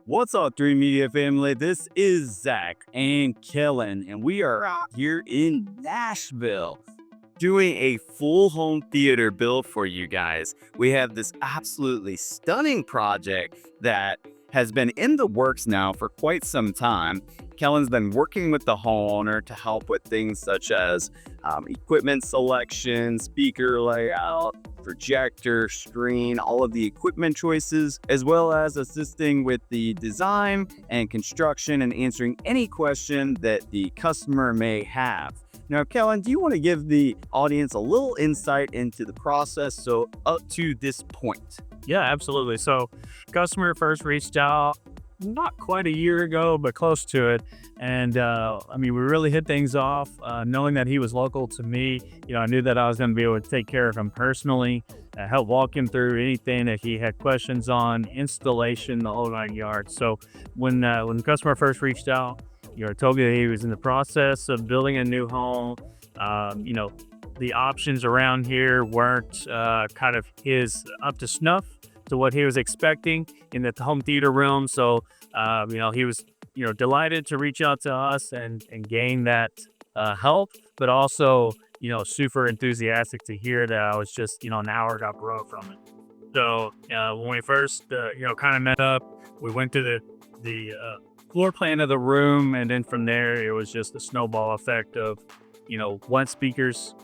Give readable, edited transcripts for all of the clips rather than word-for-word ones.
What's up, Dream Media family? This is Zach and Kellen, and we are out here in Nashville doing a full home theater build for you guys. We have this absolutely stunning project that has been in the works now for quite some time. Kellen's been working with the homeowner to help with things such as equipment selection, speaker layout, projector, screen, all of the equipment choices, as well as assisting with the design and construction and answering any question that the customer may have. Now, Kellen, do you want to give the audience a little insight into the process so up to this point? Yeah, absolutely. So customer first reached out not quite a year ago, but close to it. And we really hit things off, knowing that he was local to me. I knew that I was going to be able to take care of him personally, help walk him through anything that he had questions on, installation, the whole 9 yards. So when the customer first reached out, I told you that he was in the process of building a new home. The options around here weren't kind of his up to snuff to what he was expecting in the home theater realm. So, he was, delighted to reach out to us and gain that help, but also, super enthusiastic to hear that I was just, an hour got broke from it. So, when we first, kind of met up, we went to the floor plan of the room, and then from there, it was just a snowball effect of, what speakers.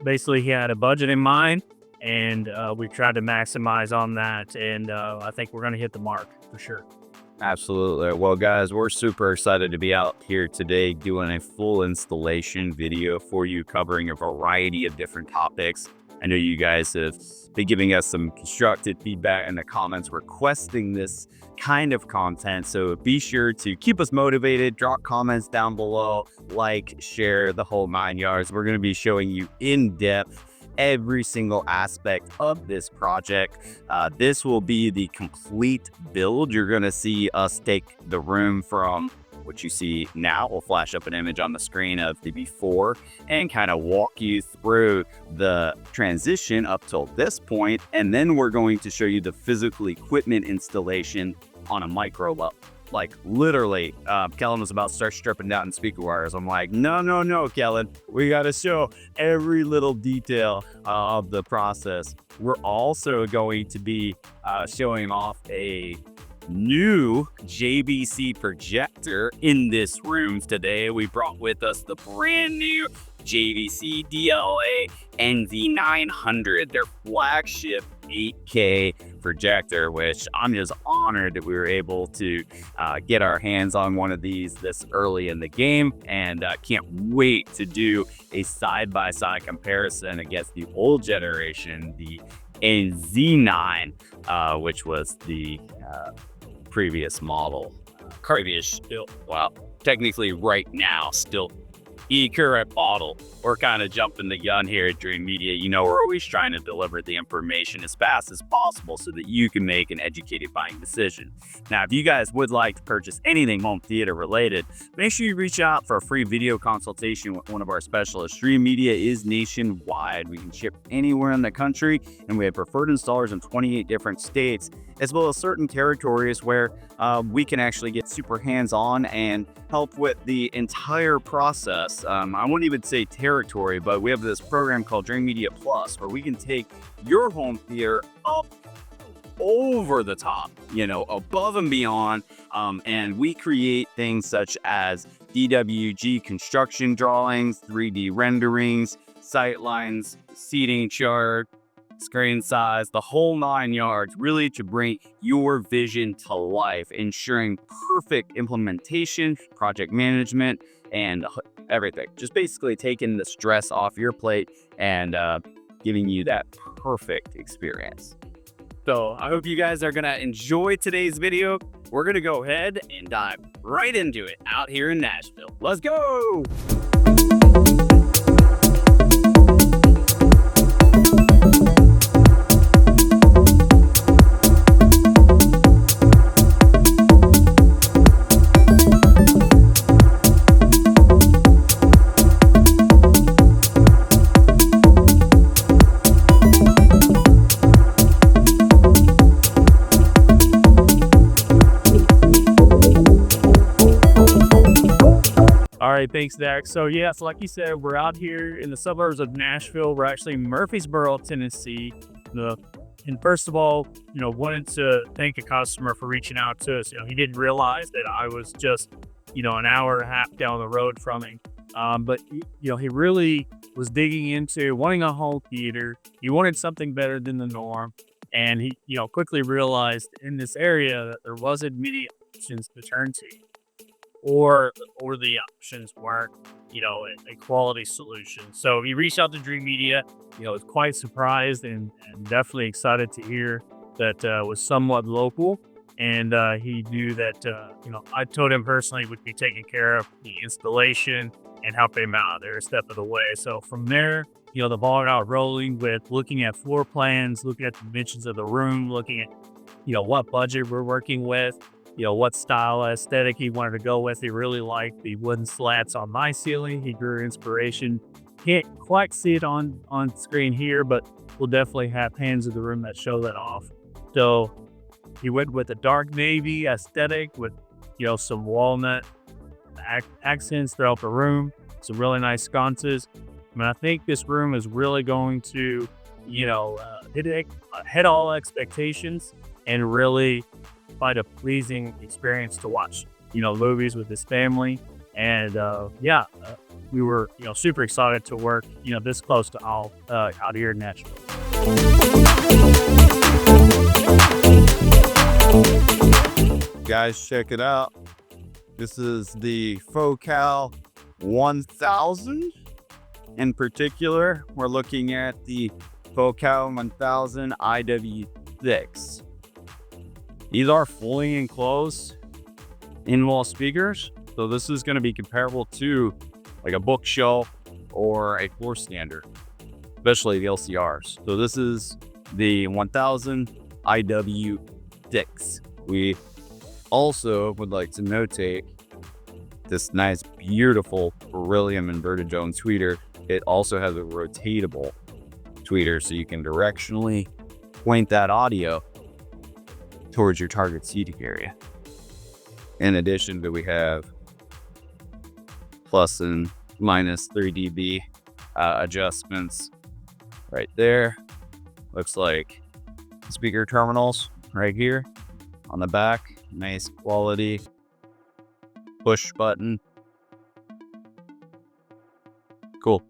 Basically, he had a budget in mind, and we tried to maximize on that, and I think we're going to hit the mark for sure. Absolutely. Well, guys, we're super excited to be out here today doing a full installation video for you, covering a variety of different topics. I know you guys have been giving us some constructive feedback in the comments requesting this kind of content. So be sure to keep us motivated, drop comments down below, like, share, the whole 9 yards. We're going to be showing you in depth every single aspect of this project. This will be the complete build. You're going to see us take the room from what you see now. We'll flash up an image on the screen of the before and kind of walk you through the transition up till this point. And then we're going to show you the physical equipment installation on a micro level. Like literally, Kellen was about to start stripping down speaker wires. I'm like, no, Kellen, we got to show every little detail of the process. We're also going to be showing off a new JVC projector in this room today. We brought with us the brand new JVC DLA-NZ900, their flagship 8K projector, which I'm just honored that we were able to get our hands on one of these this early in the game, and can't wait to do a side-by-side comparison against the old generation, the NZ9, which was the previous model. Technically right now still current model. We're kind of jumping the gun here at Dream Media. We're always trying to deliver the information as fast as possible so that you can make an educated buying decision. Now, if you guys would like to purchase anything home theater related, make sure you reach out for a free video consultation with one of our specialists. Dream Media is nationwide. We can ship anywhere in the country, and we have preferred installers in 28 different states, as well as certain territories where we can actually get super hands-on and help with the entire process. I wouldn't even say territory, but we have this program called Dream Media Plus, where we can take your home theater up over the top, above and beyond, and we create things such as DWG construction drawings, 3D renderings, sight lines, seating chart, screen size, the whole 9 yards, really to bring your vision to life, ensuring perfect implementation, project management, and everything. Just basically taking the stress off your plate and giving you that perfect experience. So I hope you guys are going to enjoy today's video. We're going to go ahead and dive right into it out here in Nashville. Let's go! right, thanks, Dak. So like you said, we're out here in the suburbs of Nashville. We're actually in Murfreesboro, Tennessee. And first of all, wanted to thank a customer for reaching out to us. He didn't realize that I was just, an hour and a half down the road from him. But he really was digging into wanting a home theater. He wanted something better than the norm. And he, quickly realized in this area that there wasn't many options to turn to. Or the options weren't, a quality solution. So he reached out to Dream Media, was quite surprised and definitely excited to hear that was somewhat local. And he knew that, I told him personally would be taking care of the installation and help him out there a step of the way. So from there, the ball got rolling with looking at floor plans, looking at the dimensions of the room, looking at, what budget we're working with. What style aesthetic he wanted to go with. He really liked the wooden slats on my ceiling. He drew inspiration. Can't quite see it on screen here, but we'll definitely have hands in the room that show that off. So he went with a dark navy aesthetic with, some walnut accents throughout the room, some really nice sconces. I think this room is really going to, hit all expectations and really find a pleasing experience to watch, movies with his family. And we were, super excited to work, this close to all out here in Nashville. Guys, check it out. This is the Focal 1000. In particular, we're looking at the Focal 1000 IW6. These are fully enclosed in-wall speakers. So this is going to be comparable to like a bookshelf or a floor standard, especially the LCRs. So this is the 1000 IW6. We also would like to notate this nice, beautiful beryllium inverted dome tweeter. It also has a rotatable tweeter, so you can directionally point that audio towards your target seating area. In addition to, we have plus and minus 3 dB adjustments right there. Looks like speaker terminals right here on the back. Nice quality push button. Cool.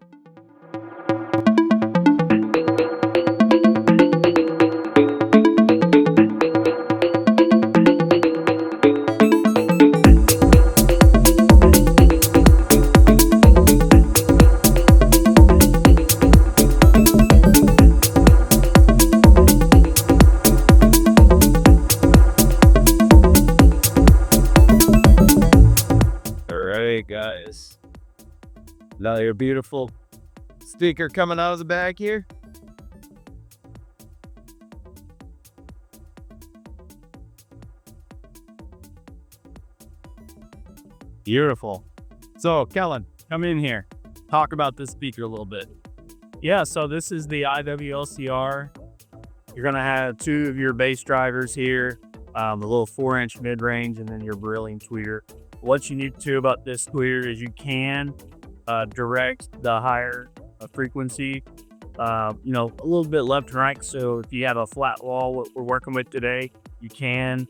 Guys, another beautiful speaker coming out of the back here. Beautiful. So Kellen, come in here, talk about this speaker a little bit. Yeah, so this is the IW LCR. You're gonna have two of your bass drivers here, the little 4-inch mid-range, and then your beryllium tweeter. What you need to about this tweeter is you can direct the higher frequency, a little bit left and right. So if you have a flat wall, what we're working with today, you can,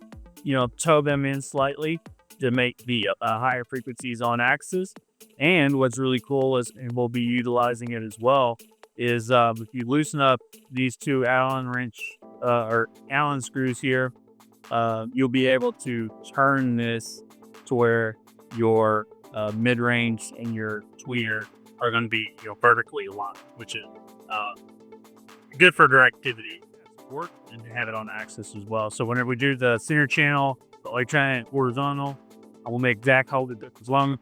toe them in slightly to make the higher frequencies on axis. And what's really cool is, and we'll be utilizing it as well, is if you loosen up these two Allen wrench or Allen screws here, you'll be able to turn this to where your mid-range and your tweeter are going to be vertically aligned, which is good for directivity work, and have it on axis as well. So whenever we do the center channel, the electronic horizontal, I will make Zach hold it as long.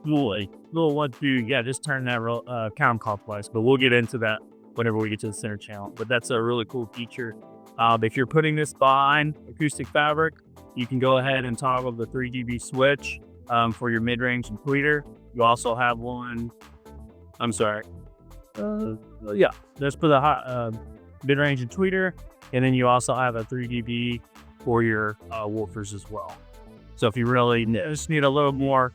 Little what to just turn that counterclockwise, but we'll get into that whenever we get to the center channel. But that's a really cool feature. If you're putting this behind acoustic fabric, you can go ahead and toggle the 3 dB switch for your mid-range and tweeter. You also have one, that's for the mid-range and tweeter. And then you also have a 3 dB for your woofers as well. So if you really just need a little more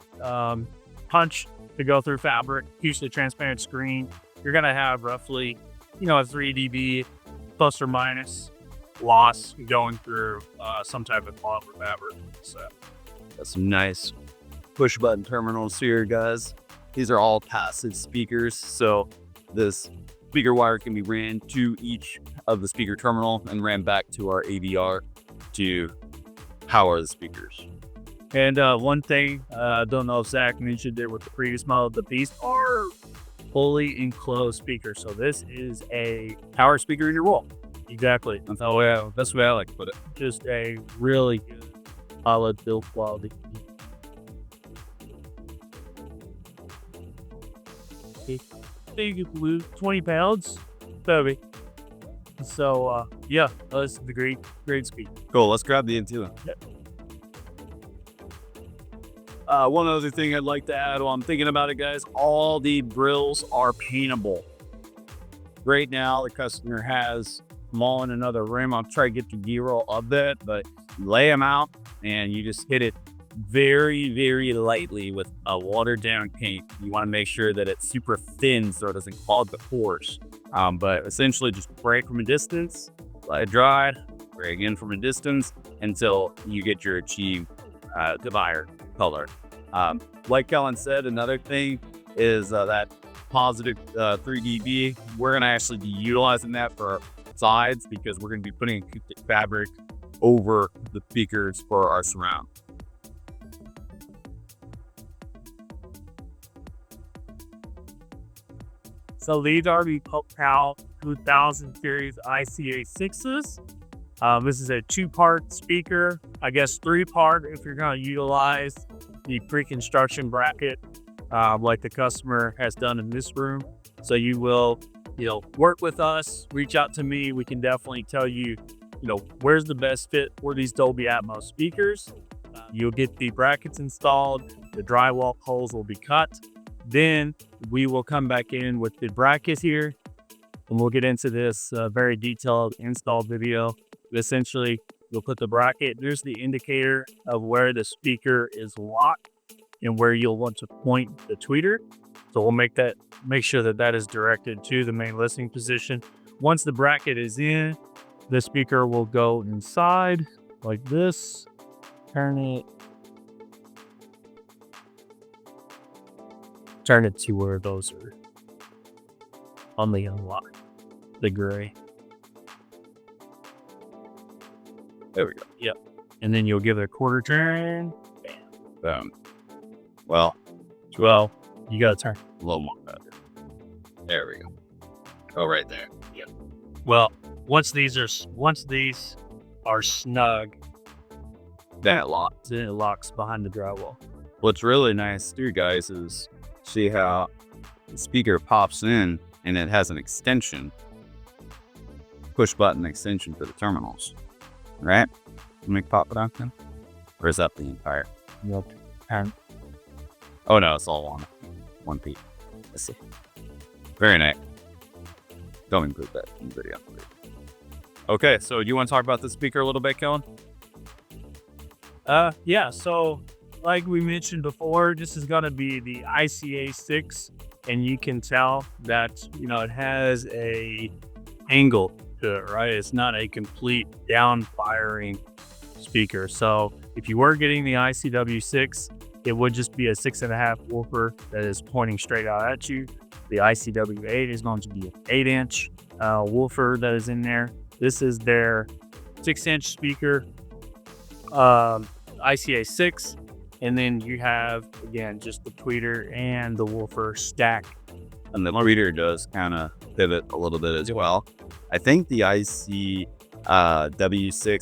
punch to go through fabric, acoustic transparent screen, you're gonna have roughly, a 3 dB plus or minus loss going through some type of polymer fabric. So got some nice push button terminals here, guys. These are all passive speakers, so this speaker wire can be ran to each of the speaker terminal and ran back to our AVR to power the speakers. And one thing, I don't know if Zach mentioned it with the previous model, these are fully enclosed speakers. So this is a Power speaker in your wall. exactly. That's the way I like to put it. Just a really good solid build quality. Big 20 pounds, baby. So yeah, that's the great speed. Cool, let's grab the antenna. Yep. One other thing I'd like to add while I'm thinking about it, guys, all the grills are paintable. Right now, the customer has them all in another room. I'll try to get the B-roll of that, but you lay them out and you just hit it very, very lightly with a watered down paint. You want to make sure that it's super thin so it doesn't clog the pores. But essentially just spray from a distance, let it dry, spray again from a distance until you get your achieved desired color. Like Kellen said, another thing is that positive 3 dB. We're going to actually be utilizing that for our sides because we're going to be putting acoustic fabric over the speakers for our surround. So these are the PAL 2000 series ICA6s. This is a 2-part speaker, I guess 3-part if you're going to utilize the pre-construction bracket like the customer has done in this room. So you will, work with us, reach out to me. We can definitely tell you, where's the best fit for these Dolby Atmos speakers. You'll get the brackets installed, the drywall holes will be cut. Then we will come back in with the brackets here and we'll get into this very detailed install video. Essentially, you'll put the bracket, there's the indicator of where the speaker is locked and where you'll want to point the tweeter. So we'll make sure that that is directed to the main listening position. Once the bracket is in, the speaker will go inside like this. Turn it to where those are on the unlock, the gray. There we go. Yep. And then you'll give it a quarter turn. Bam. Boom. Well, you got to turn a little more better. There we go. Go right there. Yep. Well, once these are snug, then it locks. then it locks behind the drywall. What's really nice too, guys, is see how the speaker pops in and it has an extension, push button extension for the terminals, right? Let me pop it out then. Or is that the entire? Yep. And Oh no, it's all one piece. Let's see. Very nice. Don't include that in the video. Okay, so do you want to talk about the speaker a little bit, Kellen? yeah, so like we mentioned before, this is going to be the ICA6, and you can tell that, it has a angle to it, right? It's not a complete down firing speaker. So if you were getting the ICW6, it would just be a 6.5 woofer that is pointing straight out at you. The ICW8 is going to be an 8-inch woofer that is in there. This is their 6-inch speaker, ICA6. And then you have, again, just the tweeter and the woofer stack. And the tweeter does kind of pivot a little bit as well. I think the ICW6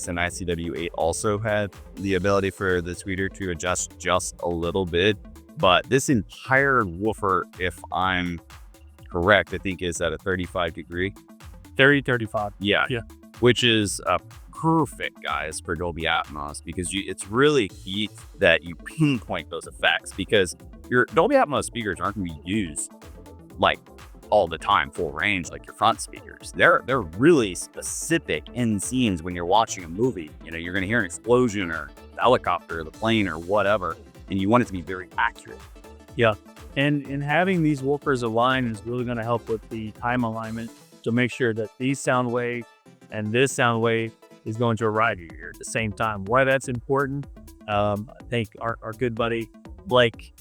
and ICW8 also had the ability for the tweeter to adjust just a little bit. But this entire woofer, if I'm correct, I think is at a 35 degree. 35. Yeah. Which is perfect, guys, for Dolby Atmos, because it's really key that you pinpoint those effects, because your Dolby Atmos speakers aren't going to be used like all the time full range like your front speakers. They're really specific in scenes when you're watching a movie. You're going to hear an explosion or helicopter or the plane or whatever, and you want it to be very accurate. And having these woofers aligned is really going to help with the time alignment to make sure that these sound wave and this sound wave is going to arrive at your ear at the same time. Why that's important, I think our good buddy Blake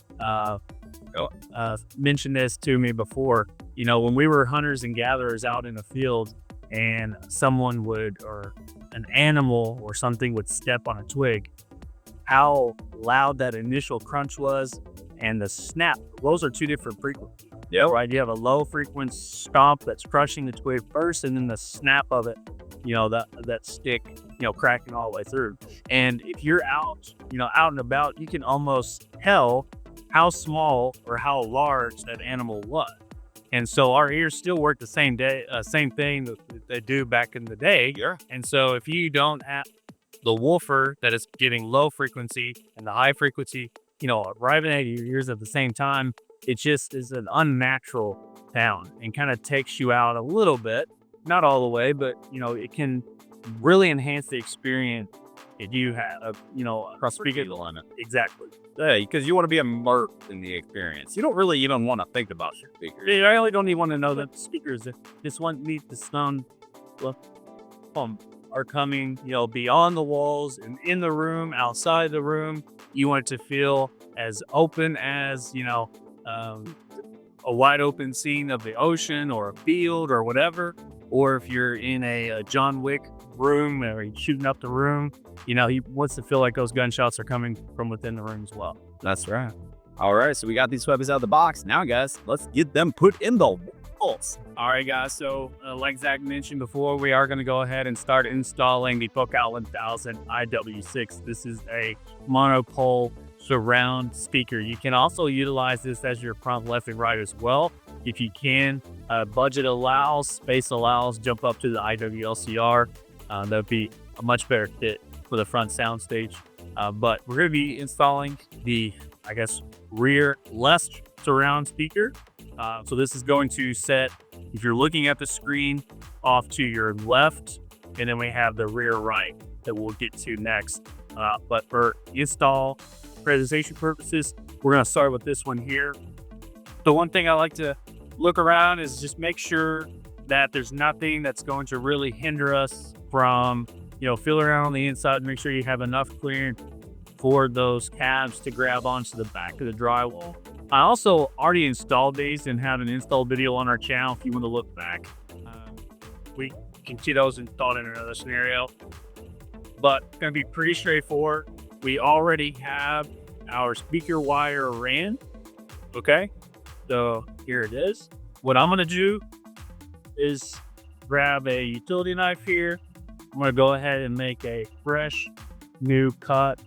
mentioned this to me before. You know, when we were hunters and gatherers out in the field and someone would, or an animal or something would step on a twig, how loud that initial crunch was and the snap, those are two different frequencies. Yeah. Right. You have a low frequency stomp that's crushing the twig first, and then the snap of it, you know, that stick, you know, cracking all the way through. And if you're out, you know, out and about, you can almost tell how small or how large that animal was. And so our ears still work the same thing that they do back in the day. Yeah. And so if you don't have the woofer that is getting low frequency and the high frequency, you know, arriving at your ears at the same time, it just is an unnatural sound and kind of takes you out a little bit, not all the way, but, you know, it can really enhance the experience if you have, you know, Across speaker alignment. Exactly. Yeah, because you want to be immersed in the experience. You don't really even want to think about your speakers. I really don't even want to know that the speakers just want me to sound are coming, you know, beyond the walls and in the room, outside the room. You want it to feel as open as, you know, a wide open scene of the ocean or a field or whatever. Or if you're in a John Wick room or you're shooting up the room, you know, he wants to feel like those gunshots are coming from within the room as well. That's right. All right, so we got these weapons out of the box. Now, guys, let's get them put in the walls. All right, guys. So like Zach mentioned before, we are going to go ahead and start installing the Focal 1000 IW6. This is a monopole surround speaker. You can also utilize this as your prompt left and right as well. If you can, budget allows, space allows, jump up to the IW LCR. That would be a much better fit for the front soundstage. But we're going to be installing the, I guess, rear left surround speaker. So this is going to set, if you're looking at the screen, off to your left, and then we have the rear right that we'll get to next. But for install presentation purposes, we're going to start with this one here. The one thing I like to look around is just make sure that there's nothing that's going to really hinder us from, you know, feel around on the inside, make sure you have enough clearance for those cabs to grab onto the back of the drywall. I also already installed these and have an install video on our channel if you want to look back. We can see those installed in another scenario, but it's going to be pretty straightforward. We already have our speaker wire ran. Okay, so here it is. What I'm going to do is grab a utility knife here. I'm going to go ahead and make a fresh new cut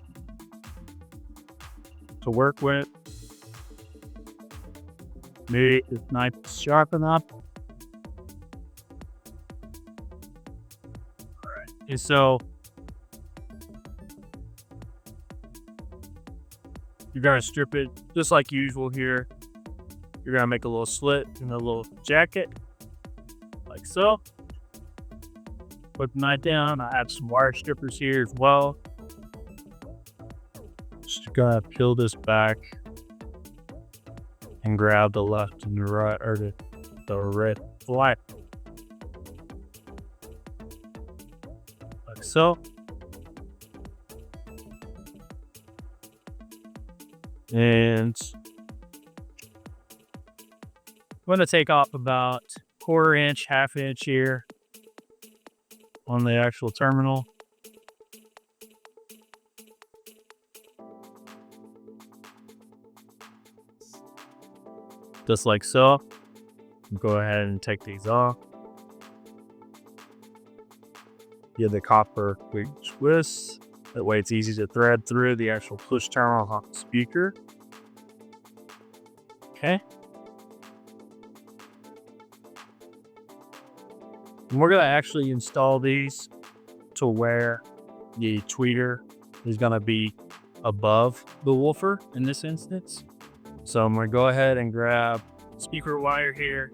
to work with. Maybe this knife is sharp enough. All right. And so you're going to strip it just like usual here. You're going to make a little slit in the little jacket, like so. Put the knife down. I have some wire strippers here as well. Just going to peel this back and grab the left and the right, or the red flat, like so. And I'm going to take off about 1/4 inch, 1/2 inch here on the actual terminal. Just like so. Go ahead and take these off. Get the copper quick twist. That way it's easy to thread through the actual push terminal on the speaker. Okay. And we're going to actually install these to where the tweeter is going to be above the woofer in this instance. So I'm going to go ahead and grab speaker wire here.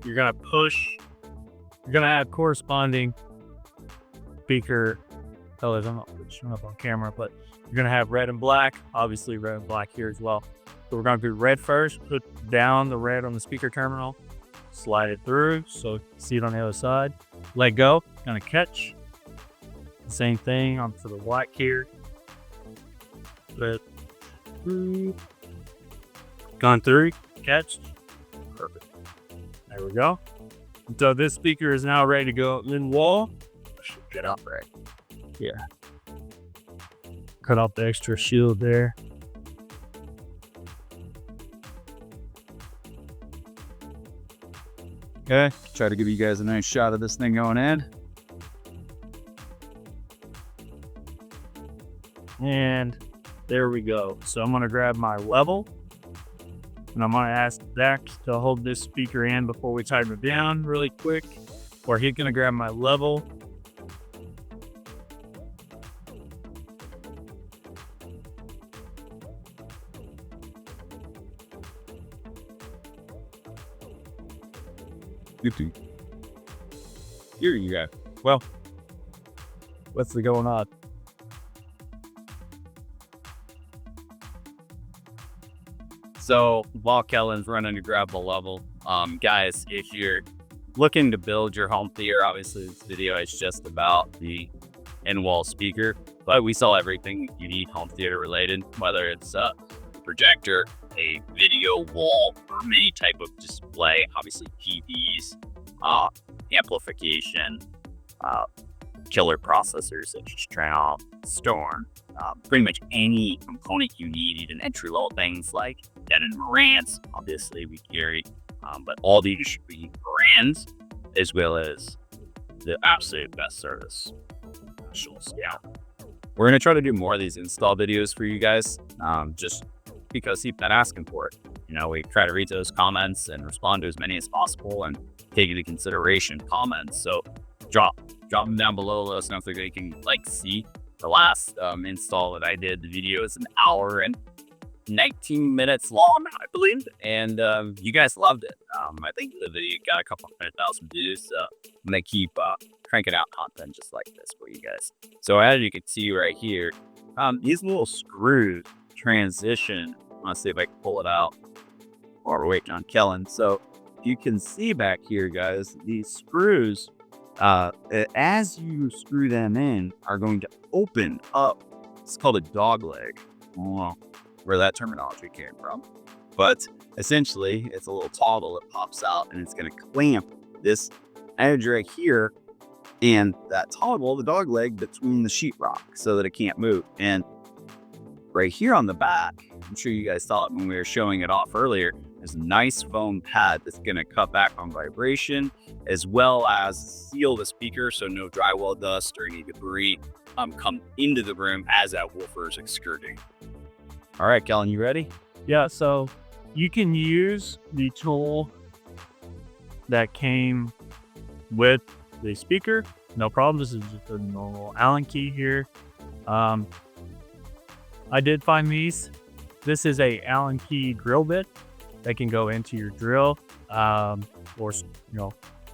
You're going to push. You're going to add corresponding speaker colors. I'm not showing up on camera, but you're gonna have red and black. Obviously, red and black here as well. So we're gonna do red first. Put down the red on the speaker terminal, slide it through so you can see it on the other side. Let go. Gonna catch. Same thing on for the black here. Let through. Gone through. Catch. Perfect. There we go. So this speaker is now ready to go in wall. Get up right here. Cut off the extra shield there. Okay, try to give you guys a nice shot of this thing going in. And there we go. So I'm gonna grab my level and I'm gonna ask Zach to hold this speaker in before we tighten it down really quick. Or he's gonna grab my level. Here you go. Well, What's going on? So while Kellen's running to grab the level, guys, if you're looking to build your home theater, obviously this video is just about the in-wall speaker, but we sell everything you need home theater related, whether it's a projector, a video wall, or any type of display, obviously TVs, amplification, killer processors such as Directional, Storm, pretty much any component you need, even entry-level things like Denon Marantz, obviously we carry, but all these should be brands, as well as the absolute best service. Yeah. We're going to try to do more of these install videos for you guys, just because you've been asking for it. You know, we try to read those comments and respond to as many as possible and take into consideration comments. So drop them down below. Let us know if they can see the last install that I did. The video is an hour and 19 minutes long, I believe, and you guys loved it. I think the video got a couple 100,000 views, so I'm gonna keep cranking out content just like this for you guys. So as you can see right here, these little screws transition. Let's see if I can pull it out while we're waiting on Kellen. So you can see back here, guys, these screws, as you screw them in, are going to open up. It's called a dog leg. Well, where that terminology came from. But essentially, it's a little toggle that pops out, and it's going to clamp this edge right here and that toggle, the dog leg, between the sheetrock so that it can't move. And right here on the back, I'm sure you guys saw it when we were showing it off earlier, there's a nice foam pad that's going to cut back on vibration, as well as seal the speaker so no drywall dust or any debris come into the room as that woofer is extruding. All right, Kellen, you ready? Yeah, so you can use the tool that came with the speaker. No problem. This is just a normal Allen key here. I did find these. This is a Allen key drill bit that can go into your drill, or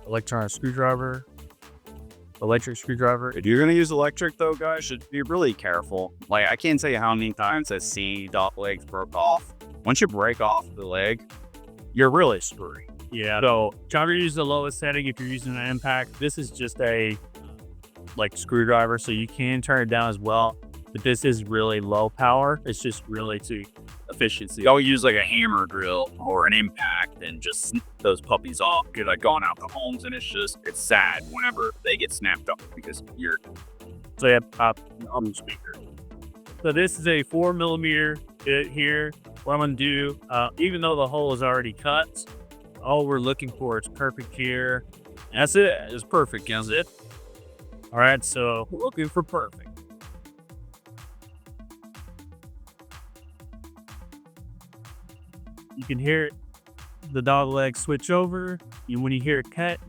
electric screwdriver. If you're gonna use electric though, guys, should be really careful. Like, I can't tell you how many times I've seen dot legs broke off. Once you break off the leg, you're really screwed. Yeah, so try to use the lowest setting if you're using an impact. This is just a screwdriver, so you can turn it down as well, but this is really low power. It's just really to efficiency. I'll use like a hammer drill or an impact and just snip those puppies off. Because I've gone out to homes and it's sad whenever they get snapped off because you're. So yeah, on the speaker. So this is a 4mm bit here. What I'm gonna do, even though the hole is already cut, all we're looking for is perfect here. That's it. It's perfect. That's it. All right, so we're looking for perfect. You can hear it, the dog leg switch over. When you hear it cut,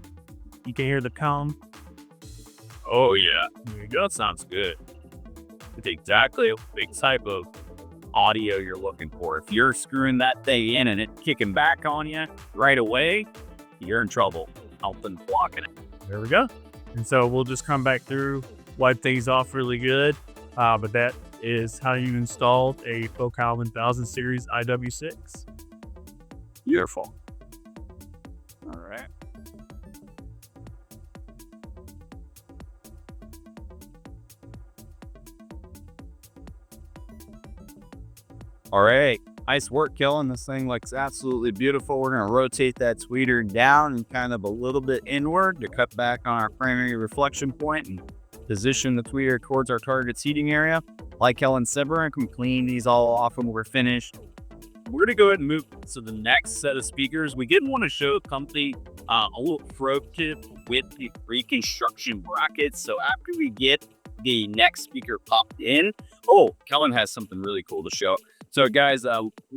you can hear the comb. Oh yeah, there you go. That sounds good. It's exactly the type of audio you're looking for. If you're screwing that thing in and it's kicking back on you right away, you're in trouble. Helping blocking it. There we go. And so we'll just come back through wipe things off really good. But that is how you install a Focal 1000 series IW6. Beautiful. All right. All right. Nice work, Kellen. This thing looks absolutely beautiful. We're going to rotate that tweeter down and kind of a little bit inward to cut back on our primary reflection point and position the tweeter towards our target seating area. Like Kellen said, we're going to clean these all off when we're finished. We're going to go ahead and move to the next set of speakers. We did want to show the company a little pro tip with the reconstruction brackets. So after we get the next speaker popped in, Kellen has something really cool to show. So guys,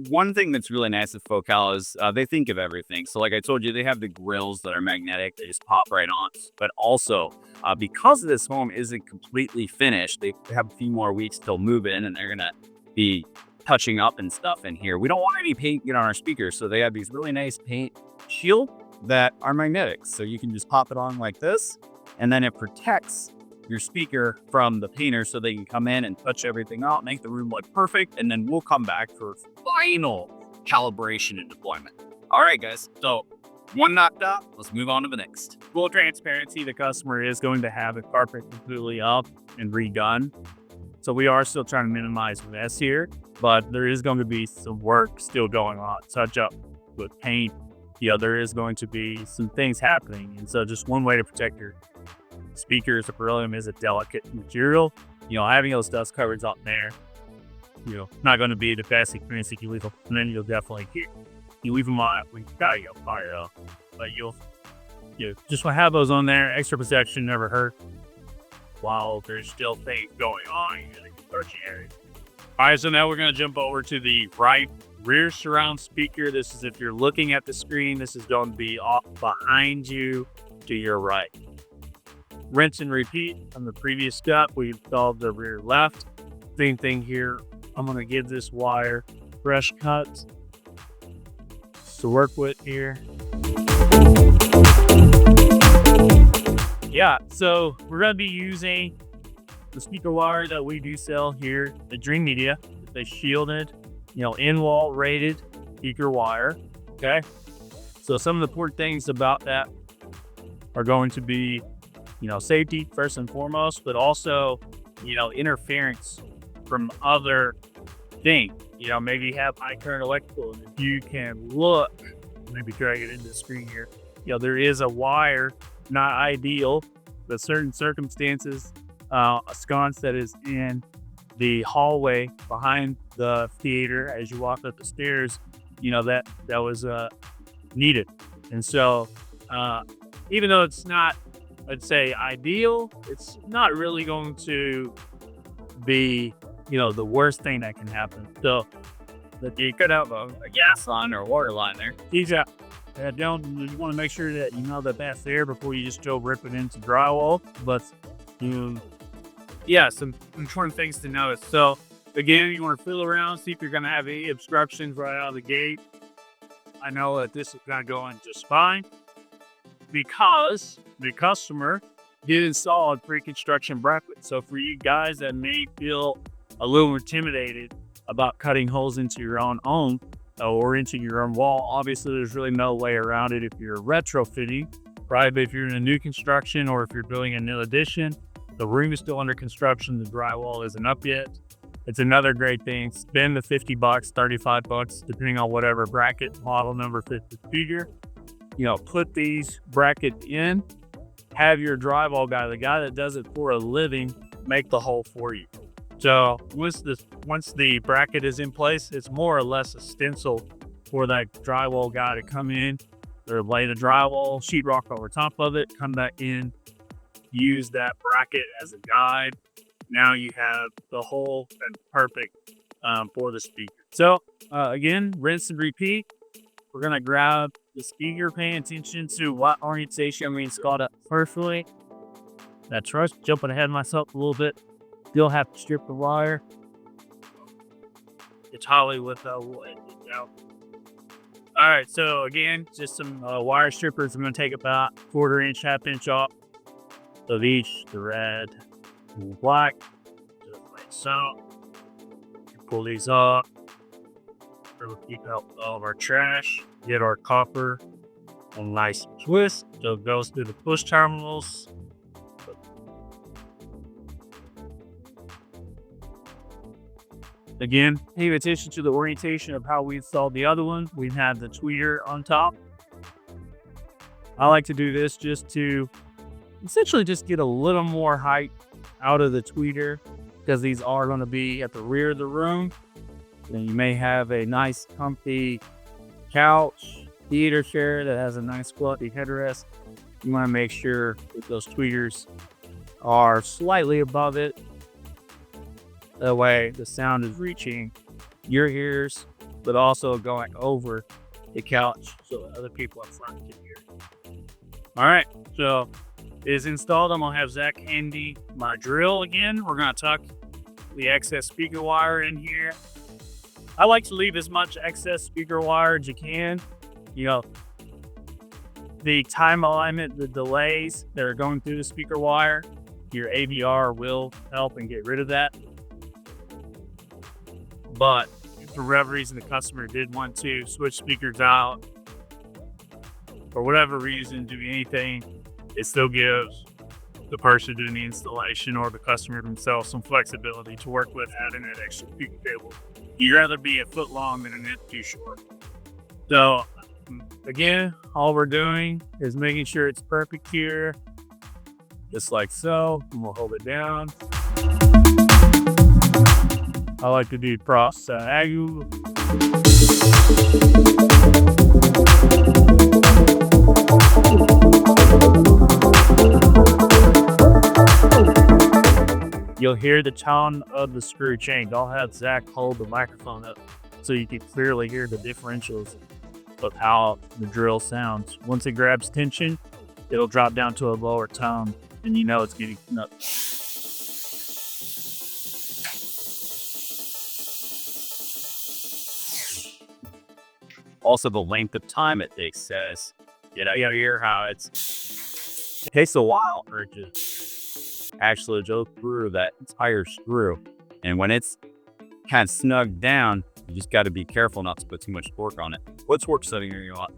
one thing that's really nice with Focal is they think of everything. So like I told you, they have the grills that are magnetic. They just pop right on. But also, because this home isn't completely finished, they have a few more weeks till move in, and they're going to be touching up and stuff in here. We don't want any paint get on our speakers. So they have these really nice paint shield that are magnetic. So you can just pop it on like this, and then it protects your speaker from the painter so they can come in and touch everything out, make the room look perfect, and then we'll come back for final calibration and deployment. All right, guys. So one knocked out. Let's move on to the next. Full transparency, the customer is going to have the carpet completely up and redone. So we are still trying to minimize mess here, but there is going to be some work still going on. Touch up with paint. There is going to be some things happening. And so just one way to protect your speakers, beryllium is a delicate material. Having those dust covers out there, not going to be the best experience if you leave them. And then you'll definitely you leave them on, we gotta go fire up. But you'll just want to have those on there. Extra protection never hurt. While there's still things going on in the construction area. All right, so now we're going to jump over to the right rear surround speaker. This is if you're looking at the screen. This is going to be off behind you to your right. Rinse and repeat on the previous step. We installed the rear left. Same thing here. I'm going to give this wire fresh cuts to work with here. Yeah, so we're going to be using the speaker wire that we do sell here at Dream Media. It's a shielded, in-wall rated speaker wire. Okay, so some of the important things about that are going to be, safety first and foremost, but also, interference from other things. Maybe you have high current electrical, and if you can look, maybe drag it into the screen here. There is a wire, not ideal, but certain circumstances, a sconce that is in the hallway behind the theater as you walk up the stairs, that was needed. And so even though it's not, I'd say, ideal, it's not really going to be, the worst thing that can happen. So you could have a gas line or a water line there. You want to make sure that you know that that's there before you just go rip it into drywall. But some important things to notice. So again, you want to feel around, see if you're going to have any obstructions right out of the gate. I know that this is not going just fine because the customer did install a pre-construction bracket. So for you guys that may feel a little intimidated about cutting holes into your own home or into your own wall, obviously there's really no way around it if you're retrofitting. Probably if you're in a new construction or if you're building a new addition, the room is still under construction, the drywall isn't up yet. It's another great thing. Spend the $50, $35, depending on whatever bracket model number fits the speaker. Put these brackets in, have your drywall guy, the guy that does it for a living, make the hole for you. So once the bracket is in place, it's more or less a stencil for that drywall guy to come in or lay the drywall, sheetrock over top of it, come back in, use that bracket as a guide. Now you have the hole that's perfect for the speaker. So again, rinse and repeat. We're going to grab the speaker, paying attention to what orientation we installed it perfectly. That's right, jumping ahead of myself a little bit. Still have to strip the wire. It's Hollywood though. All right, so again, just some wire strippers. I'm going to take about 1/4 inch, 1/2 inch off of each thread. black, just like so. You pull these off. We'll keep out all of our trash. Get our copper a nice twist. So it goes through the push terminals. Again, pay attention to the orientation of how we installed the other one. We have the tweeter on top. I like to do this just to essentially just get a little more height out of the tweeter, because these are going to be at the rear of the room. Then you may have a nice comfy couch, theater chair that has a nice fluffy headrest. You want to make sure that those tweeters are slightly above it. That way the sound is reaching your ears, but also going over the couch so that other people up front can hear. All right, so it's installed. I'm gonna have Zach handy my drill again. We're gonna tuck the excess speaker wire in here. I like to leave as much excess speaker wire as you can. You know, the time alignment, the delays that are going through the speaker wire, your AVR will help and get rid of that. But if for whatever reason the customer did want to switch speakers out, for whatever reason, do anything, it still gives the person doing the installation or the customer themselves some flexibility to work with adding that extra speaker cable. You'd rather be a foot long than an inch too short. So again, all we're doing is making sure it's perfect here, just like so, and we'll hold it down. I like to do cross angle. You'll hear the tone of the screw change. I'll have Zach hold the microphone up so you can clearly hear the differentials of how the drill sounds. Once it grabs tension, it'll drop down to a lower tone, and you know it's getting up. Also, the length of time it takes says, you hear how it takes a while for it to actually go through that entire screw. And when it's kind of snugged down, you just got to be careful not to put too much torque on it. What torque setting are you on?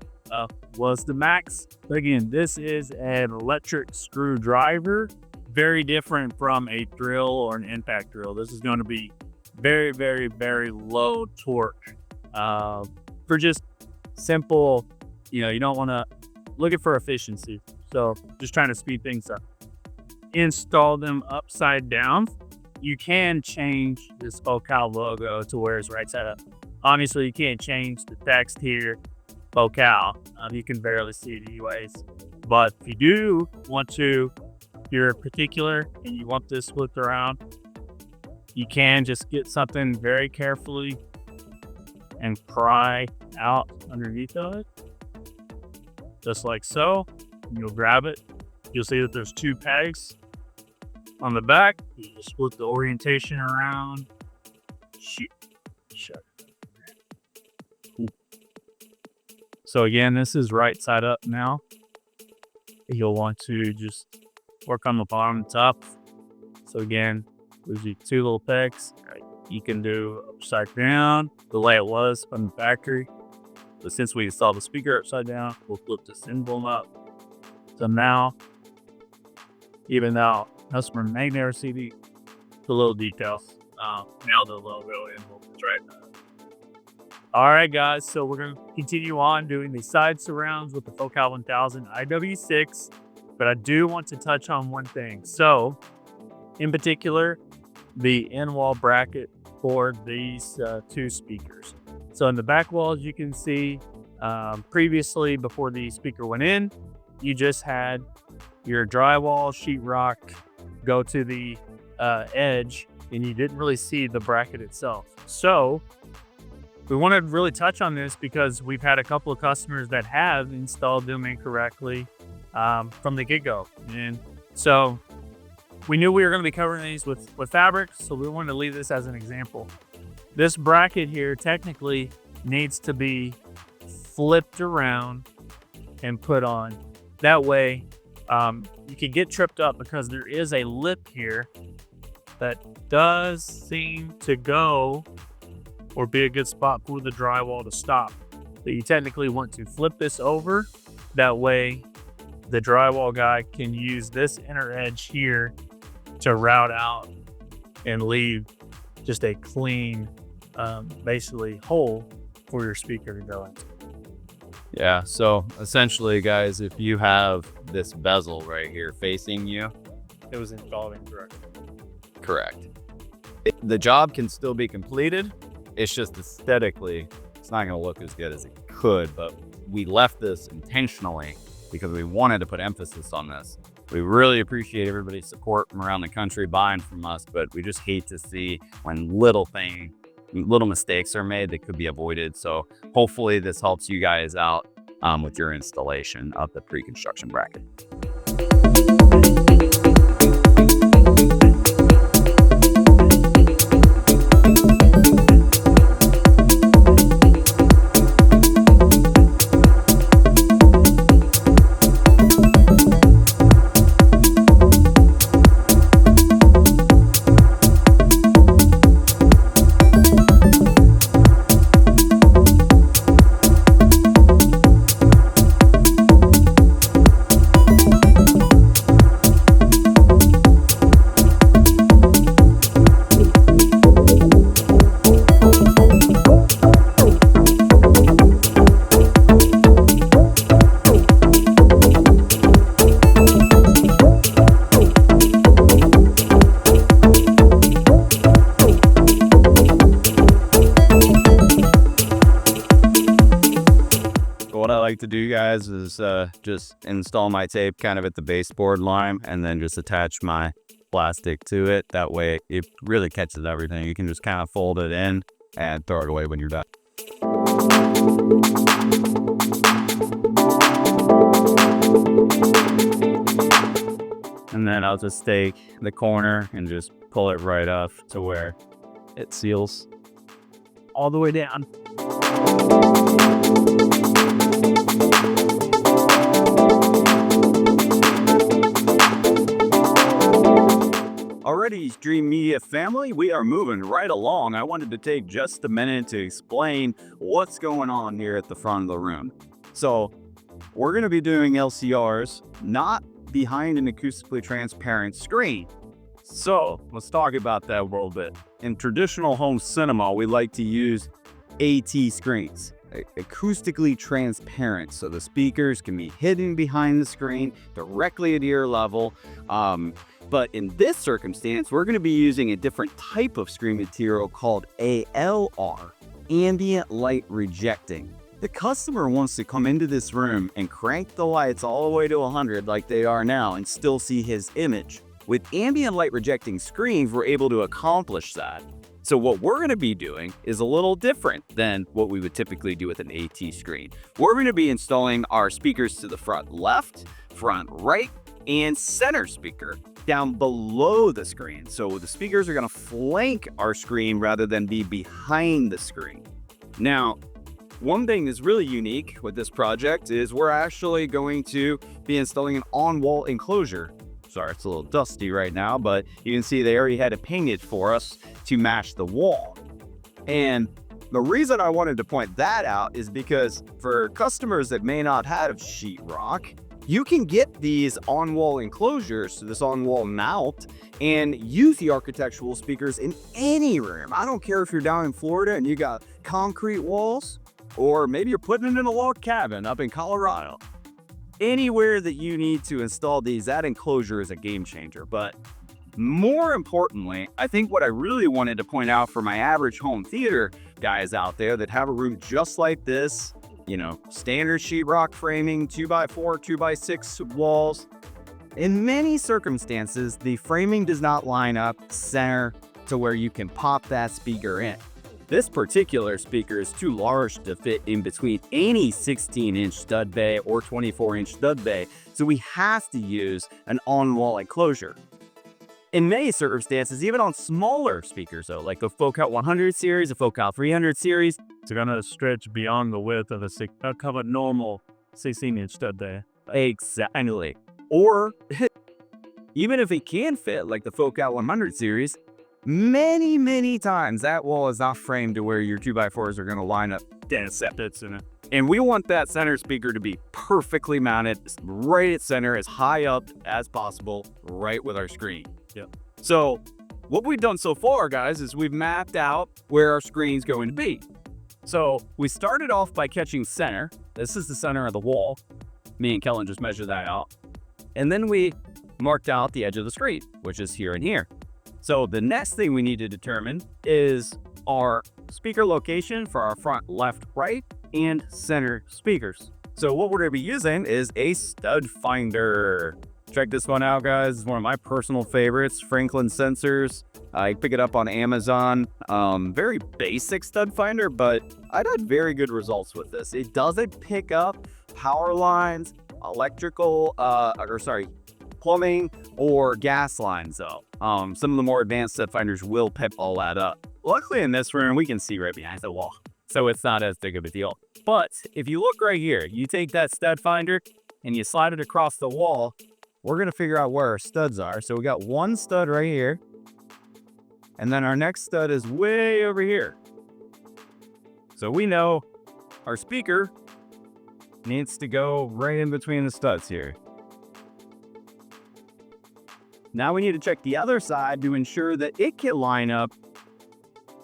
Was the max. Again, this is an electric screwdriver, very different from a drill or an impact drill. This is going to be very, very, very low torque for just simple, you don't want to looking for efficiency. So just trying to speed things up. Install them upside down. You can change this Focal logo to where it's right side up. Obviously, you can't change the text here, Focal. You can barely see it anyways. But if you do want to, if you're particular and you want this flipped around, you can just get something very carefully and pry out underneath of it, just like so. You'll grab it. You'll see that there's two pegs on the back. You just split the orientation around. Shut. So again, this is right side up now. You'll want to just work on the bottom and top. So again, there's you two little pegs. You can do upside down the way it was from the factory. But since we installed the speaker upside down, we'll flip this emblem up. So now, even though customer may never see the little details, now the logo emblem is right. All right, guys. So we're going to continue on doing the side surrounds with the Focal 1000 IW6. But I do want to touch on one thing. So, in particular, the end wall bracket for these two speakers. So in the back walls, you can see previously, before the speaker went in, you just had your drywall sheetrock go to the edge, and you didn't really see the bracket itself. So we want to really touch on this because we've had a couple of customers that have installed them incorrectly from the get-go. And so we knew we were going to be covering these with fabric, so we wanted to leave this as an example. This bracket here technically needs to be flipped around and put on. That way, you can get tripped up because there is a lip here that does seem to go or be a good spot for the drywall to stop. So you technically want to flip this over. That way the drywall guy can use this inner edge here to route out and leave just a clean, basically hole for your speaker to go into. Yeah, so essentially, guys, if you have this bezel right here facing you, It was installed incorrectly. correct. The job can still be completed. It's just aesthetically, it's not going to look as good as it could, but we left this intentionally because we wanted to put emphasis on this. We really appreciate everybody's support from around the country buying from us, but we just hate to see when little mistakes are made that could be avoided. So hopefully this helps you guys out with your installation of the pre-construction bracket. What I like to do, guys, is just install my tape kind of at the baseboard line and then just attach my plastic to it. That way it really catches everything. You can just kind of fold it in and throw it away when you're done. And then I'll just take the corner and just pull it right up to where it seals all the way down. Alrighty, Dream Media family, we are moving right along. I wanted to take just a minute to explain what's going on here at the front of the room. So we're going to be doing LCRs, not behind an acoustically transparent screen. So let's talk about that a little bit. In traditional home cinema, we like to use AT screens, acoustically transparent, so the speakers can be hidden behind the screen directly at ear level. But in this circumstance, we're going to be using a different type of screen material called ALR, Ambient Light Rejecting. The customer wants to come into this room and crank the lights all the way to 100 like they are now and still see his image. With ambient light rejecting screens, we're able to accomplish that. So what we're going to be doing is a little different than what we would typically do with an AT screen. We're going to be installing our speakers to the front left, front right, and center speaker down below the screen. So the speakers are going to flank our screen rather than be behind the screen. Now, one thing that's really unique with this project is we're actually going to be installing an on-wall enclosure. Sorry, it's a little dusty right now, but you can see they already had it painted for us to match the wall. And the reason I wanted to point that out is because for customers that may not have sheetrock, you can get these on-wall enclosures, so this on-wall mount, and use the architectural speakers in any room. I don't care if you're down in Florida and you got concrete walls, or maybe you're putting it in a log cabin up in Colorado. Anywhere that you need to install these, that enclosure is a game changer. But more importantly, I think what I really wanted to point out for my average home theater guys out there that have a room just like this, you know, standard sheetrock framing, 2x4, 2x6 walls. In many circumstances, the framing does not line up center to where you can pop that speaker in. This particular speaker is too large to fit in between any 16-inch stud bay or 24-inch stud bay, so we have to use an on-wall enclosure. In many circumstances, even on smaller speakers though, like the Focal 100 series, the Focal 300 series, It's gonna stretch beyond the width of a normal 16-inch stud bay. exactly. Or even if it can fit like the Focal 100 series, many times that wall is not framed to where your 2x4s are going to line up dead set. And we want that center speaker to be perfectly mounted right at center, as high up as possible, right with our screen. Yep. So what we've done so far, guys, is we've mapped out where our screen's going to be. So we started off by catching center. This is the center of the wall. Me and Kellen just measured that out. And then we marked out the edge of the screen, which is here and here. So the next thing we need to determine is our speaker location for our front, left, right, and center speakers. So what we're going to be using is a stud finder. Check this one out, guys. It's one of my personal favorites, Franklin Sensors. I pick it up on Amazon. Very basic stud finder, but I've had very good results with this. It doesn't pick up power lines, electrical, plumbing, or gas lines though. Some of the more advanced stud finders will pick all that up. Luckily in this room, we can see right behind the wall, so it's not as big of a deal. But if you look right here, you take that stud finder and you slide it across the wall, we're gonna figure out where our studs are. So we got one stud right here, and then our next stud is way over here. So we know our speaker needs to go right in between the studs here. Now we need to check the other side to ensure that it can line up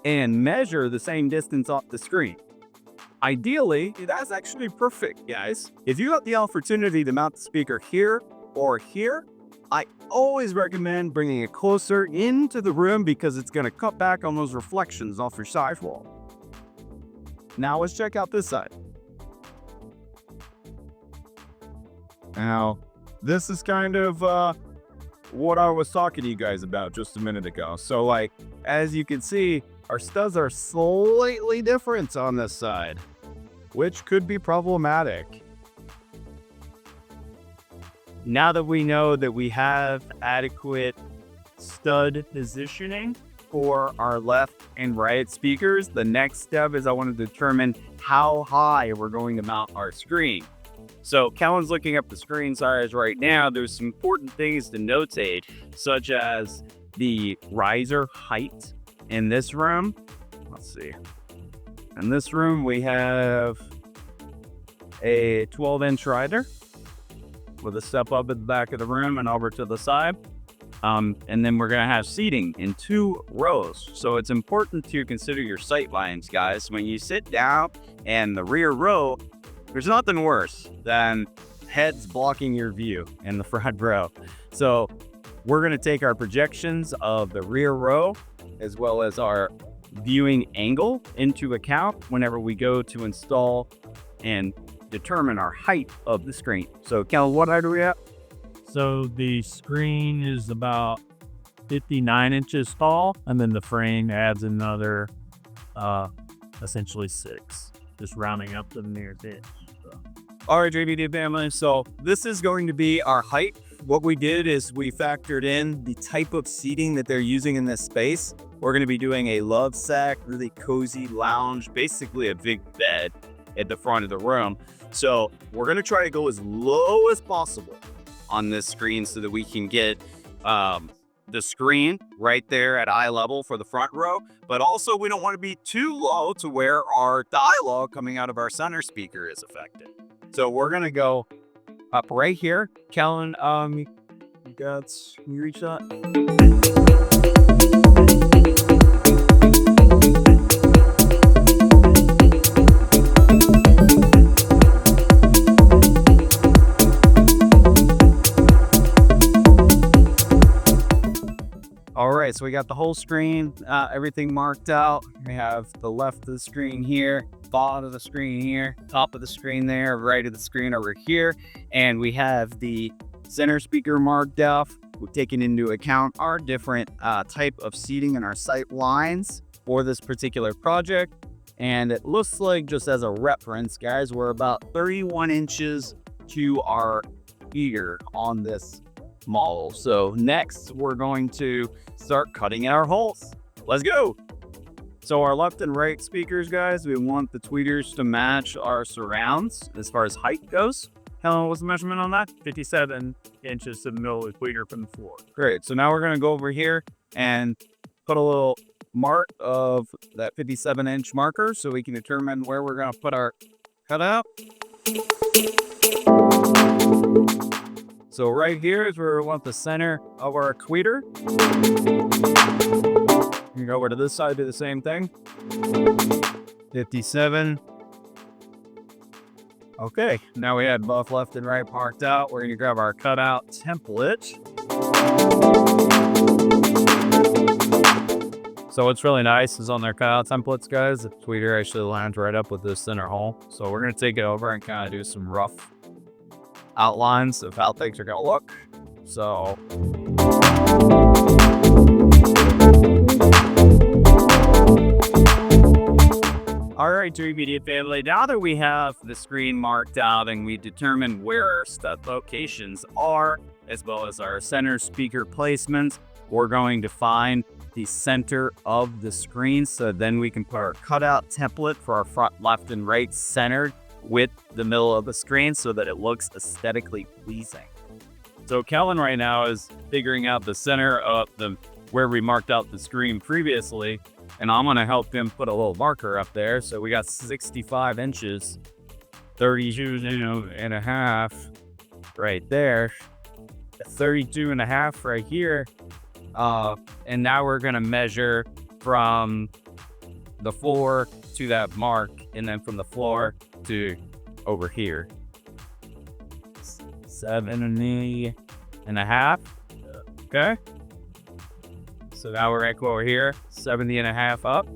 and measure the same distance off the screen. Ideally, that's actually perfect, guys. If you have the opportunity to mount the speaker here or here, I always recommend bringing it closer into the room because it's going to cut back on those reflections off your sidewall. Now let's check out this side. Now, this is kind of what I was talking to you guys about just a minute ago. So like, as you can see, our studs are slightly different on this side, which could be problematic. Now that we know that we have adequate stud positioning for our left and right speakers, the next step is I want to determine how high we're going to mount our screen. So Kellen's looking up the screen size right now. There's some important things to notate, such as the riser height in this room. Let's see. In this room, we have a 12-inch riser with a step up at the back of the room and over to the side. And then we're going to have seating in 2 rows. So it's important to consider your sight lines, guys. When you sit down and the rear row, there's nothing worse than heads blocking your view in the front row. So we're going to take our projections of the rear row as well as our viewing angle into account whenever we go to install and determine our height of the screen. So Kellen, what height are we at? So the screen is about 59 inches tall, and then the frame adds another essentially 6, just rounding up to the nearest inch. All right, JVD family, so this is going to be our height. What we did is we factored in the type of seating that they're using in this space. We're going to be doing a love sack, really cozy lounge, basically a big bed at the front of the room. So we're going to try to go as low as possible on this screen so that we can get the screen right there at eye level for the front row, but also we don't want to be too low to where our dialogue coming out of our center speaker is affected. So we're going to go up right here. Kellen, can you reach that? All right, so we got the whole screen, everything marked out. We have the left of the screen here, bottom of the screen here, top of the screen there, right of the screen over here. And we have the center speaker marked off. We've taken into account our different type of seating and our sight lines for this particular project. And it looks like, just as a reference, guys, we're about 31 inches to our ear on this model. So next we're going to start cutting our holes. Let's go. So our left and right speakers, guys, we want the tweeters to match our surrounds as far as height goes. Helen, what's the measurement on that? 57 inches to the middle of the tweeter from the floor. Great. So now we're going to go over here and put a little mark of that 57-inch marker so we can determine where we're going to put our cutout. So right here is where we want the center of our tweeter. You can go over to this side, do the same thing. 57. Okay, now we had both left and right marked out. We're going to grab our cutout template. So what's really nice is on their cutout templates, guys, the tweeter actually lines right up with this center hole. So we're going to take it over and kind of do some rough outlines of how things are going to look. So all right, Dream Media family, now that we have the screen marked out and we determined where our stud locations are, as well as our center speaker placements, we're going to find the center of the screen. So then we can put our cutout template for our front, left, and right centered with the middle of the screen so that it looks aesthetically pleasing. So Kellen right now is figuring out the center of where we marked out the screen previously, and I'm going to help him put a little marker up there. So we got 65 inches, 32 and a half right there, 32 and a half right here. And now we're going to measure from the floor to that mark, and then from the floor to over here. 70 and a half. Okay. So now we're going to go over here, 70 and a half up.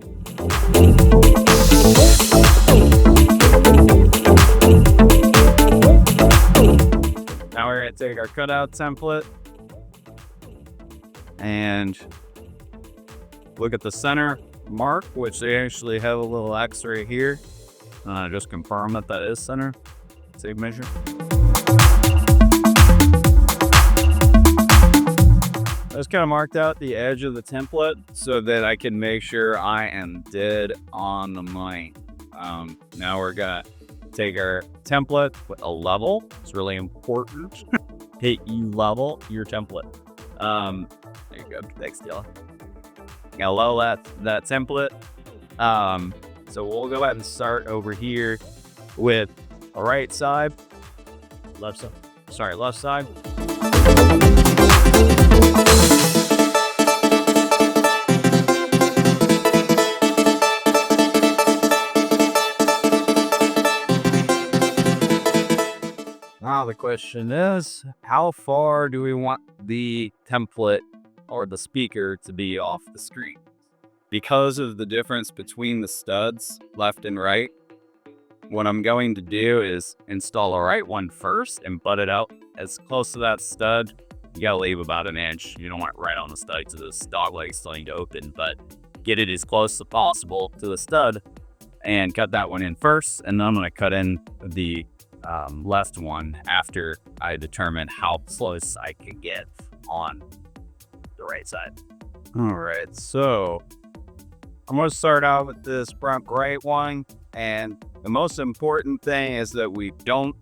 Now we're going to take our cutout template and look at the center mark, which they actually have a little X right here. Just confirm that that is center. Save measure. I just kind of marked out the edge of the template so that I can make sure I am dead on the money. Now we're gonna take our template with a level. It's really important. Hey, you level your template. There you go. Thanks, Dylan. Gotta level that template. So we'll go ahead and start over here with the right side, left side. Now the question is, how far do we want the template or the speaker to be off the screen? Because of the difference between the studs, left and right, what I'm going to do is install a right one first and butt it out as close to that stud. You gotta leave about an inch. You don't want it right on the stud to the dog leg starting to open, but get it as close as possible to the stud and cut that one in first. And then I'm gonna cut in the left one after I determine how close I can get on the right side. All right, so I'm going to start out with this front right one, and the most important thing is that we don't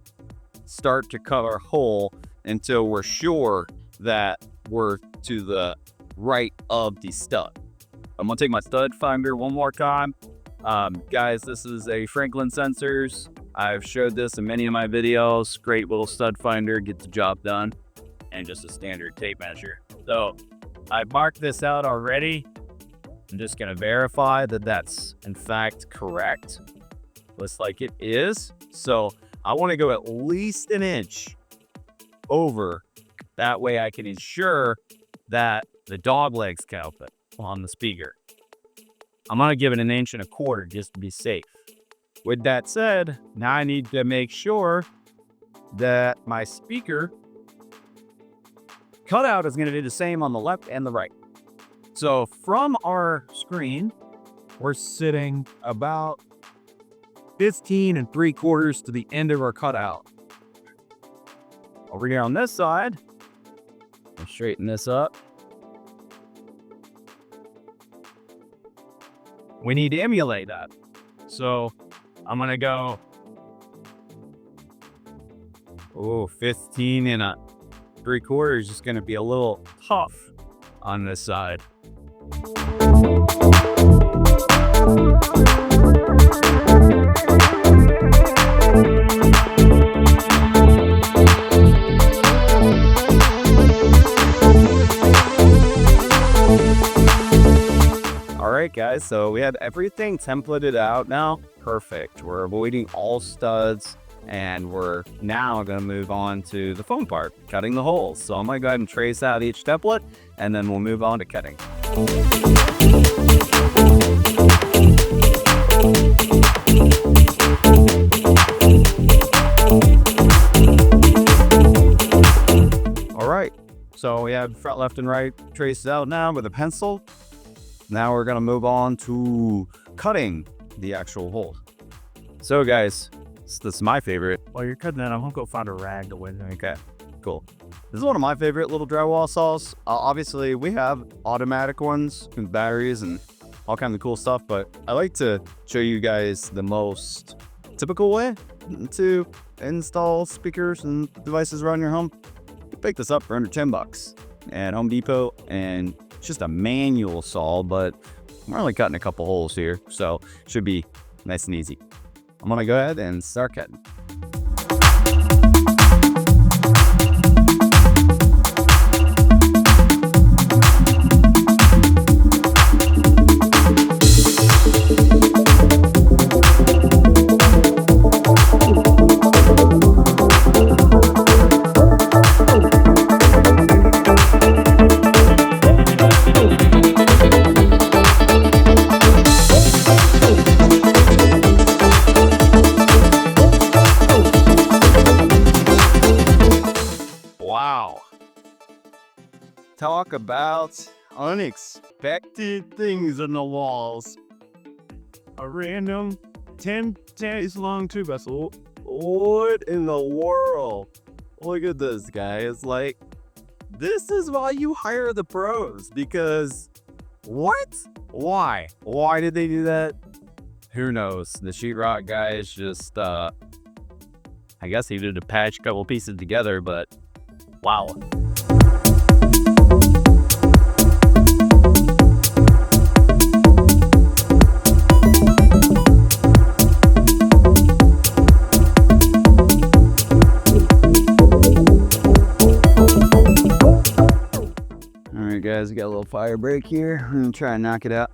start to cut our hole until we're sure that we're to the right of the stud. I'm going to take my stud finder one more time. Guys, this is a Franklin Sensors. I've showed this in many of my videos. Great little stud finder, gets the job done, and just a standard tape measure. So I marked this out already. I'm just going to verify that that's in fact correct. Looks like it is. So I want to go at least an inch over. That way I can ensure that the dog legs can open on the speaker. I'm going to give it 1.25 inches just to be safe. With that said, now I need to make sure that my speaker cutout is going to do the same on the left and the right. So from our screen, we're sitting about 15 3/4 to the end of our cutout. Over here on this side, I'll straighten this up. We need to emulate that. So I'm going to go 15 3/4 is just going to be a little tough on this side. right, guys, so we have everything templated out now. Perfect. We're avoiding all studs, and we're now going to move on to the fun part, cutting the holes. So I'm going to go ahead and trace out each template, and then we'll move on to cutting. All right, so we have front, left, and right traced out now with a pencil. Now we're going to move on to cutting the actual hole. So guys, this is my favorite. While you're cutting that, I'm gonna go find a rag to win. Okay, cool. This is one of my favorite little drywall saws. Obviously, we have automatic ones with batteries and all kinds of cool stuff, but I like to show you guys the most typical way to install speakers and devices around your home. You pick this up for under 10 bucks at Home Depot, and it's just a manual saw, but we're only cutting a couple holes here, so it should be nice and easy. I'm gonna go ahead and start cutting. Wow. Talk about unexpected things in the walls. A random 10 days long tube vessel. What in the world? Look at this, guys. Like, this is why you hire the pros, because what? Why? Why did they do that? Who knows? The sheetrock guy is just, I guess he did to patch a couple pieces together, but wow. All right, guys, we got a little fire break here. I'm gonna try and knock it out.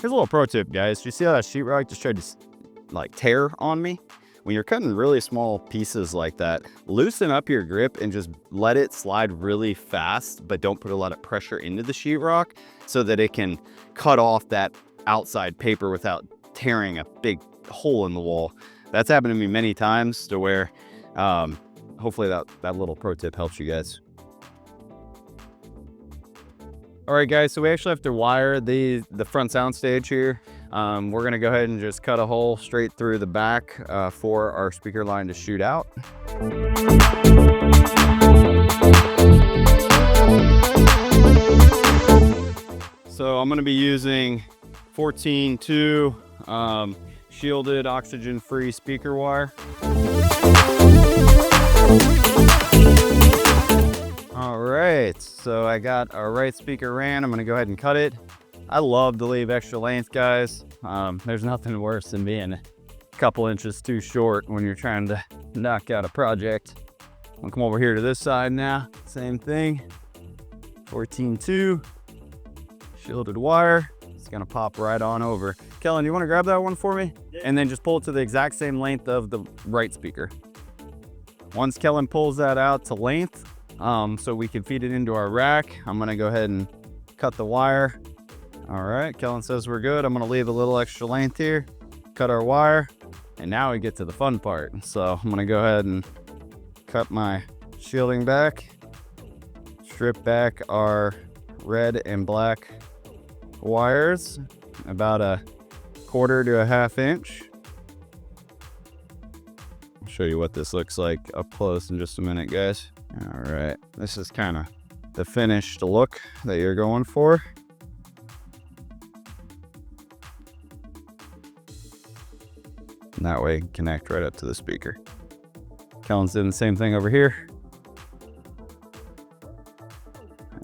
Here's a little pro tip, guys. You see how that sheetrock just tried to like tear on me? When you're cutting really small pieces like that, loosen up your grip and just let it slide really fast, but don't put a lot of pressure into the sheetrock so that it can cut off that outside paper without tearing a big hole in the wall. That's happened to me many times, to where hopefully that little pro tip helps you guys. All right, guys, so we actually have to wire the front soundstage here. We're gonna go ahead and just cut a hole straight through the back for our speaker line to shoot out. So I'm gonna be using 14-2 shielded oxygen-free speaker wire. All right, so I got our right speaker ran. I'm gonna go ahead and cut it. I love to leave extra length, guys. There's nothing worse than being a couple inches too short when you're trying to knock out a project. I'll come over here to this side now. Same thing. 14-2 shielded wire. It's gonna pop right on over. Kellen, you wanna grab that one for me? Yeah. And then just pull it to the exact same length of the right speaker. Once Kellen pulls that out to length, so we can feed it into our rack, I'm gonna go ahead and cut the wire. All right, Kellen says we're good. I'm gonna leave a little extra length here, cut our wire, and now we get to the fun part. So I'm gonna go ahead and cut my shielding back, strip back our red and black wires, about a 1/4 to a 1/2 inch. I'll show you what this looks like up close in just a minute, guys. All right, this is kind of the finished look that you're going for. And that way, connect right up to the speaker. Kellen's doing the same thing over here.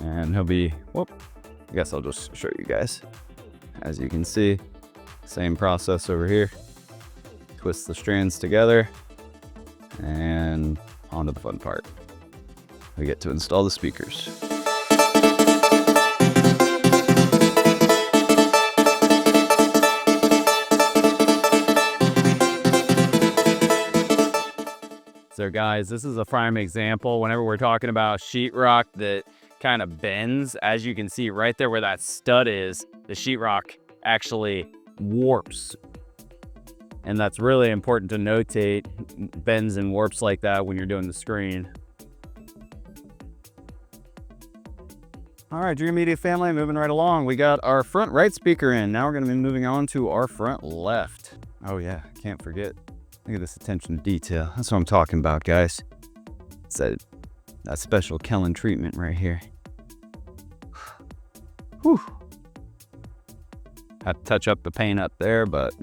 And he'll be, whoop, I guess I'll just show you guys. As you can see, same process over here. Twist the strands together and onto the fun part. We get to install the speakers. So guys, this is a prime example. Whenever we're talking about sheetrock that kind of bends, as you can see right there where that stud is, the sheetrock actually warps. And that's really important to notate, bends and warps like that when you're doing the screen. All right, Dream Media family, moving right along. We got our front right speaker in. Now we're gonna be moving on to our front left. Oh yeah, can't forget. Look at this attention to detail. That's what I'm talking about, guys. It's that special Kellen treatment right here. Whew. Had to touch up the paint up there, but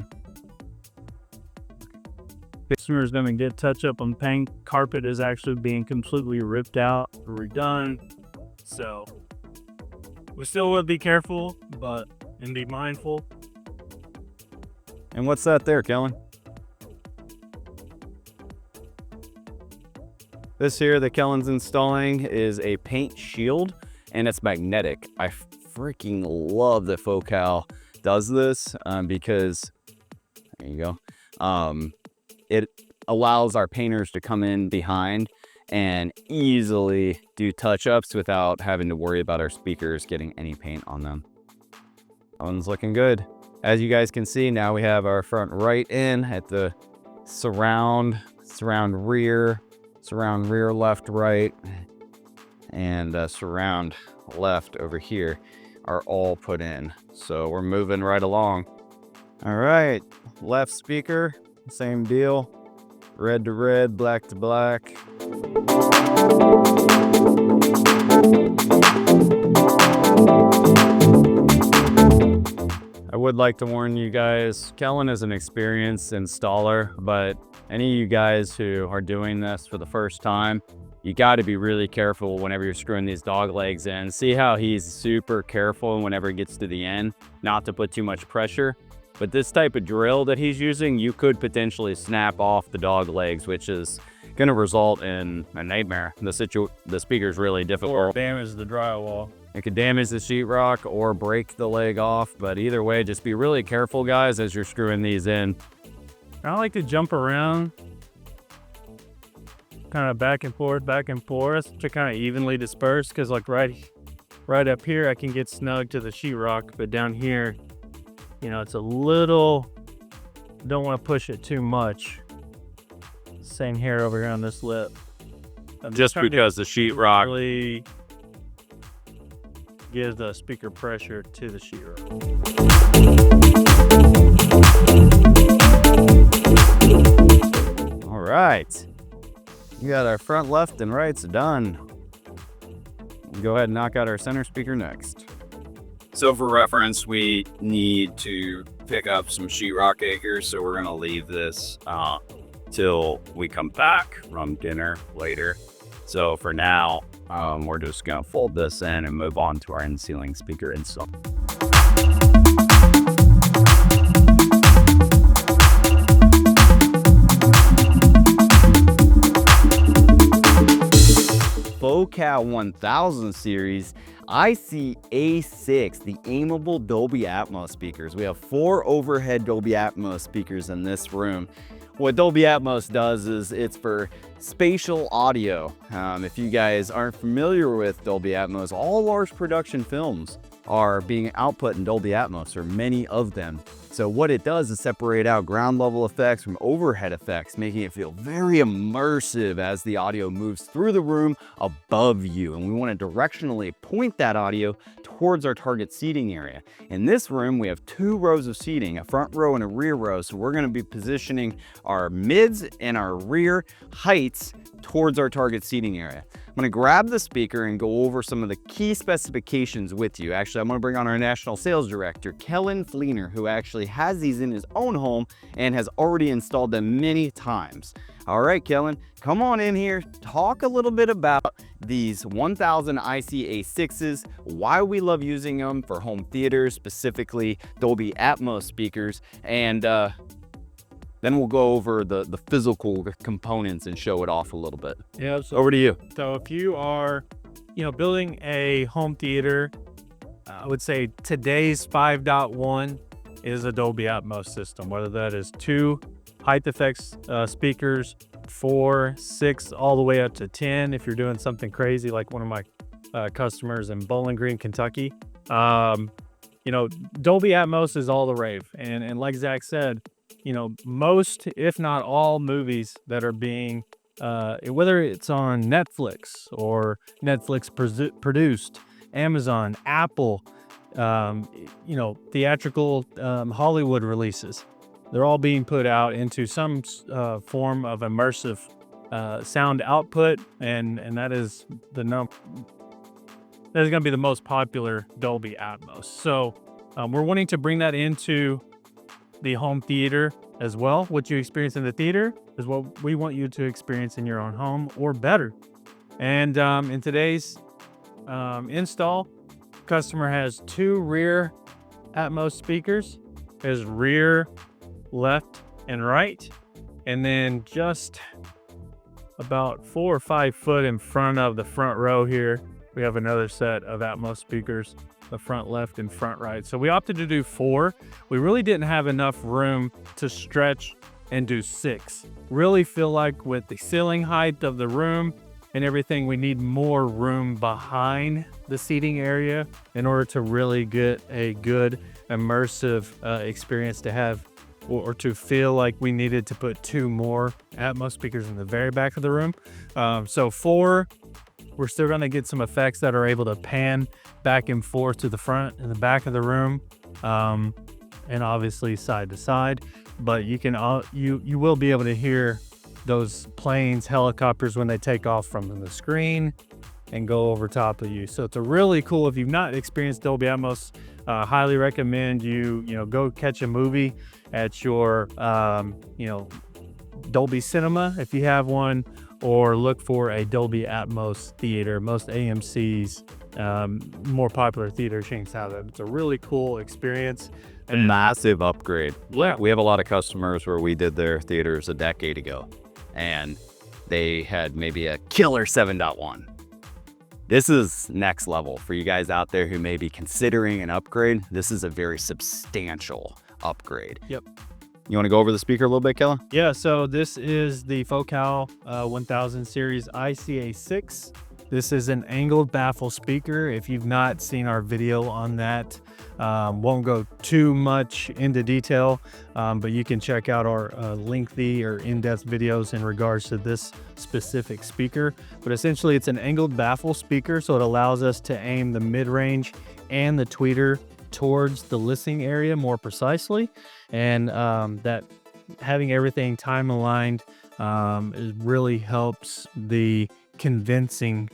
Customers gonna get touch up on paint. Carpet is actually being completely ripped out, redone. So we still would be careful, and be mindful. And what's that there, Kellen? This here that Kellen's installing is a paint shield, and it's magnetic. I freaking love that Focal does this because, there you go. It allows our painters to come in behind and easily do touch-ups without having to worry about our speakers getting any paint on them. That one's looking good. As you guys can see, now we have our front right in at the surround rear, left, right, and surround left over here are all put in. So we're moving right along. All right, left speaker, same deal. Red to red, black to black. I would like to warn you guys, Kellen is an experienced installer, but any of you guys who are doing this for the first time, you got to be really careful whenever you're screwing these dog legs in. See how he's super careful whenever it gets to the end, not to put too much pressure. But this type of drill that he's using, you could potentially snap off the dog legs, which is going to result in a nightmare. The speaker's really difficult. Or damage the drywall. It could damage the sheetrock or break the leg off, but either way, just be really careful, guys, as you're screwing these in. I like to jump around, kind of back and forth to kind of evenly disperse, because like right up here, I can get snug to the sheetrock, but down here, you know, it's a little, don't want to push it too much. Same here over here on this lip. Just because the sheetrock really gives the speaker pressure to the sheetrock. All right, we got our front left and rights done. We'll go ahead and knock out our center speaker next. So for reference, we need to pick up some sheetrock acres, so we're gonna leave this till we come back from dinner later. So for now, we're just gonna fold this in and move on to our in-ceiling speaker install. Focal 1000 series IC-A6, the aimable Dolby Atmos speakers. We have 4 overhead Dolby Atmos speakers in this room. What Dolby Atmos does is it's for spatial audio. If you guys aren't familiar with Dolby Atmos, all large production films are being output in Dolby Atmos, or many of them. So what it does is separate out ground level effects from overhead effects, making it feel very immersive as the audio moves through the room above you. And we want to directionally point that audio towards our target seating area. In this room, we have 2 rows of seating, a front row and a rear row. So we're going to be positioning our mids and our rear heights towards our target seating area. I'm gonna grab the speaker and go over some of the key specifications with you. Actually, I'm gonna bring on our national sales director, Kellen Fleener, who actually has these in his own home and has already installed them many times. All right, Kellen, come on in here, talk a little bit about these 1000 ICA6s, why we love using them for home theaters, specifically Dolby Atmos speakers, and then we'll go over the physical components and show it off a little bit. Yeah, so Over to you. So if you are, building a home theater, I would say today's 5.1 is a Dolby Atmos system, whether that is 2 height effects speakers, 4, 6, all the way up to 10 if you're doing something crazy like one of my customers in Bowling Green, Kentucky. Dolby Atmos is all the rave. And like Zach said, most, if not all movies that are being, whether it's on Netflix or Netflix produced, Amazon, Apple, theatrical Hollywood releases, they're all being put out into some form of immersive sound output, and that is that is going to be the most popular Dolby Atmos. So we're wanting to bring that into the home theater as well. What you experience in the theater is what we want you to experience in your own home, or better. And in today's install, customer has 2 rear Atmos speakers, his rear, left, and right, and then just about 4 or 5 foot in front of the front row here, we have another set of Atmos speakers, the front left and front right. So we opted to do 4. We really didn't have enough room to stretch and do 6. Really feel like with the ceiling height of the room and everything, we need more room behind the seating area in order to really get a good immersive experience, to have or to feel like we needed to put 2 more Atmos speakers in the very back of the room. So 4, we're still going to get some effects that are able to pan back and forth to the front and the back of the room, and obviously side to side. But you can you will be able to hear those planes, helicopters, when they take off from the screen and go over top of you. So it's a really cool. If you've not experienced Dolby Atmos, highly recommend you go catch a movie at your Dolby Cinema if you have one, or look for a Dolby Atmos theater. Most AMC's more popular theater chains have it. It's a really cool experience. A massive upgrade. Yeah. We have a lot of customers where we did their theaters a decade ago, and they had maybe a killer 7.1. This is next level for you guys out there who may be considering an upgrade. This is a very substantial upgrade. Yep. You want to go over the speaker a little bit, Kellen? Yeah, so this is the Focal 1000 series ICA6. This is an angled baffle speaker. If you've not seen our video on that, won't go too much into detail, but you can check out our lengthy or in-depth videos in regards to this specific speaker. But essentially, it's an angled baffle speaker, so it allows us to aim the mid-range and the tweeter towards the listening area more precisely, and that having everything time aligned really helps the convincing,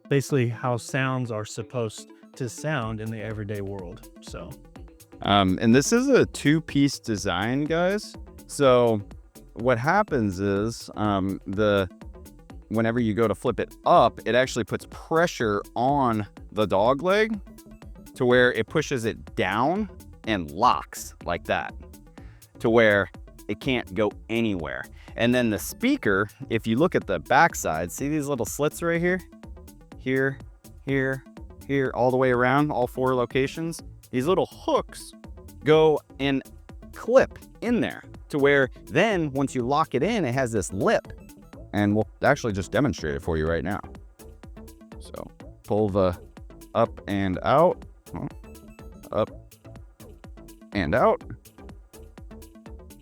basically how sounds are supposed to sound in the everyday world. So and this is a 2-piece design, guys. So what happens is whenever you go to flip it up, it actually puts pressure on the dog leg to where it pushes it down and locks like that, to where it can't go anywhere. And then the speaker, if you look at the backside, see these little slits right here? Here, here, here, all the way around, all 4 locations. These little hooks go and clip in there, to where then once you lock it in, it has this lip. And we'll actually just demonstrate it for you right now. So pull the up and out, up and out.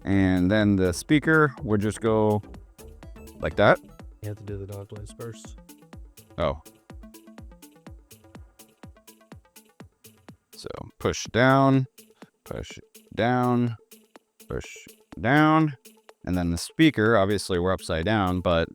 And then the speaker would just go like that. you have to do the dog legs first. Oh. So push down, push down, push down. And then the speaker, obviously we're upside down, but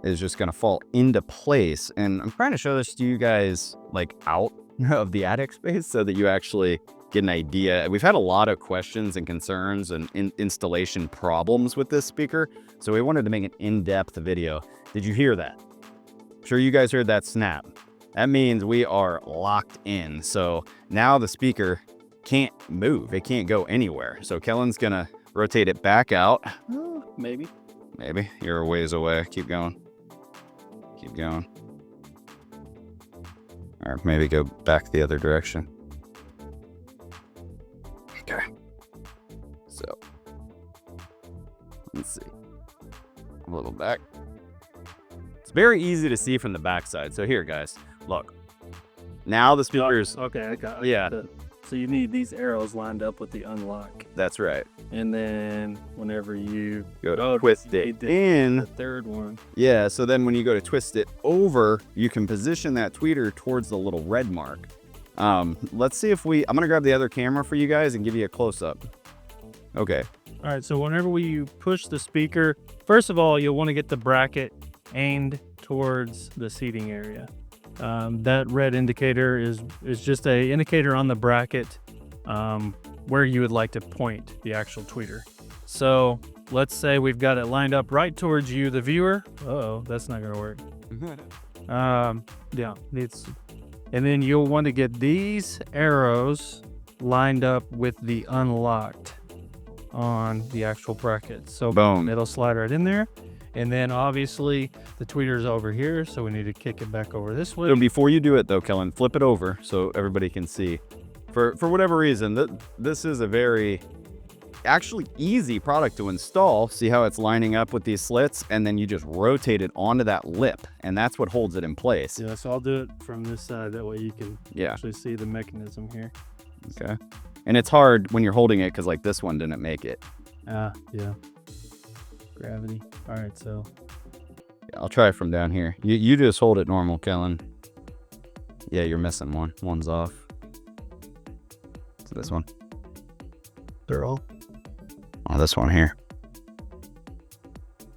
is just going to fall into place. And I'm trying to show this to you guys like out of the attic space so that you actually get an idea. We've had a lot of questions and concerns and installation problems with this speaker, so we wanted to make an in-depth video. Did you hear that? I'm sure you guys heard that snap. That means we are locked in. So now the speaker can't move. It can't go anywhere. So Kellen's gonna rotate it back out. Maybe. Maybe. You're a ways away. Keep going. Keep going. Or maybe go back the other direction. Okay. So, let's see. A little back. It's very easy to see from the backside. So here, guys, look. Now the speaker's... Okay, I got it. Yeah. So you need these arrows lined up with the unlock. That's right. And then whenever you Go to twist it in. the third one. Yeah, so then when you go to twist it over, you can position that tweeter towards the little red mark. Let's see if I'm gonna grab the other camera for you guys and give you a close-up. Okay. All right, so whenever you push the speaker, first of all, you'll want to get the bracket aimed towards the seating area. That red indicator is just a indicator on the bracket where you would like to point the actual tweeter. So let's say we've got it lined up right towards you, the viewer. Uh-oh, that's not gonna work. Yeah, and then you'll want to get these arrows lined up with the unlocked on the actual bracket. So boom, it'll slide right in there. And then obviously the tweeter's over here, so we need to kick it back over this way. So before you do it though, Kellen, flip it over so everybody can see. For whatever reason, this is a very actually easy product to install. See how it's lining up with these slits, and then you just rotate it onto that lip, and that's what holds it in place. Yeah, so I'll do it from this side. That way you can Yeah. actually see the mechanism here. Okay. And it's hard when you're holding it because like this one didn't make it. Yeah. Gravity. All right, so Yeah, I'll try it from down here. You just hold it normal, Kellen. Yeah, you're missing one. One's off. So this one. they're all Oh, this one here.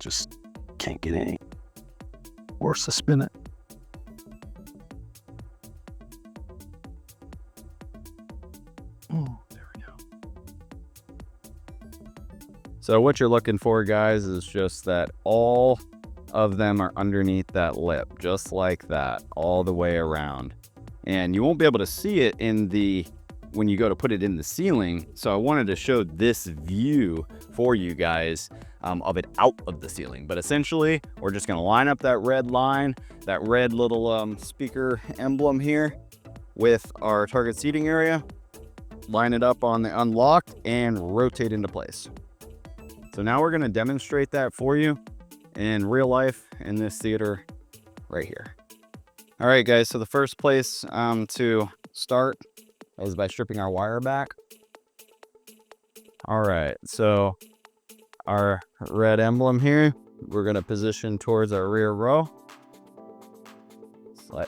just can't get any worse to spin it. Oh, there we go. So what you're looking for, guys, is just that all of them are underneath that lip, just like that, all the way around. And you won't be able to see it when you go to put it in the ceiling. So I wanted to show this view for you guys of it out of the ceiling. But essentially, we're just gonna line up that red line, that red little speaker emblem here with our target seating area, line it up on the unlocked, and rotate into place. So now we're gonna demonstrate that for you in real life in this theater right here. All right, guys, so the first place to start is by stripping our wire back. All right, so our red emblem here, we're gonna position towards our rear row.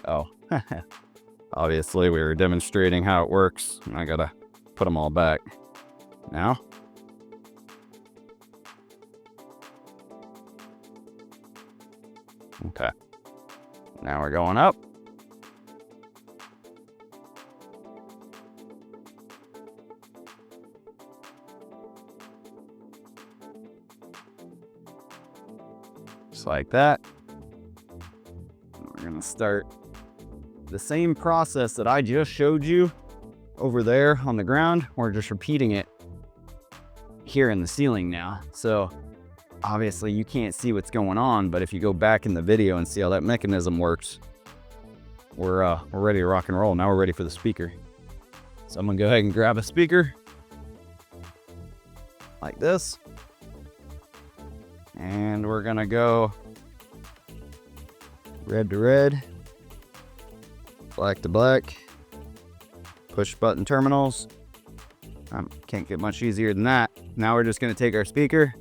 Oh, obviously we were demonstrating how it works. I gotta put them all back now. Okay, now we're going up. Just like that. We're gonna start the same process that I just showed you over there on the ground. We're just repeating it here in the ceiling now. So obviously you can't see what's going on, but if you go back in the video and see how that mechanism works, we're ready to rock and roll. Now we're ready for the speaker. So I'm gonna go ahead and grab a speaker like this. And we're gonna go red to red, black to black, push button terminals. Can't get much easier than that. Now we're just gonna take our speaker,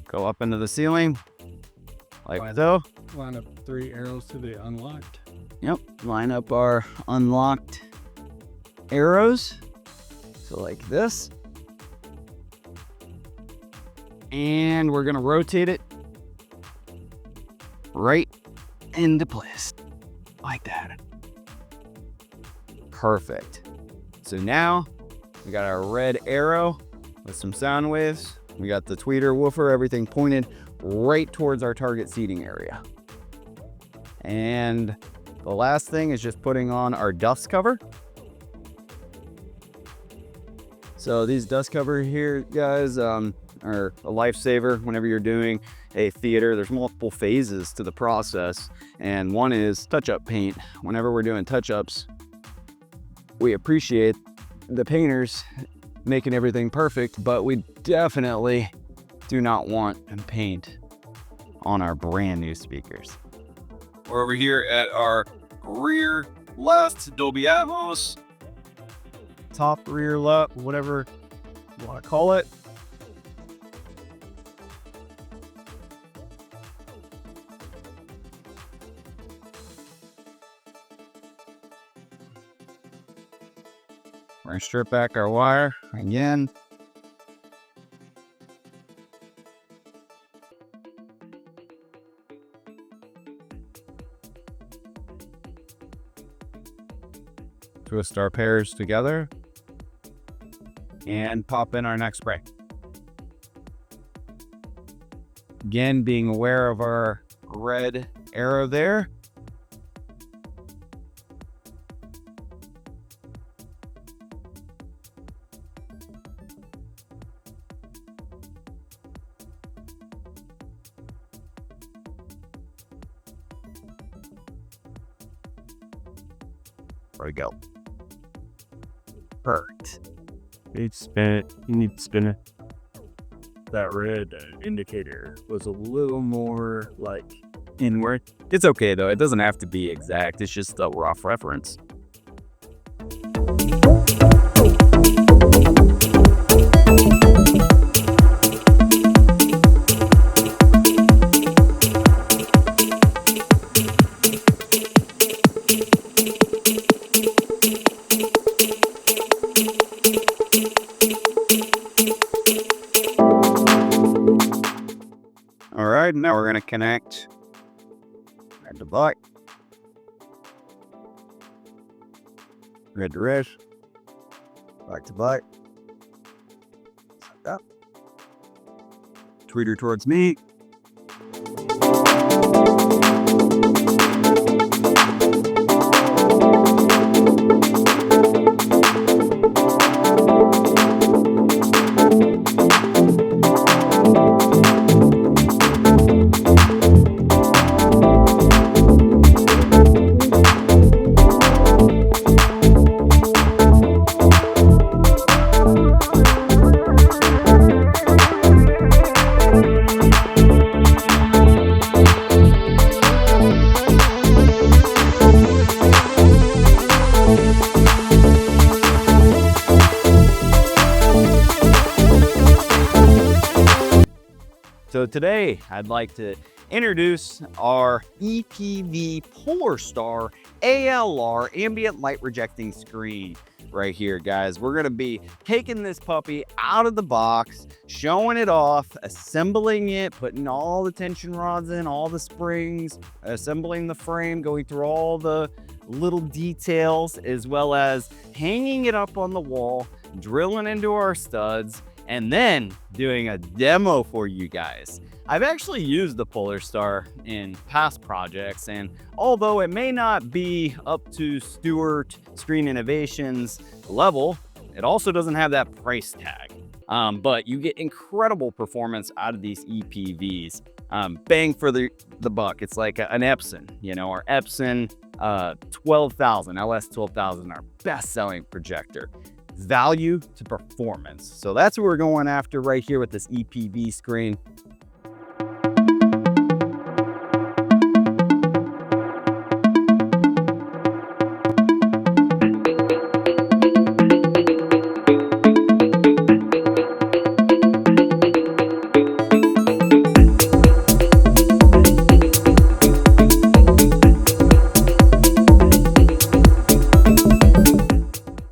go up into the ceiling, like so. Line up 3 arrows to the unlocked. Yep, line up our unlocked arrows. So like this. And we're gonna rotate it right into place, like that. Perfect. So now we got our red arrow with some sound waves. We got the tweeter woofer, everything pointed right towards our target seating area. And the last thing is just putting on our dust cover. So these dust cover here, guys, are a lifesaver whenever you're doing a theater. There's multiple phases to the process, and one is touch-up paint. Whenever we're doing touch-ups, we appreciate the painters making everything perfect, but we definitely do not want to paint on our brand new speakers. We're over here at our rear left Dolby Atmos, top rear left, whatever you want to call it. We're gonna strip back our wire again. Twist our pairs together and pop in our next spray. Again, being aware of our red arrow there. There we go. Perfect. You need to spin it. That red indicator was a little more like Inward. It's okay though. It doesn't have to be exact. It's just a rough reference. All right, now we're gonna connect red to black, red to red, black to black. Like that. Tweeter towards me. So today I'd like to introduce our EPV Polar Star ALR Ambient Light Rejecting screen right here, guys. We're gonna be taking this puppy out of the box, showing it off, assembling it, putting all the tension rods in, all the springs, assembling the frame, going through all the little details, as well as hanging it up on the wall, drilling into our studs, and then doing a demo for you guys. I've actually used the Polar Star in past projects, and although it may not be up to Stewart Screen Innovations level, it also doesn't have that price tag. But you get incredible performance out of these EPVs. Bang for the buck. It's like an Epson, you know, our Epson 12,000, LS 12,000, our best-selling projector. Value to performance. So that's what we're going after right here with this EPV screen.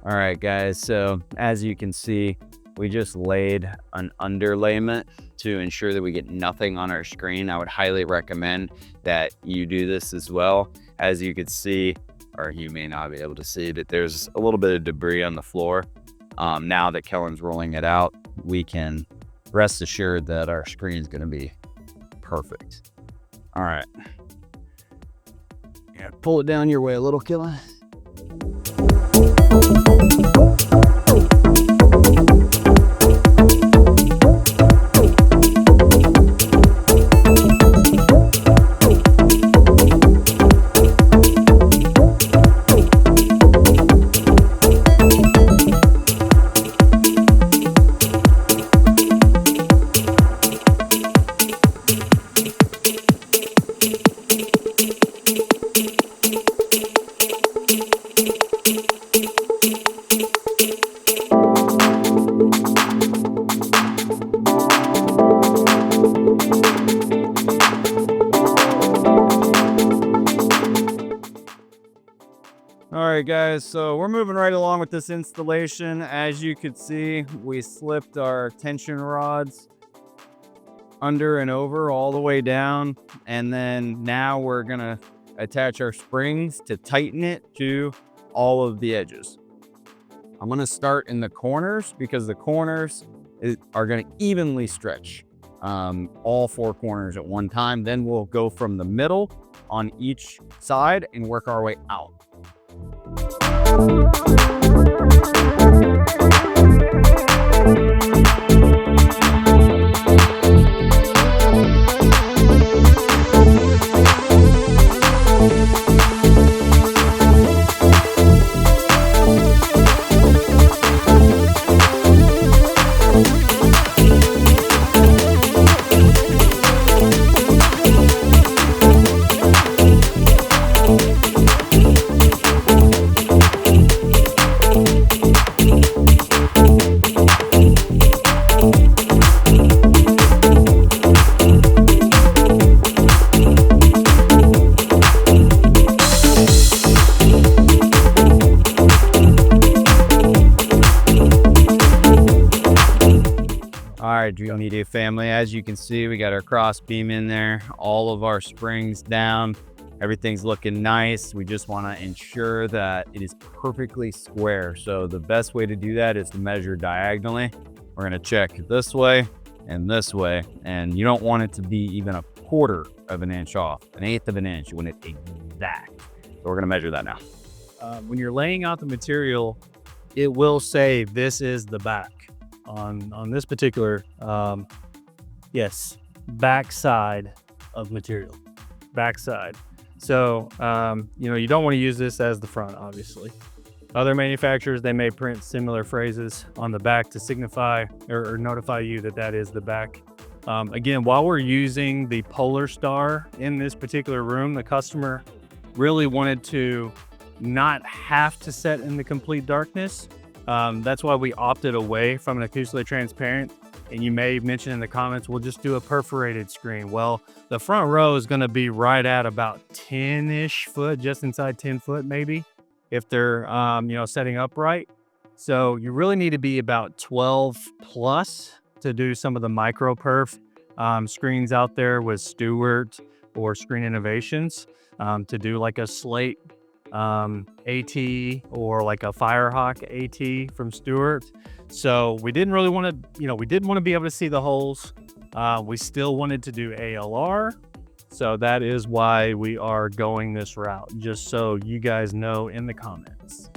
All right, guys, so as you can see, we just laid an underlayment to ensure that we get nothing on our screen. I would highly recommend that you do this as well. As you could see, or you may not be able to see, but there's a little bit of debris on the floor. Now that Kellen's rolling it out, we can rest assured that our screen is going to be perfect. All right. Yeah, pull it down your way a little, Kellen. All right, guys, so we're moving right along with this installation. As you could see, we slipped our tension rods under and over all the way down, and then now we're gonna attach our springs to tighten it to all of the edges. I'm gonna start in the corners because the corners are gonna evenly stretch all four corners at one time. Then we'll go from the middle on each side and work our way out. All right, Dream Media family, as you can see, we got our cross beam in there, all of our springs down, everything's looking nice. We just want to ensure that it is perfectly square. So the best way to do that is to measure diagonally. We're going to check this way and this way, and you don't want it to be even a quarter of an inch off, an eighth of an inch. You want it exact. So we're going to measure that now. When you're laying out the material, it will say this is the back. On this particular, yes, backside of material, backside. So, you don't want to use this as the front, obviously. Other manufacturers, they may print similar phrases on the back to signify or notify you that that is the back. Again, while we're using the Polar Star in this particular room, the customer really wanted to not have to set in the complete darkness. That's why we opted away from an acoustically transparent. And you may mention in the comments, we'll just do a perforated screen. Well, the front row is going to be right at about 10-ish foot, just inside 10 foot maybe, if they're, setting upright. So you really need to be about 12 plus to do some of the micro perf screens out there with Stewart or Screen Innovations, to do like a slate AT or like a Firehawk AT from Stewart. So we didn't really want to, we didn't want to be able to see the holes. We still wanted to do ALR. So that is why we are going this route, just so you guys know in the comments.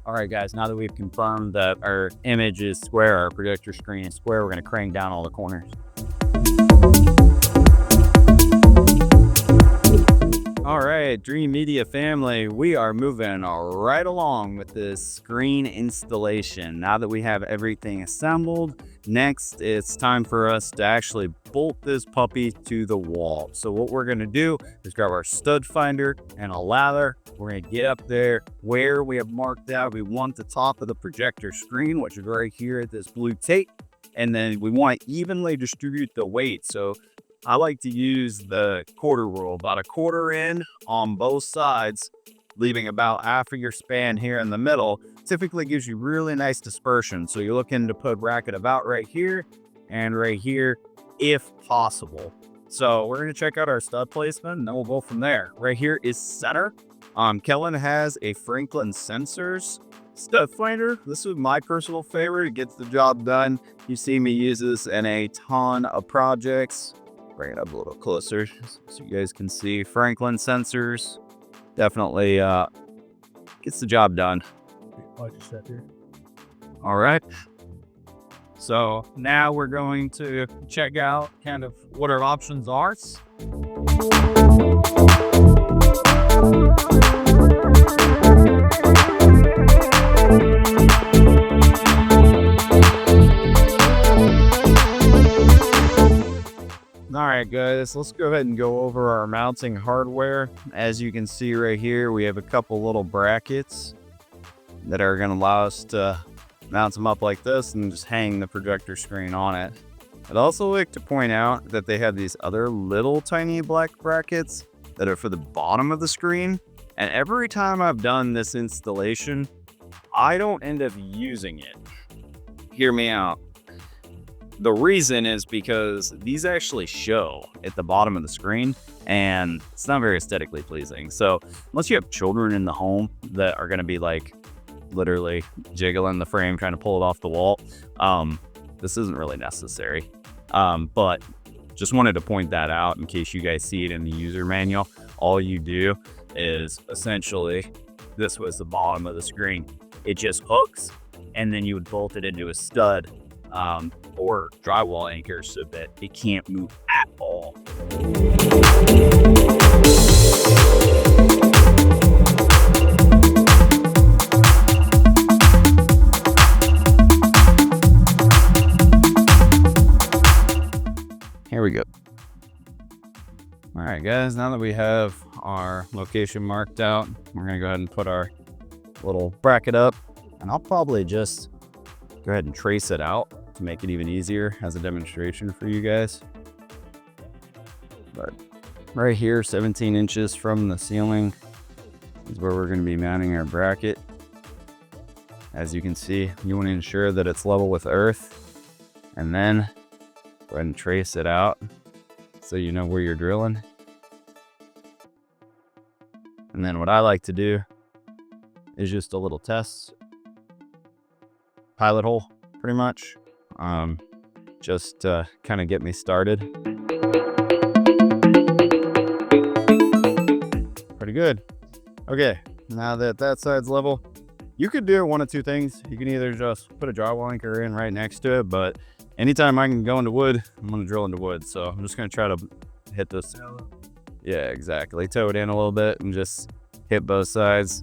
All right, guys, now that we've confirmed that our image is square, our projector screen is square, we're going to crank down all the corners. All right, Dream Media family, we are moving right along with this screen installation. Now that we have everything assembled, next it's time for us to actually bolt this puppy to the wall. So what we're going to do is grab our stud finder and a lather. We're going to get up there where we have marked out. We want the top of the projector screen, which is right here at this blue tape. And then we want to evenly distribute the weight. So I like to use the quarter rule, about a quarter in on both sides, leaving about half of your span here in the middle. Typically gives you really nice dispersion. So you're looking to put bracket about right here and right here, if possible. So we're going to check out our stud placement and then we'll go from there. Right here is center. Kellen has a Franklin Sensors stud finder. This is my personal favorite. It gets the job done. You see me use this in a ton of projects. Bring it up a little closer so you guys can see. Franklin Sensors definitely gets the job done. All right. So now we're going to check out kind of what our options are. All right, guys, let's go ahead and go over our mounting hardware. As you can see right here, we have a couple little brackets that are going to allow us to mount them up like this and just hang the projector screen on it. I'd also like to point out that they have these other little tiny black brackets that are for the bottom of the screen. And every time I've done this installation, I don't end up using it. Hear me out. The reason is because these actually show at the bottom of the screen and it's not very aesthetically pleasing. So unless you have children in the home that are going to be like literally jiggling the frame trying to pull it off the wall, this isn't really necessary. But just wanted to point that out in case you guys see it in the user manual. All you do is essentially, this was the bottom of the screen. It just hooks and then you would bolt it into a stud or drywall anchor so that it can't move at all. Here we go. All right, guys, now that we have our location marked out, we're gonna go ahead and put our little bracket up, and I'll probably just go ahead and trace it out to make it even easier as a demonstration for you guys. But right here, 17 inches from the ceiling is where we're gonna be mounting our bracket. As you can see, you wanna ensure that it's level with earth, and then go ahead and trace it out so you know where you're drilling. And then what I like to do is just a little test pilot hole, pretty much, just to kind of get me started. Pretty good. Okay, now that that side's level, you could do one of two things. You can either just put a drywall anchor in right next to it, but anytime I can go into wood, I'm gonna drill into wood. So I'm just gonna try to hit this. Yeah, exactly. Toe it in a little bit and just hit both sides.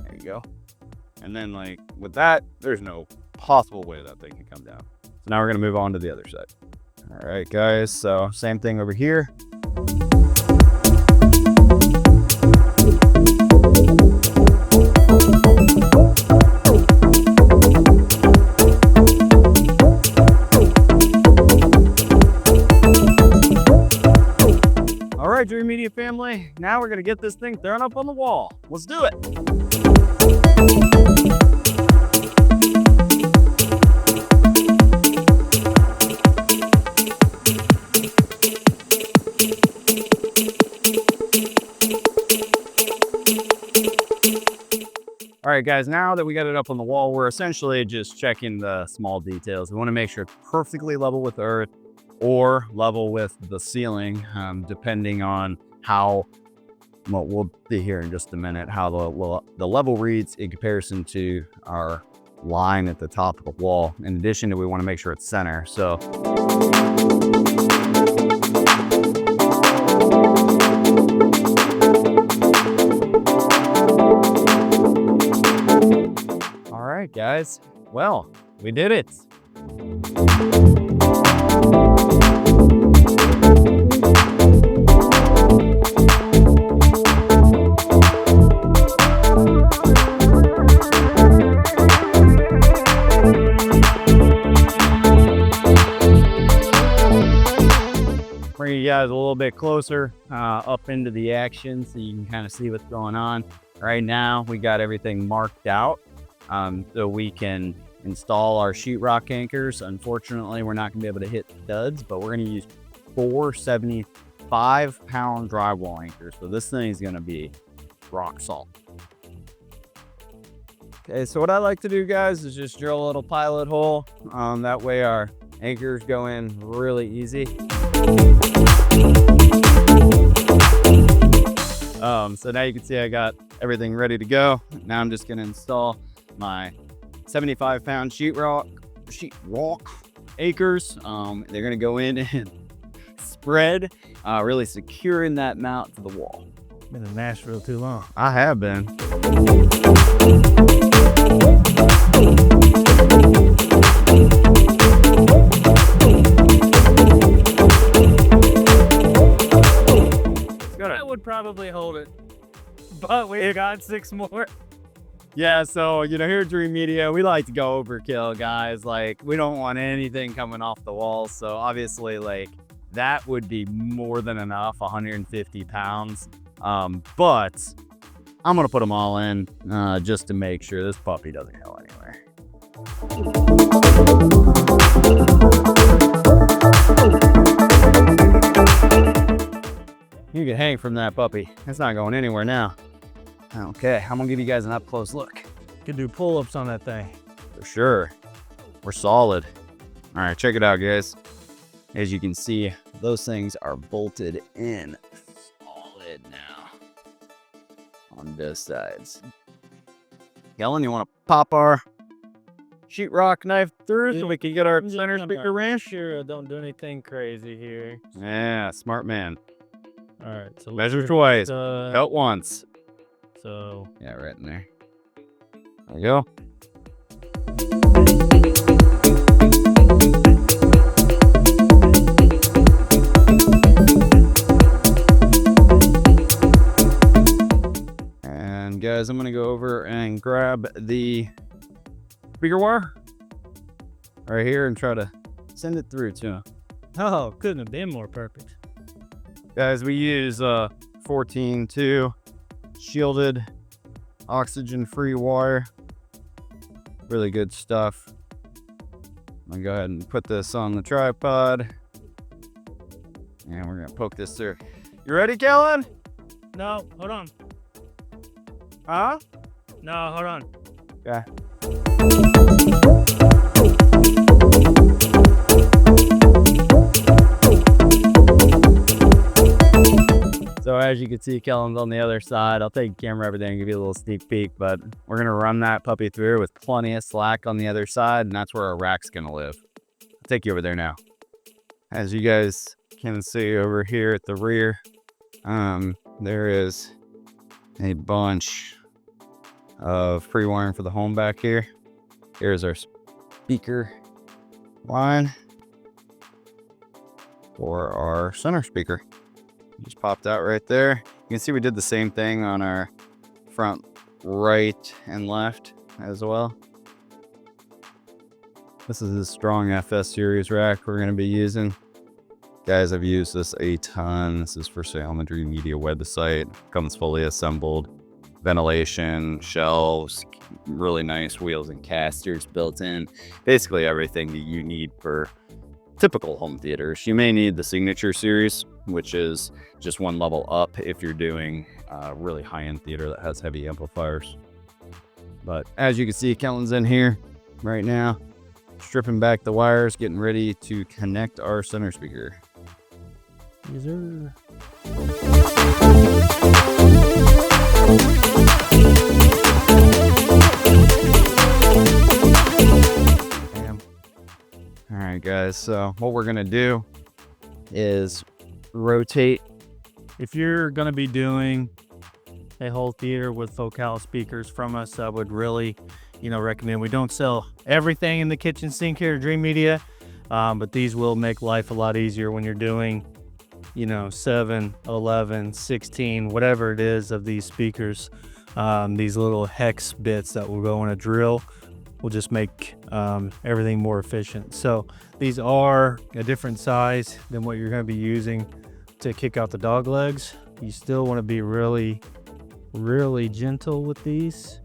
There you go. And then like with that, there's no possible way that thing can come down. So now we're gonna move on to the other side. All right, guys, so same thing over here. All right, Dream Media family, now we're gonna get this thing thrown up on the wall. Let's do it. All right, guys, now that we got it up on the wall, we're essentially just checking the small details. We want to make sure it's perfectly level with the earth or level with the ceiling, depending on how, well, we'll see here in just a minute, how the level reads in comparison to our line at the top of the wall. In addition to, we want to make sure it's center. So all right, guys, well, we did it. guys a little bit closer up into the action so you can kind of see what's going on. Right now, we got everything marked out so we can install our sheetrock anchors. Unfortunately, we're not going to be able to hit studs, but we're going to use 4 75-pound drywall anchors. So this thing is going to be rock solid. Okay, so what I like to do, guys, is just drill a little pilot hole. That way our anchors go in really easy. So now you can see I got everything ready to go. Now I'm just going to install my 75-pound sheetrock anchors. They're going to go in and spread, really securing that mount to the wall. Been in Nashville too long. I have been. I would probably hold it, but we got 6 more. Yeah, so, you know, here at Dream Media, we like to go overkill, guys. Like, we don't want anything coming off the walls. So obviously, like, that would be more than enough, 150 pounds. But I'm going to put them all in just to make sure this puppy doesn't go anywhere. You can hang from that puppy. It's not going anywhere now. Okay, I'm gonna give you guys an up close look. Could do pull-ups on that thing. For sure. We're solid. All right, check it out, guys. As you can see, those things are bolted in solid now on both sides. Kellen, you want to pop our sheetrock knife through so we can get our center speaker ran? Sure, don't do anything crazy here. Yeah, smart man. All right, so Measure twice, belt once. So yeah, right in there. There we go. And guys, I'm gonna go over and grab the speaker wire right here and try to send it through to him. oh, couldn't have been more perfect. Guys, we use 14-2 shielded oxygen-free wire. Really good stuff. I'm gonna go ahead and put this on the tripod. And we're gonna poke this through. You ready, Kellen? No, hold on. Huh? No, hold on. Okay. So as you can see, Kellen's on the other side. I'll take the camera over there and give you a little sneak peek, but we're gonna run that puppy through with plenty of slack on the other side, and that's where our rack's gonna live. I'll take you over there now. As you guys can see over here at the rear, there is a bunch of free wiring for the home back here. Here's our speaker line for our center speaker. Just popped out right there. You can see we did the same thing on our front right and left as well. This is a strong FS series rack we're going to be using. Guys, I've used this a ton. This is for sale on the Dream Media website. Comes fully assembled. Ventilation, shelves, really nice wheels and casters built in. Basically everything that you need for typical home theaters. You may need the Signature series, which is just one level up if you're doing a really high-end theater that has heavy amplifiers. But as you can see, Kellen's in here right now, stripping back the wires, getting ready to connect our center speaker. Yes, sir. All right, guys, so what we're gonna do is rotate. If you're gonna be doing a whole theater with focal speakers from us, I would really, recommend. We don't sell everything in the kitchen sink here at Dream Media, but these will make life a lot easier when you're doing, 7, 11, 16, whatever it is of these speakers. These little hex bits that will go in a drill will just make everything more efficient. So these are a different size than what you're going to be using to kick out the dog legs. You still want to be really, really gentle with these.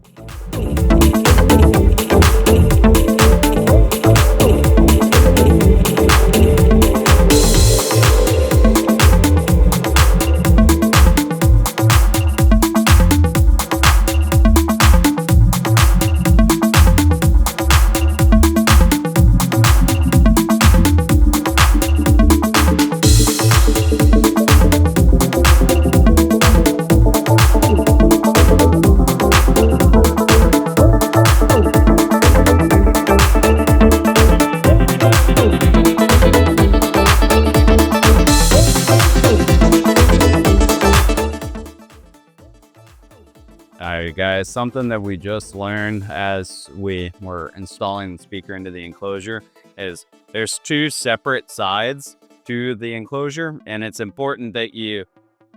Alright guys, something that we just learned as we were installing the speaker into the enclosure is there's two separate sides to the enclosure, and it's important that you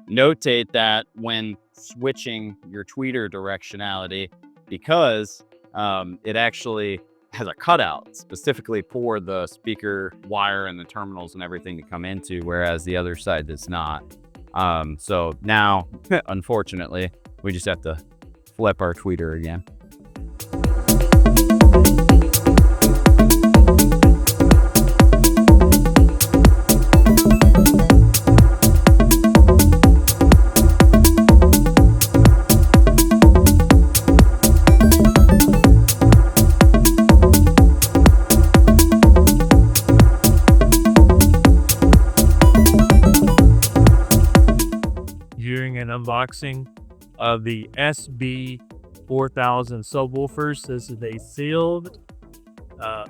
notate that when switching your tweeter directionality, because it actually has a cutout specifically for the speaker wire and the terminals and everything to come into, whereas the other side does not. So now, unfortunately, we just have to flip our tweeter again. Doing an unboxing of the SB-4000 subwoofers. This is a sealed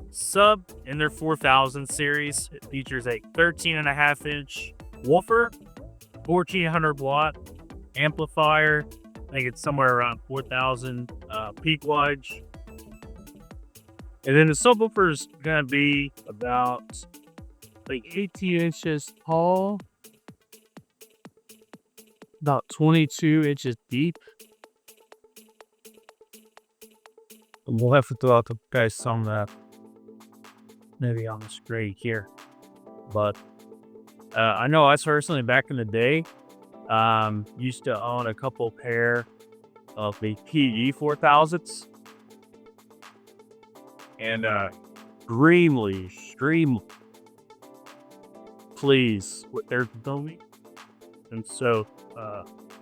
sub in their 4000 series. It features a 13.5-inch woofer, 1400 watt amplifier. I think it's somewhere around 4000 peak wattage. And then the subwoofer is gonna be about like 18 inches tall, about 22 inches deep. We'll have to throw out the guys some of that maybe on the screen here. But I know I personally back in the day used to own a couple pair of the PE 4000s, and extremely pleased with their Dolby. And so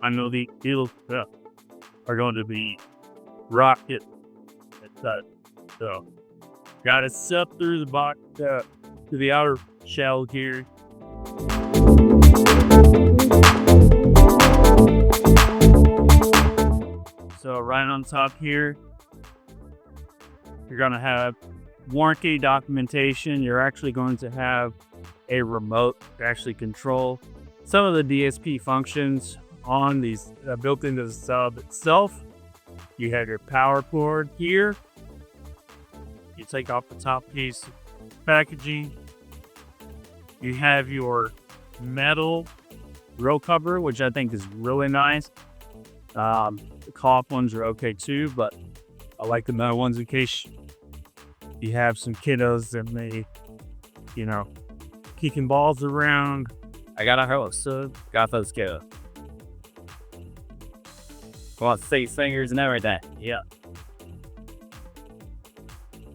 I know the deals are going to be rocket at that. So got it set through the box to the outer shell here. So right on top here, you're going to have warranty documentation. You're actually going to have a remote to actually control some of the DSP functions on these built into the sub itself. You have your power cord here. You take off the top piece of packaging. You have your metal grill cover, which I think is really nice. The cloth ones are okay too, but I like the metal ones in case you have some kiddos that may, kicking balls around. I got a host, so got those kids. Want 6 fingers and everything. Yeah.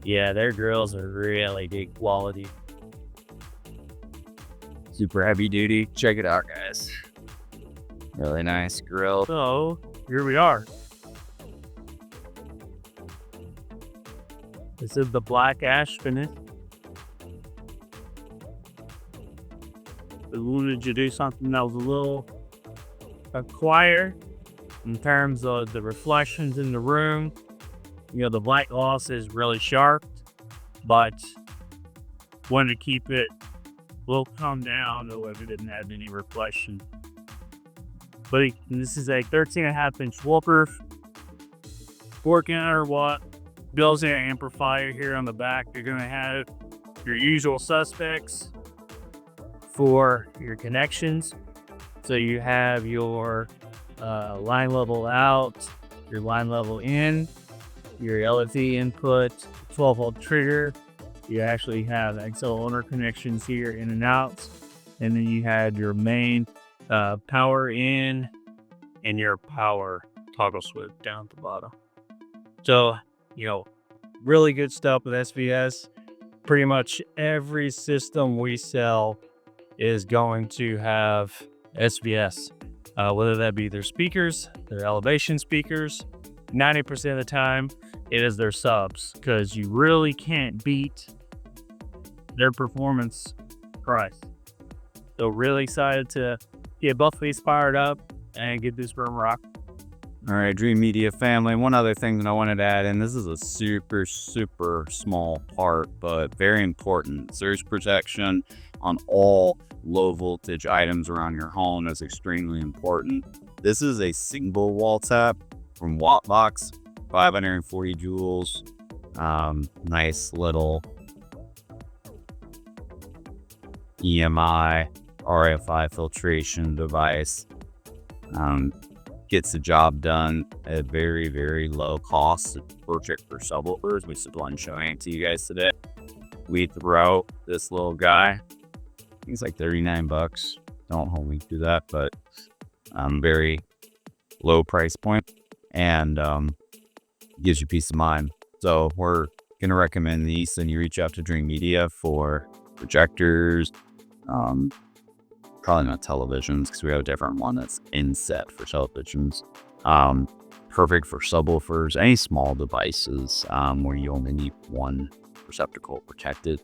Yeah, their grills are really good quality. Super heavy duty. Check it out, guys. Really nice grill. So, here we are. This is the black ash finish. We wanted to do something that was a little quieter in terms of the reflections in the room. The black gloss is really sharp, but wanted to keep it a little calm down so if it didn't have any reflection. But this is a 13.5-inch woofer, 1400 watt built-in amplifier here on the back. You're going to have your usual suspects for your connections. So you have your line level out, your line level in, your LFE input, 12-volt trigger. You actually have accelerometer connections here in and out, and then you had your main power in, and your power toggle switch down at the bottom. So, really good stuff with SVS. Pretty much every system we sell is going to have SVS, whether that be their speakers, their elevation speakers. 90% of the time, it is their subs, because you really can't beat their performance price. So really excited to get both of these fired up and get this room rocked. All right, Dream Media family, one other thing that I wanted to add in, this is a super, super small part, but very important. Surge protection on all low voltage items around your home is extremely important. This is a single wall tap from Wattbox, 540 joules. Nice little EMI RFI filtration device. Gets the job done at very, very low cost. Perfect for subwoofers, which is what I'm showing to you guys today. We throw this little guy. I think it's like 39 bucks. Don't hold me to that, but very low price point, and gives you peace of mind. So we're gonna recommend these, and you reach out to Dream Media for projectors, probably not televisions, because we have a different one that's inset for televisions. Perfect for subwoofers, any small devices where you only need one receptacle protected.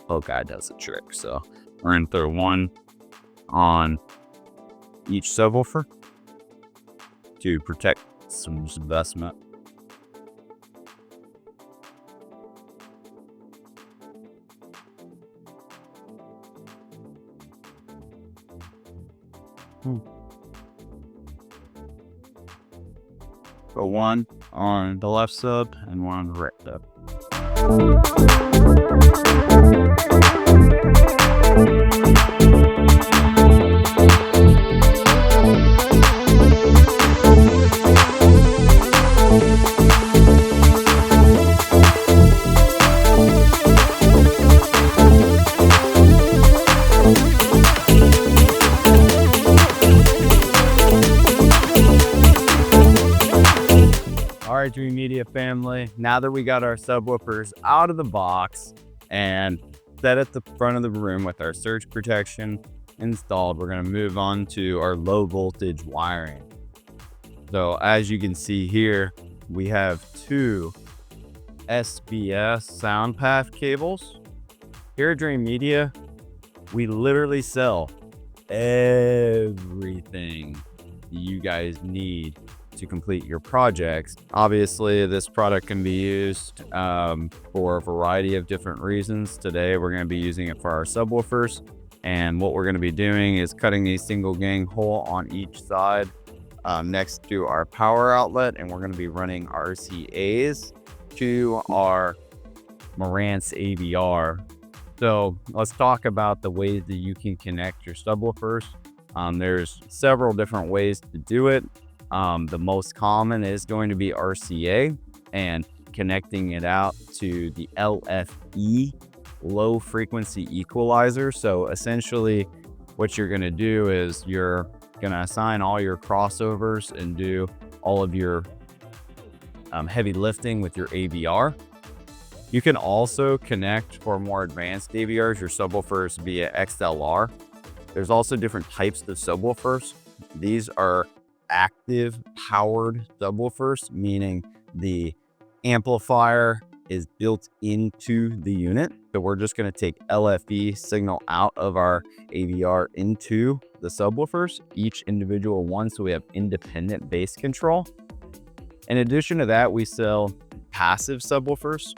Oh, God does the trick. So we're gonna throw one on each subwoofer to protect some investment. So one on the left sub and one on the right sub. Dream Media family, now that we got our subwoofers out of the box and set at the front of the room with our surge protection installed, we're going to move on to our low voltage wiring. So as you can see here, we have two SVS sound path cables. Here at Dream Media, we literally sell everything you guys need to complete your projects. Obviously, this product can be used for a variety of different reasons. Today, we're going to be using it for our subwoofers, and what we're going to be doing is cutting a single gang hole on each side next to our power outlet, and we're going to be running RCAs to our Marantz AVR. So let's talk about the ways that you can connect your subwoofers. There's several different ways to do it. The most common is going to be RCA and connecting it out to the LFE, low frequency equalizer. So essentially what you're going to do is you're going to assign all your crossovers and do all of your heavy lifting with your AVR. You can also connect for more advanced AVRs, your subwoofers via XLR. There's also different types of subwoofers. These are active powered subwoofers, meaning the amplifier is built into the unit. So we're just going to take LFE signal out of our AVR into the subwoofers, each individual one, so we have independent bass control. In addition to that, we sell passive subwoofers,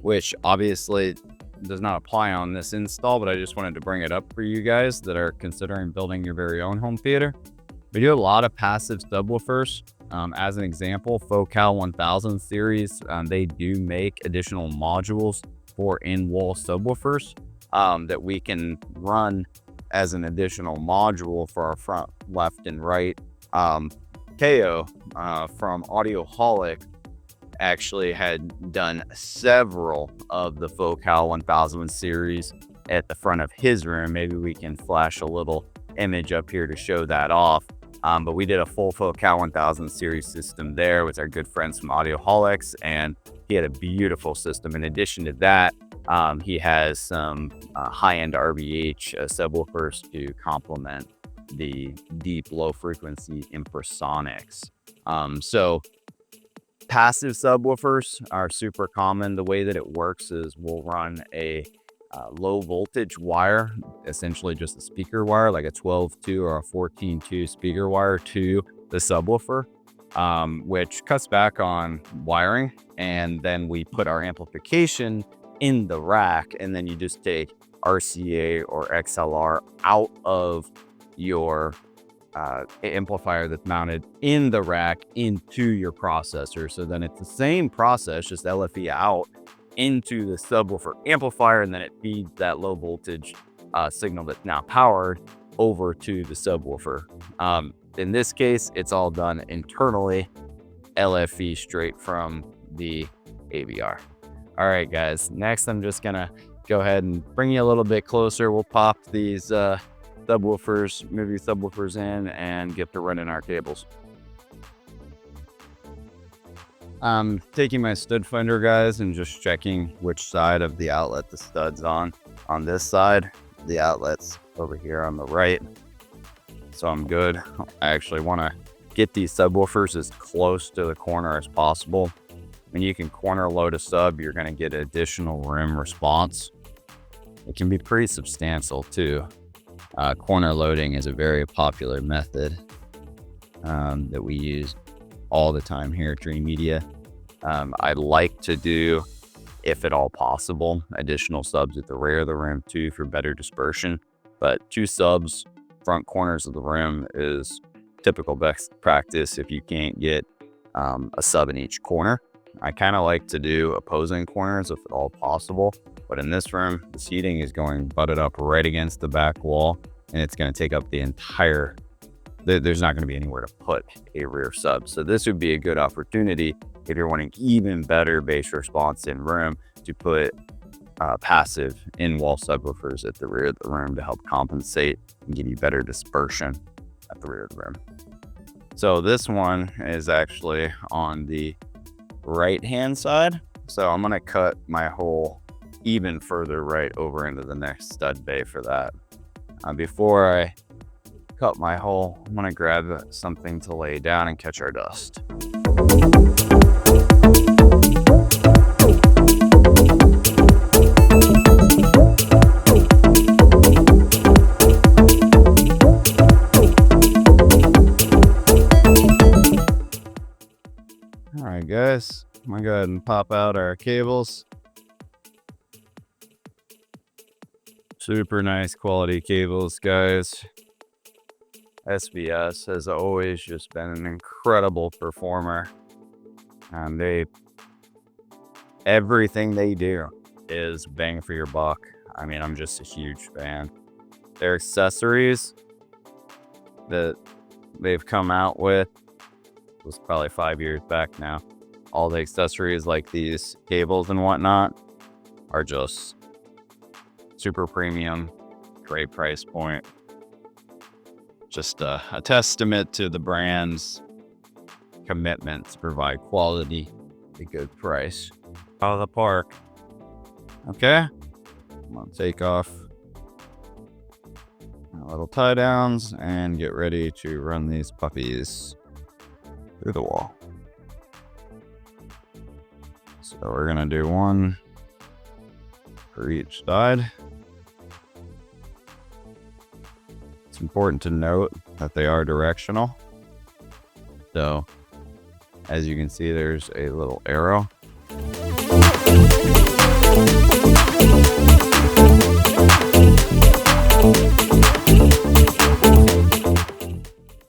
which obviously does not apply on this install, but I just wanted to bring it up for you guys that are considering building your very own home theater. We do a lot of passive subwoofers. As an example, Focal 1000 series, they do make additional modules for in-wall subwoofers that we can run as an additional module for our front, left, and right. KO from Audioholic actually had done several of the Focal 1000 series at the front of his room. Maybe we can flash a little image up here to show that off. But we did a full Focal 1000 series system there with our good friends from Audioholics, and he had a beautiful system. In addition to that, he has some high-end RVH subwoofers to complement the deep low frequency infrasonics. So passive subwoofers are super common. The way that it works is we'll run a low voltage wire, essentially just a speaker wire, like a 12-2 or a 14-2 speaker wire to the subwoofer, which cuts back on wiring. And then we put our amplification in the rack, and then you just take RCA or XLR out of your amplifier that's mounted in the rack into your processor. So then it's the same process, just LFE out into the subwoofer amplifier, and then it feeds that low voltage signal that's now powered over to the subwoofer. In this case, it's all done internally, LFE straight from the AVR. All right, guys, next I'm just gonna go ahead and bring you a little bit closer. We'll pop these subwoofers, move these subwoofers in, and get to running our cables. Taking my stud finder, guys, and just checking which side of the outlet the stud's on. On this side, the outlet's over here on the right, so I'm good. I actually want to get these subwoofers as close to the corner as possible. When you can corner load a sub, you're going to get additional room response. It can be pretty substantial too. Corner loading is a very popular method that we use all the time here at Dream Media. I like to do, if at all possible, additional subs at the rear of the room too for better dispersion. But 2 subs front corners of the room is typical best practice if you can't get a sub in each corner. I kind of like to do opposing corners if at all possible. But in this room, the seating is going butted up right against the back wall, and it's going to take up the entire, there's not going to be anywhere to put a rear sub. So this would be a good opportunity if you're wanting even better bass response in room to put passive in-wall subwoofers at the rear of the room to help compensate and give you better dispersion at the rear of the room. So this one is actually on the right-hand side. So I'm going to cut my hole even further right over into the next stud bay for that. Before I cut my hole, I'm going to grab something to lay down and catch our dust. All right, guys, I'm going to go ahead and pop out our cables. Super nice quality cables, guys. SVS has always just been an incredible performer, and everything they do is bang for your buck. I mean, I'm just a huge fan. Their accessories that they've come out with was probably 5 years back now. All the accessories like these cables and whatnot are just super premium, great price point. Just a testament to the brand's commitment to provide quality at a good price. Out of the park. Okay, I'm gonna take off our little tie downs and get ready to run these puppies through the wall. So we're gonna do one for each side. It's important to note that they are directional. So as you can see, there's a little arrow.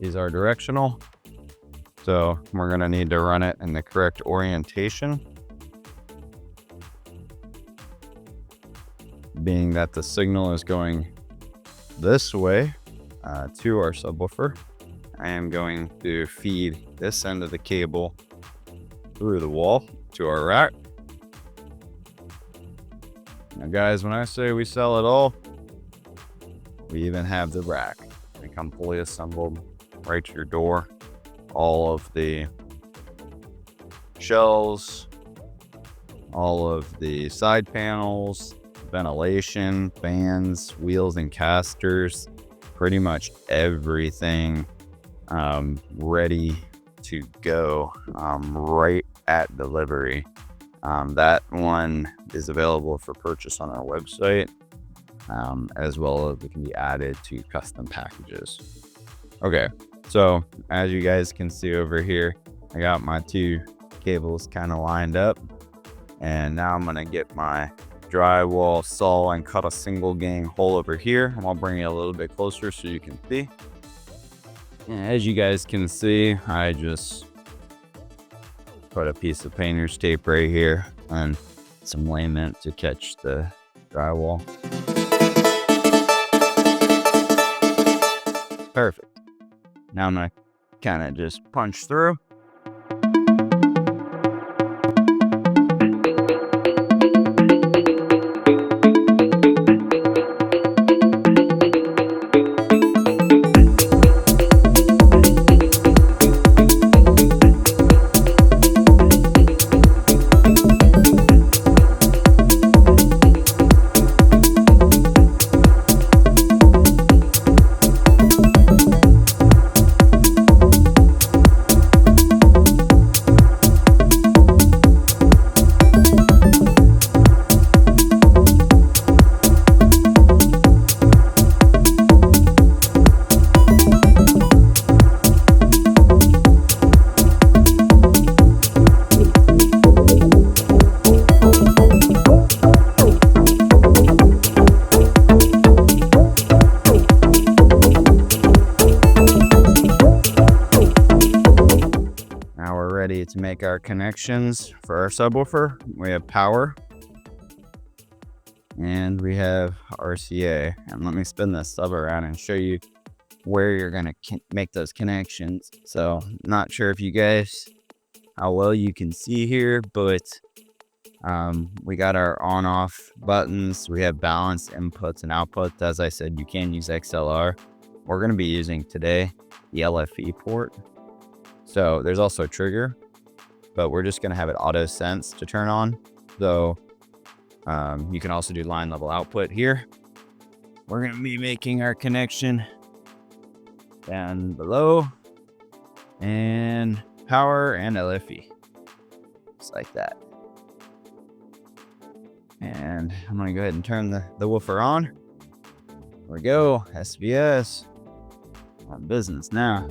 These are directional. So we're gonna need to run it in the correct orientation. Being that the signal is going this way to our subwoofer, I am going to feed this end of the cable through the wall to our rack. Now guys, when I say we sell it all, we even have the rack come fully assembled right to your door. All of the shelves, all of the side panels, ventilation, fans, wheels and casters, pretty much everything ready to go right at delivery. That one is available for purchase on our website, as well as it can be added to custom packages. Okay, so as you guys can see over here, I got my two cables kind of lined up, and now I'm gonna get my drywall saw and cut a single gang hole over here, and I'll bring it a little bit closer so you can see. And as you guys can see, I just put a piece of painter's tape right here and some lament to catch the drywall. Perfect. Now I'm gonna kind of just punch through. To make our connections for our subwoofer, we have power and we have RCA. And let me spin this sub around and show you where you're gonna make those connections. So not sure if you guys how well you can see here, but we got our on-off buttons. We have balanced inputs and outputs. As I said, you can use XLR. We're gonna be using today the LFE port. So there's also a trigger, but we're just gonna have it auto sense to turn on. So you can also do line level output here. We're gonna be making our connection down below, and power and LFE, just like that. And I'm gonna go ahead and turn the woofer on. There we go, SVS, on business now.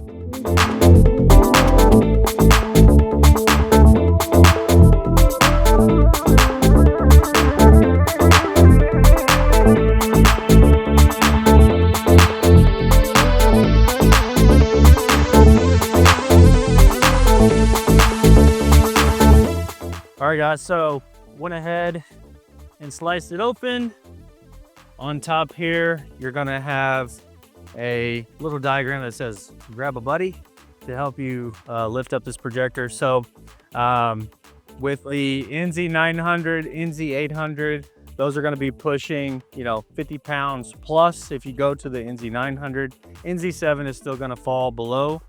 All right, guys, so went ahead and sliced it open. On top here, you're gonna have a little diagram that says grab a buddy to help you lift up this projector. So with the NZ900, NZ800, those are going to be pushing, 50 pounds plus. If you go to the NZ900, NZ7 is still going to fall below.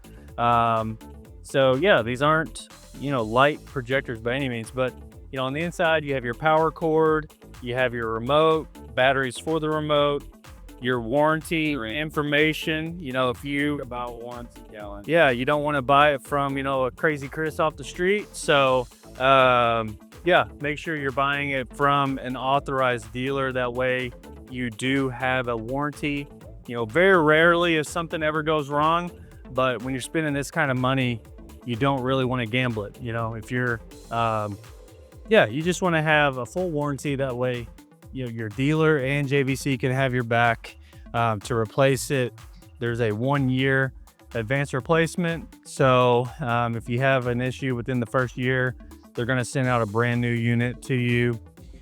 So yeah, these aren't, light projectors by any means, but on the inside, you have your power cord, you have your remote, batteries for the remote, your warranty information, if you about warranty gallon. Yeah, you don't want to buy it from, a crazy Chris off the street. So yeah, make sure you're buying it from an authorized dealer. That way you do have a warranty. Very rarely if something ever goes wrong, but when you're spending this kind of money, you don't really want to gamble it. If you're, you just want to have a full warranty. That way, your dealer and JVC can have your back to replace it. There's a 1-year advanced replacement. So if you have an issue within the first year, they're going to send out a brand new unit to you.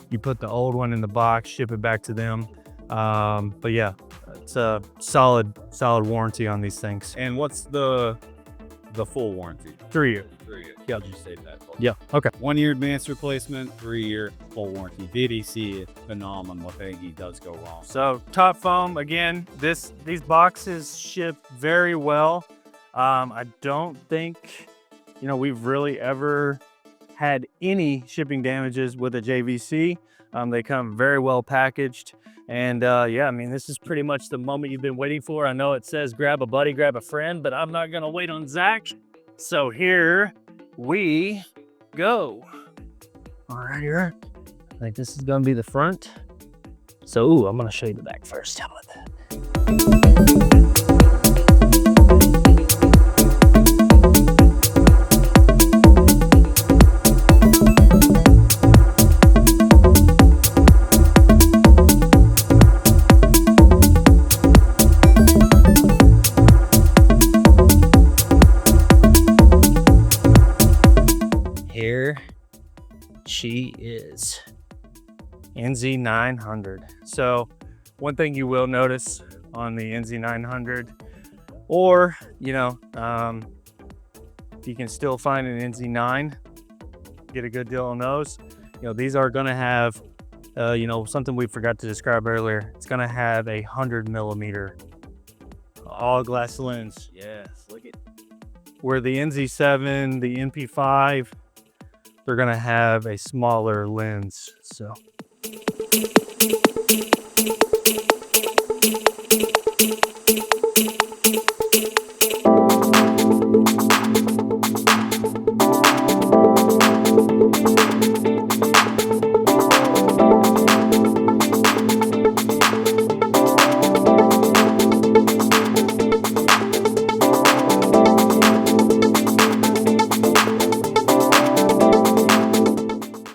You put the old one in the box, ship it back to them. But yeah, it's a solid warranty on these things. And what's the full warranty? 3 years. 3 years. Yeah, I'll just say that. Yeah. Okay. 1 year advanced replacement, 3-year full warranty. VDC, phenomenal if he does go wrong. So top foam again. These boxes ship very well. I don't think we've really ever had any shipping damages with a JVC. They come very well packaged. And yeah, I mean, this is pretty much the moment you've been waiting for. I know it says grab a buddy, grab a friend, but I'm not gonna wait on Zach. So here we go. All right, here. I think this is gonna be the front. So ooh, I'm gonna show you the back first. How about that? Here she is, NZ900. So one thing you will notice on the NZ900, or you can still find an NZ9, get a good deal on those. These are gonna have something we forgot to describe earlier. It's gonna have 100mm all glass lens. Yes, look at Where the NZ7, the NP5, they're gonna have a smaller lens. So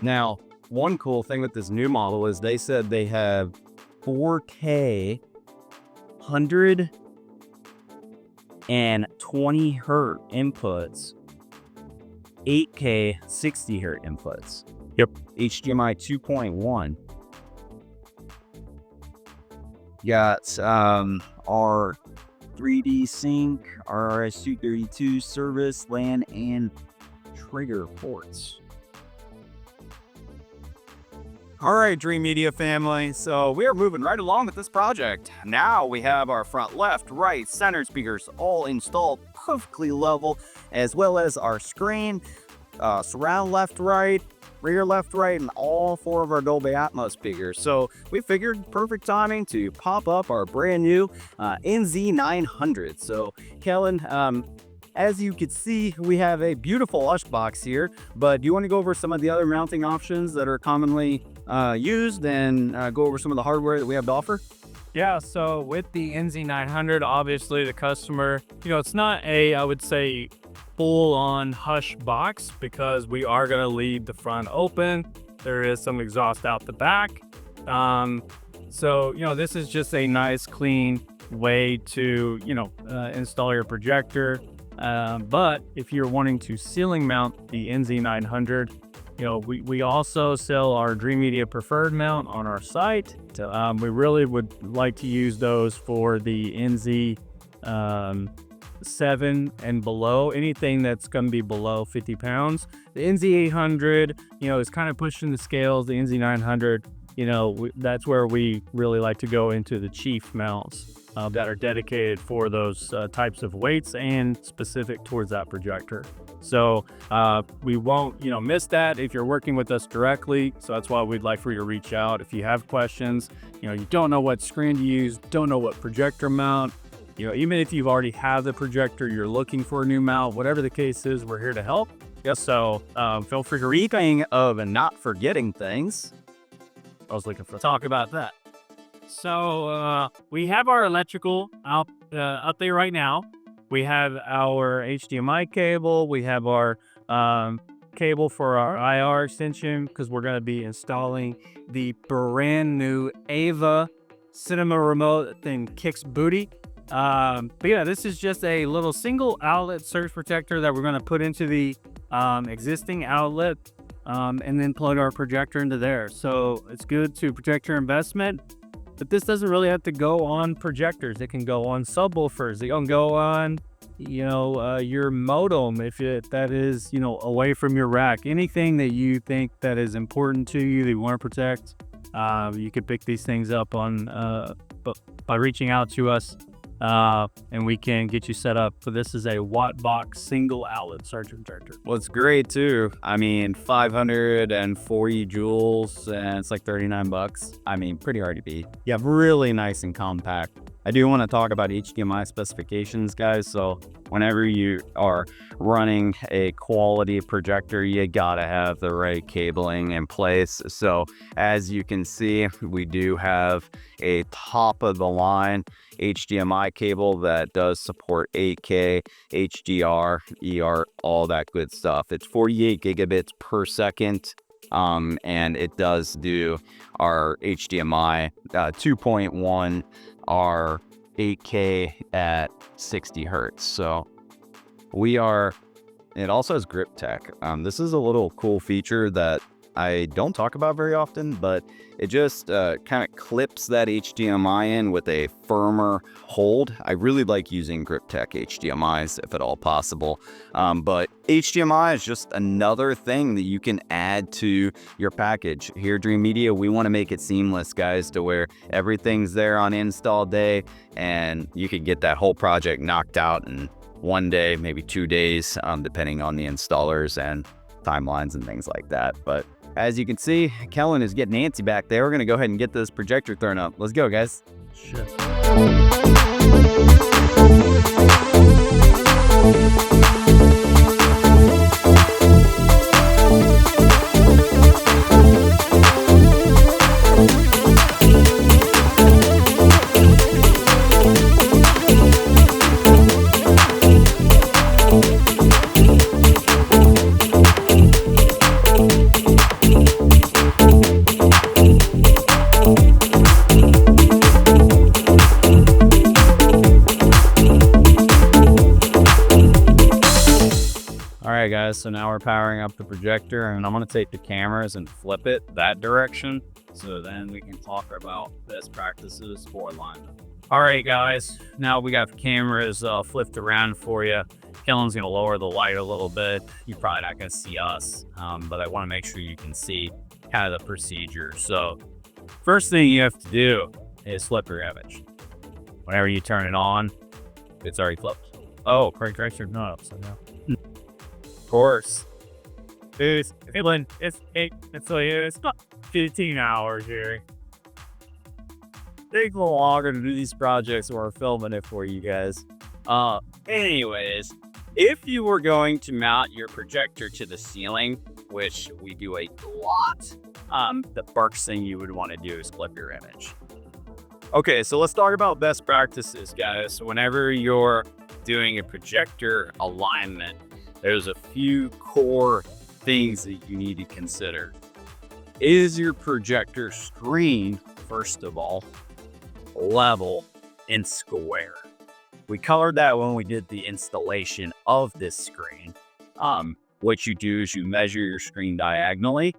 now, one cool thing with this new model is they said they have 4K 120 hertz inputs, 8K 60 hertz inputs. Yep. HDMI 2.1. Got our 3D sync, our RS-232 service, LAN, and trigger ports. All right, Dream Media family, so we are moving right along with this project. Now we have our front left, right, center speakers all installed perfectly level, as well as our screen, surround left, right, rear left, right, and all 4 of our Dolby Atmos speakers. So we figured perfect timing to pop up our brand new NZ900. So Kellen, as you can see, we have a beautiful Ush box here, but do you want to go over some of the other mounting options that are commonly used and go over some of the hardware that we have to offer? yeah, so with the NZ900, obviously the customer, it's not I would say, full-on Hush box, because we are going to leave the front open. There is some exhaust out the back. So, this is just a nice, clean way to, install your projector. But if you're wanting to ceiling mount the NZ900, we also sell our Dream Media preferred mount on our site. We really would like to use those for the NZ7 and below, anything that's going to be below 50 pounds. The NZ800, is kind of pushing the scales. The NZ900, that's where we really like to go into the chief mounts that are dedicated for those types of weights and specific towards that projector. So we won't, miss that if you're working with us directly. So that's why we'd like for you to reach out if you have questions. You don't know what screen to use, don't know what projector mount. Even if you've already have the projector, you're looking for a new mount, whatever the case is, we're here to help. Yes. So feel free to Speaking of not forgetting things, I was looking for talk about that. So we have our electrical out there right now. We have our HDMI cable. We have our cable for our IR extension, because we're going to be installing the brand new Ava cinema remote. That thing kicks booty. But yeah, this is just a little single outlet surge protector that we're going to put into the existing outlet and then plug our projector into there. So it's good to protect your investment. But this doesn't really have to go on projectors. It can go on subwoofers. It can go on your modem, if that is, away from your rack. Anything that you think that is important to you that you want to protect, you could pick these things up on by reaching out to us, and we can get you set up. So this is a Wattbox single outlet surge projector. What's great too, 540 joules, and it's like $39. Pretty hard to beat. Yeah, really nice and compact. I do want to talk about HDMI specifications, guys. So whenever you are running a quality projector, you gotta have the right cabling in place. So as you can see, we do have a top of the line HDMI cable that does support 8K, HDR, ER, all that good stuff. It's 48 gigabits per second. And it does do our HDMI 2.1, our 8K at 60 hertz. So it also has grip tech. This is a little cool feature that I don't talk about very often, but it just kind of clips that HDMI in with a firmer hold. I really like using grip tech HDMIs if at all possible. But HDMI is just another thing that you can add to your package. Here at Dream Media, we want to make it seamless, guys, to where everything's there on install day and you can get that whole project knocked out in one day, maybe 2 days, depending on the installers and timelines and things like that. But as you can see, Kellen is getting antsy back there. We're going to go ahead and get this projector thrown up. Let's go, guys. Sure. Alright guys, so now we're powering up the projector, and I'm going to take the cameras and flip it that direction, so then we can talk about best practices for alignment. Alright guys, now we got the cameras flipped around for you. Kellen's going to lower the light a little bit. You're probably not going to see us, but I want to make sure you can see kind of the procedure. So first thing you have to do is flip your image. Whenever you turn it on, it's already flipped. Oh, correction, not upside down. Of course. It's not 15 hours here. Take a little longer to do these projects, or we're filming it for you guys. Anyways, if you were going to mount your projector to the ceiling, which we do a lot, the first thing you would want to do is flip your image. Okay, so let's talk about best practices, guys. So whenever you're doing a projector alignment, there's a few core things that you need to consider. Is your projector screen, first of all, level and square? We colored that when we did the installation of this screen. What you do is you measure your screen diagonally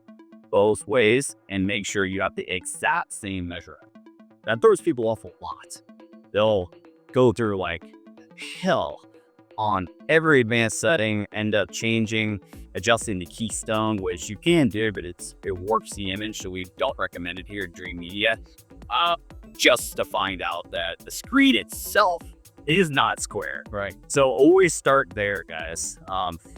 both ways and make sure you have the exact same measurement. That throws people off a lot. They'll go through like hell on every advanced setting, end up changing, adjusting the keystone, which you can do, but it warps the image, so we don't recommend it here at Dream Media. Just to find out that the screen itself is not square. Right. So always start there, guys.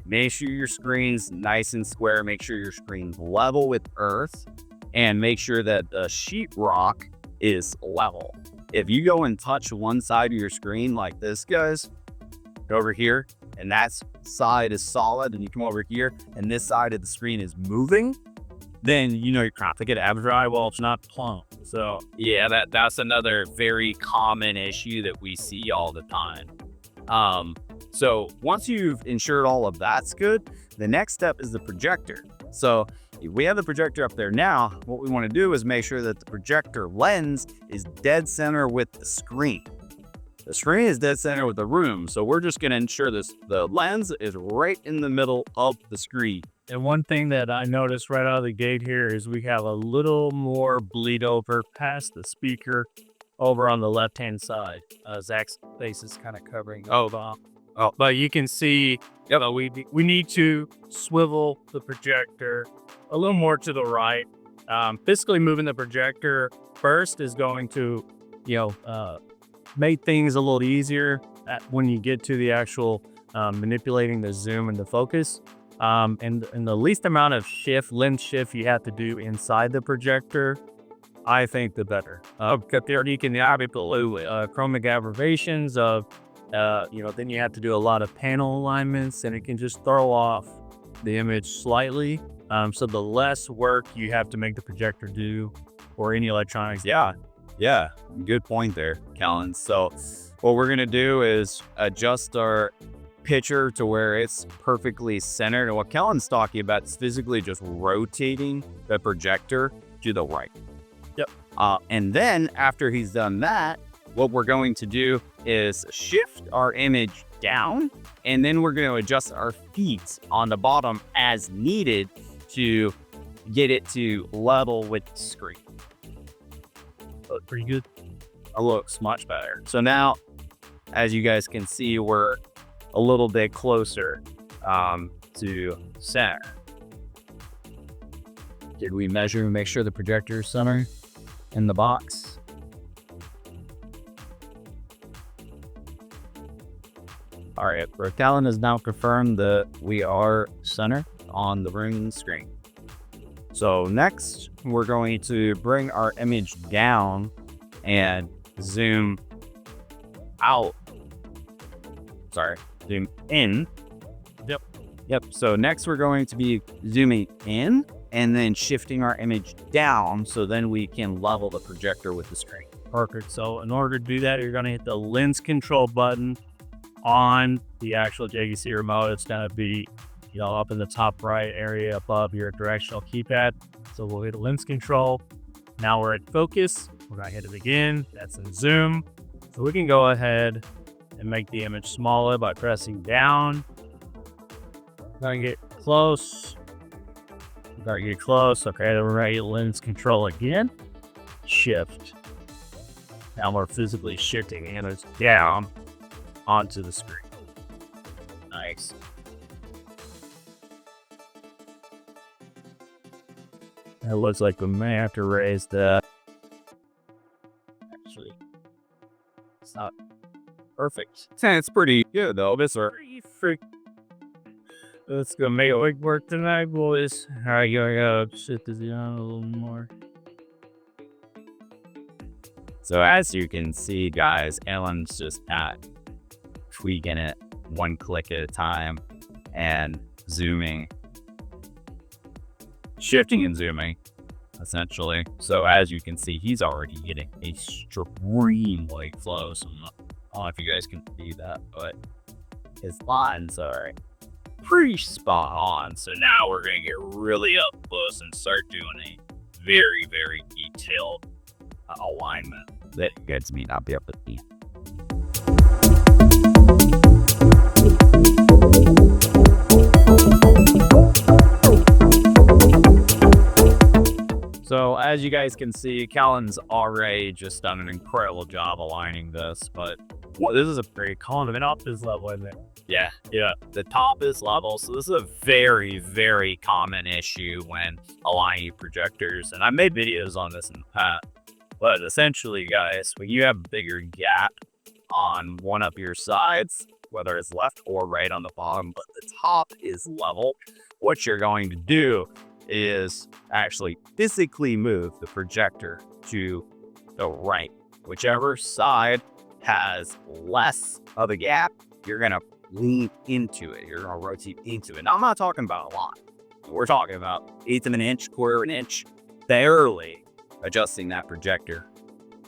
Make sure your screen's nice and square. Make sure your screen's level with earth, and make sure that the sheetrock is level. If you go and touch one side of your screen like this, guys, over here, and that side is solid, and you come over here and this side of the screen is moving, then you're not to get average dry. Well, it's not plumb. So yeah, that's another very common issue that we see all the time. So once you've ensured all of that's good, the next step is the projector. So we have the projector up there now. What we want to do is make sure that the projector lens is dead center with the screen. The screen is dead center with the room, so we're just going to ensure the lens is right in the middle of the screen. And one thing that I noticed right out of the gate here is we have a little more bleed over past the speaker over on the left-hand side. Zach's face is kind of covering. But you can see, we need to swivel the projector a little more to the right. Physically moving the projector first is going to, make things a little easier when you get to the actual manipulating the zoom and the focus. And the least amount of lens shift you have to do inside the projector, I think the better. There you can have chromic aggravations of, then you have to do a lot of panel alignments, and it can just throw off the image slightly. So the less work you have to make the projector do or any electronics. Yeah, good point there, Callan. So what we're gonna do is adjust our picture to where it's perfectly centered. And what Callan's talking about is physically just rotating the projector to the right. And then after he's done that, what we're going to do is shift our image down, and then we're going to adjust our feet on the bottom as needed to get it to level with the screen. Look pretty good. It looks much better. So now, as you guys can see, we're a little bit closer to center. Did we measure and make sure the projector is center in the box? All right, Callan has now confirmed that we are center on the room screen. So next, we're going to bring our image down and zoom out. Zoom in. Yep. So next, we're going to be zooming in and then shifting our image down, so then we can level the projector with the screen. Perfect. So in order to do that, you're going to hit the lens control button on the actual JVC remote. It's going to be, up in the top right area above your directional keypad. So we'll hit lens control. Now we're at focus. We're going to hit it again. That's in zoom. So we can go ahead and make the image smaller by pressing down. We're going to get close. Okay, then we're ready to lens control again. Shift. Now we're physically shifting the image down onto the screen. Nice. It looks like we may have to raise the... Actually, it's not perfect. It's pretty good though. Let's go make it work tonight, boys. All right, gotta shift this down a little more. So as you can see, guys, Alan's just tweaking it one click at a time and zooming, shifting and zooming, essentially. So as you can see, he's already getting a streamline flow. So I don't know if you guys can see that, but his lines are pretty spot on. So now we're gonna get really up close and start doing a very, very detailed alignment that you guys may not be able to see. So as you guys can see, Callan's already just done an incredible job aligning this, but this is a pretty common Up is level, isn't it? Yeah, the top is level. So this is a very, very common issue when aligning projectors. And I made videos on this in the past. But essentially, guys, when you have a bigger gap on one of your sides, whether it's left or right on the bottom, but the top is level, what you're going to do is actually physically move the projector to the right. Whichever side has less of a gap, you're going to lean into it. You're going to rotate into it. Now, I'm not talking about a lot. We're talking about 1/8 of an inch, 1/4 of an inch, barely adjusting that projector.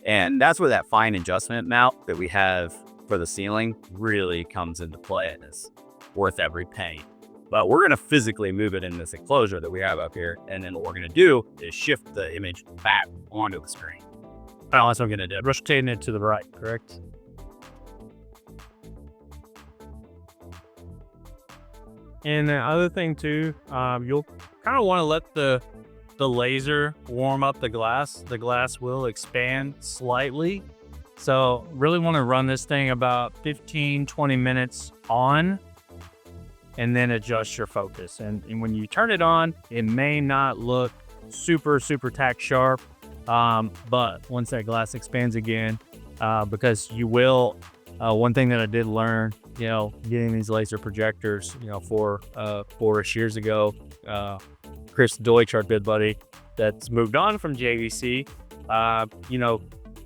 And that's where that fine adjustment mount that we have for the ceiling really comes into play and is worth every penny. But we're going to physically move it in this enclosure that we have up here. And then what we're going to do is shift the image back onto the screen. Oh, that's what I'm going to do. Rotating it to the right, correct? And the other thing too, you'll kind of want to let the laser warm up the glass. The glass will expand slightly. So really want to run this thing about 15-20 minutes on, and then adjust your focus. And when you turn it on, it may not look super tack sharp, but once that glass expands again, because you will, one thing that I did learn, getting these laser projectors, 4-ish years ago, Chris Deutsch, our good buddy that's moved on from JVC,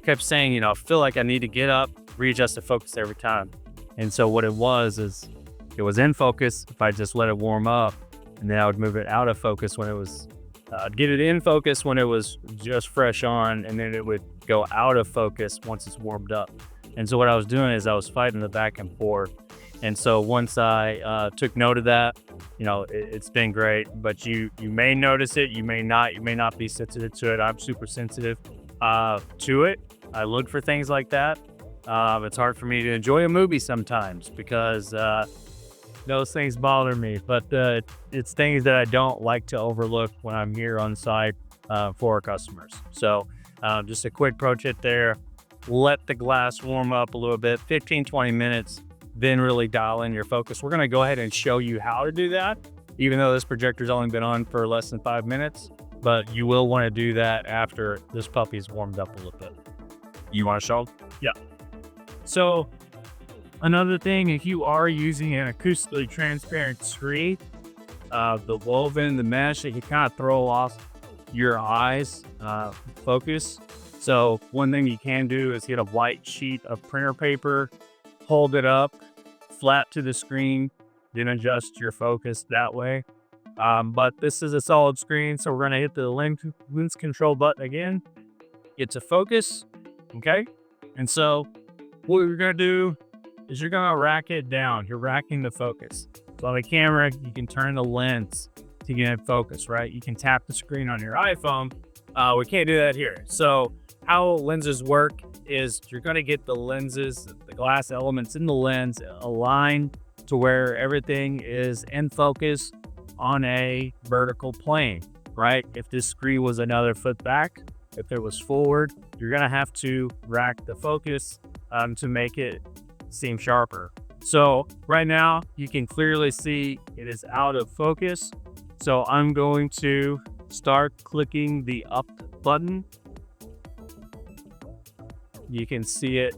kept saying, I feel like I need to get up, readjust the focus every time. And so what it was is, it was in focus if I just let it warm up, and then I would move it out of focus when it was, get it in focus when it was just fresh on, and then it would go out of focus once it's warmed up. And so what I was doing is I was fighting the back and forth. And so once I took note of that, it's been great, but you may notice it, you may not be sensitive to it. I'm super sensitive to it. I look for things like that. It's hard for me to enjoy a movie sometimes because those things bother me, but it's things that I don't like to overlook when I'm here on site for our customers. So just a quick pro tip there. Let the glass warm up a little bit, 15-20 minutes, then really dial in your focus. We're going to go ahead and show you how to do that, even though this projector's only been on for less than 5 minutes, but you will want to do that after this puppy's warmed up a little bit. You want to show? Yeah. So another thing, if you are using an acoustically transparent screen, the woven, the mesh, it can kind of throw off your eyes focus. So one thing you can do is get a white sheet of printer paper, hold it up flat to the screen, then adjust your focus that way. But this is a solid screen, so we're gonna hit the lens control button again. Get to focus, okay? And so what you're gonna do is you're gonna rack it down. You're racking the focus. So on the camera, you can turn the lens to get in focus, right? You can tap the screen on your iPhone. We can't do that here. So how lenses work is you're gonna get the lenses, the glass elements in the lens aligned to where everything is in focus on a vertical plane, right? If this screen was another foot back, if it was forward, you're gonna have to rack the focus to make it seem sharper. So right now you can clearly see it is out of focus. So I'm going to start clicking the up button. You can see it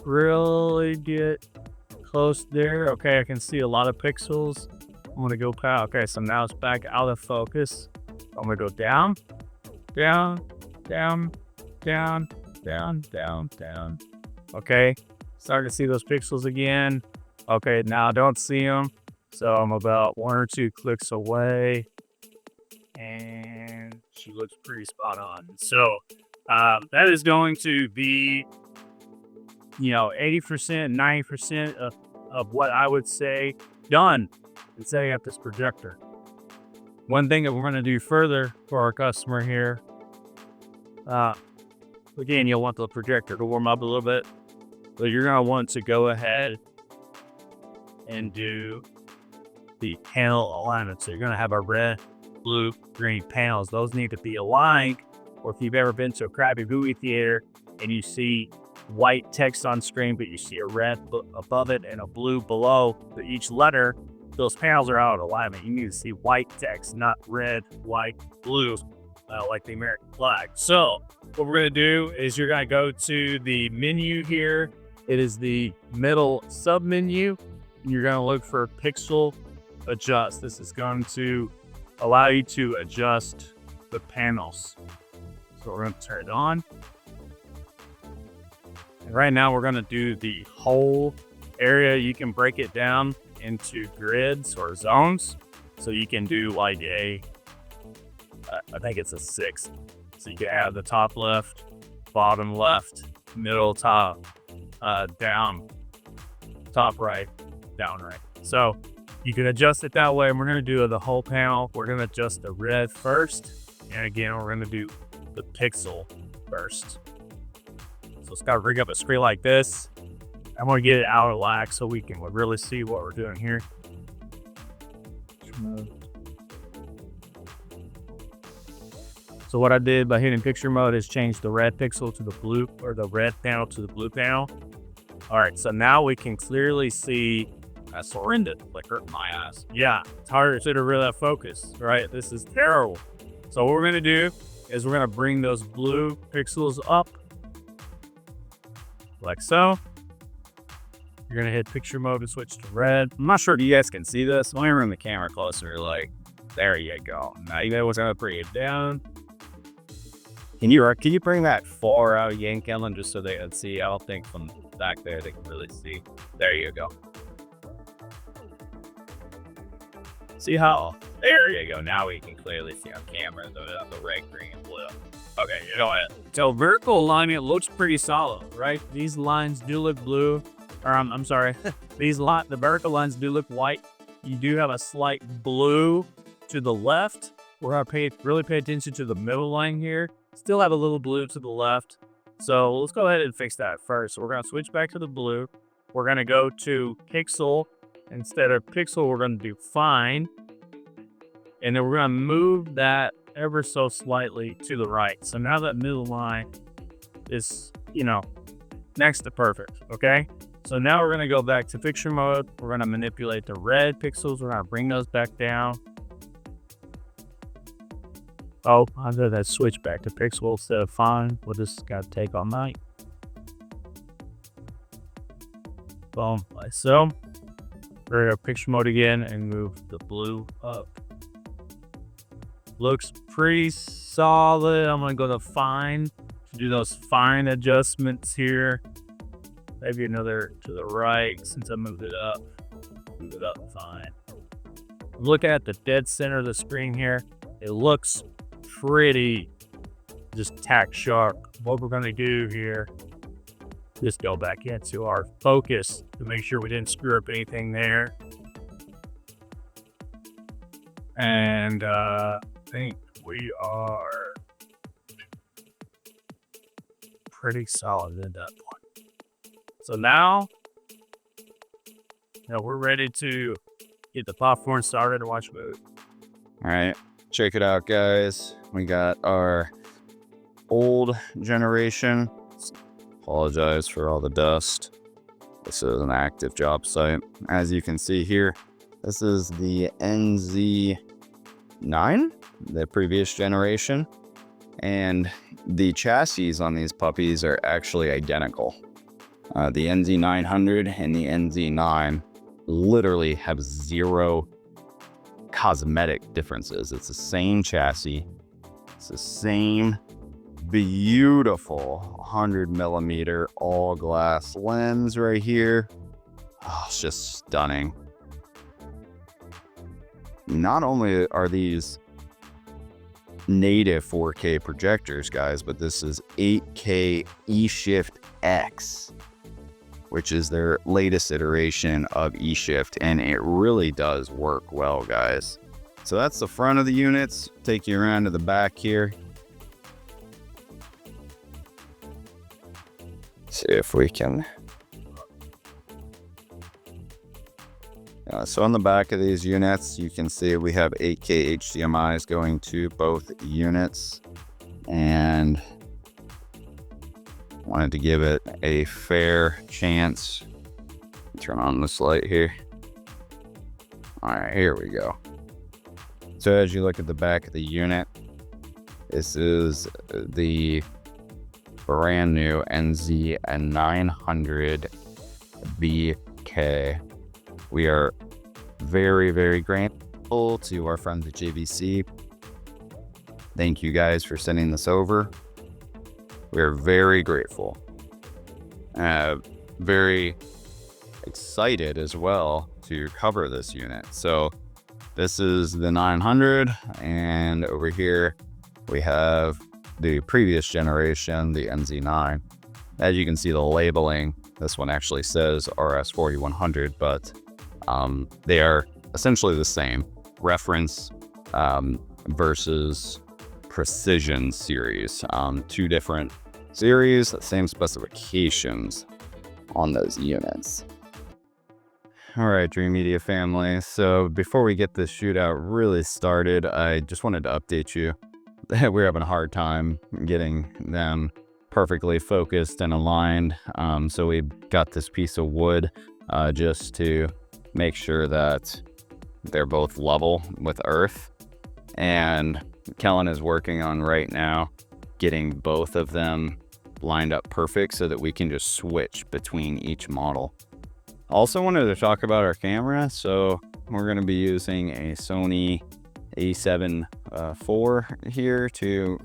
really get close there. Okay, I can see a lot of pixels. I'm gonna go past. Okay, so now it's back out of focus. I'm gonna go down, down, down, down, down, down, down. Okay, starting to see those pixels again. Okay, now I don't see them. So I'm about 1 or 2 clicks away. And she looks pretty spot on. So that is going to be, 80%, 90% of what I would say done in setting up this projector. One thing that we're going to do further for our customer here, again, you'll want the projector to warm up a little bit, but you're going to want to go ahead and do the panel alignment. So you're going to have a red, blue, green panels. Those need to be aligned. Or if you've ever been to a crappy movie theater and you see white text on screen, but you see a red above it and a blue below each letter, those panels are out of alignment. You need to see white text, not red, white, blue, like the American flag. So what we're going to do is you're going to go to the menu here. It is the middle sub menu. And you're going to look for pixel adjust. This is going to allow you to adjust the panels. So we're going to turn it on. And right now we're going to do the whole area. You can break it down into grids or zones. So you can do like I think it's a 6. So you can have the top left, bottom left, middle top, down, top right, down right. So you can adjust it that way. And we're going to do the whole panel. We're going to adjust the red first. And again, we're going to do the pixel first. So it's got to rig up a screen like this. I'm going to get it out of lag so we can really see what we're doing here. So what I did by hitting picture mode is change the red pixel to the blue, or the red panel to the blue panel. All right, so now we can clearly see. That's horrendous. Like hurt my ass. Yeah, it's hard to really focus, right? This is terrible. So what we're gonna do is we're gonna bring those blue pixels up, like so. You're gonna hit picture mode and switch to red. I'm not sure if you guys can see this. Let me bring the camera closer. Like, there you go. Now you know what's gonna bring it down. Can you bring that far out, yank Ellen, just so they can see? I don't think from back there they can really see. There you go. See how? There you go. Now we can clearly see on camera the red, green, and blue. Okay, go ahead. So vertical alignment looks pretty solid, right? These lines do look blue, or I'm sorry, the vertical lines do look white. You do have a slight blue to the left. We're gonna really pay attention to the middle line here. Still have a little blue to the left. So let's go ahead and fix that first. So we're gonna switch back to the blue. We're gonna go to pixel. Instead of pixel, we're gonna do fine. And then we're gonna move that ever so slightly to the right. So now that middle line is, next to perfect, okay? So now we're gonna go back to picture mode. We're gonna manipulate the red pixels. We're gonna bring those back down. Oh, I did that switch back to pixel instead of fine. We'll just gotta take all night. Boom, like so. We're gonna go picture mode again and move the blue up. Looks pretty solid. I'm gonna go to fine to do those fine adjustments here. Maybe another to the right since I moved it up. Move it up fine. Look at the dead center of the screen here. It looks pretty just tack sharp. What we're gonna do here, just go back into our focus to make sure we didn't screw up anything there. And I think we are pretty solid at that point. So now, we're ready to get the popcorn started and watch a movie. All right, check it out, guys. We got our old generation. Apologize for all the dust. This is an active job site. As you can see here, this is the NZ9, the previous generation. And the chassis on these puppies are actually identical. The NZ900 and the NZ9 literally have zero cosmetic differences. It's the same chassis. It's the same beautiful 100mm all glass lens right here. Oh, it's just stunning. Not only are these native 4K projectors, guys, but this is 8K eShift X, which is their latest iteration of eShift, and it really does work well, guys. So that's the front of the units. Take you around to the back here. See if we can. So on the back of these units, you can see we have 8K HDMIs going to both units, and wanted to give it a fair chance. Turn on this light here. All right, here we go. So as you look at the back of the unit, this is the brand new NZ900 BK. We are very, very grateful to our friends at JVC. Thank you guys for sending this over. We're very grateful. Very excited as well to cover this unit. So this is the 900, and over here we have the previous generation, the NZ9. As you can see, the labeling, this one actually says RS4100, but they are essentially the same. Reference versus Precision series. Two different series, same specifications on those units. All right, Dream Media family. So before we get this shootout really started, I just wanted to update you we're having a hard time getting them perfectly focused and aligned. So we got this piece of wood just to make sure that they're both level with earth. And Kellen is working on right now getting both of them lined up perfect so that we can just switch between each model. Also wanted to talk about our camera. So we're going to be using a Sony A7 IV here to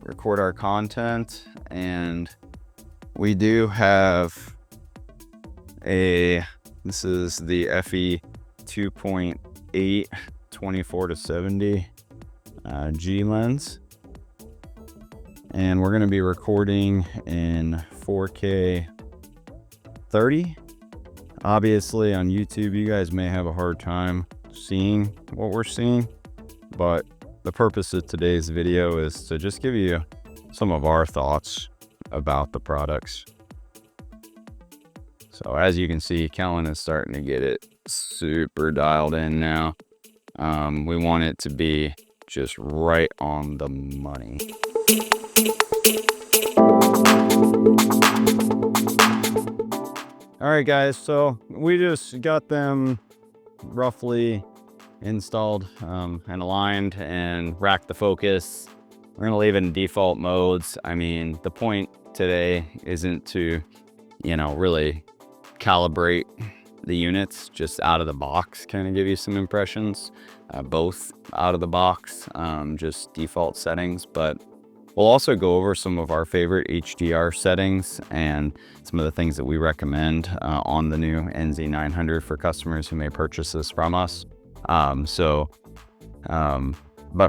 record our content, and we do have this is the FE 2.8 24-70 G lens, and we're going to be recording in 4K 30. Obviously on YouTube you guys may have a hard time seeing what we're seeing, but the purpose of today's video is to just give you some of our thoughts about the products. So as you can see, Kellen is starting to get it super dialed in now. We want it to be just right on the money. All right, guys, so we just got them roughly installed and aligned and racked the focus. We're gonna leave it in default modes. I mean, the point today isn't to, really calibrate the units, just out of the box, kind of give you some impressions, both out of the box, just default settings. But we'll also go over some of our favorite HDR settings and some of the things that we recommend on the new NZ900 for customers who may purchase this from us. But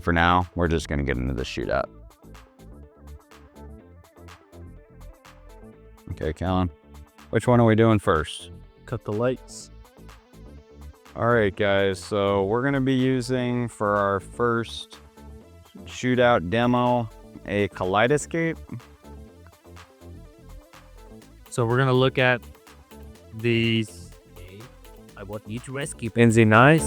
for now, we're just going to get into the shootout. Okay, Kellen, which one are we doing first? Cut the lights. All right, guys, so we're going to be using for our first shootout demo a kaleidoscope. So we're gonna look at these. I want you to rescue NZ9s.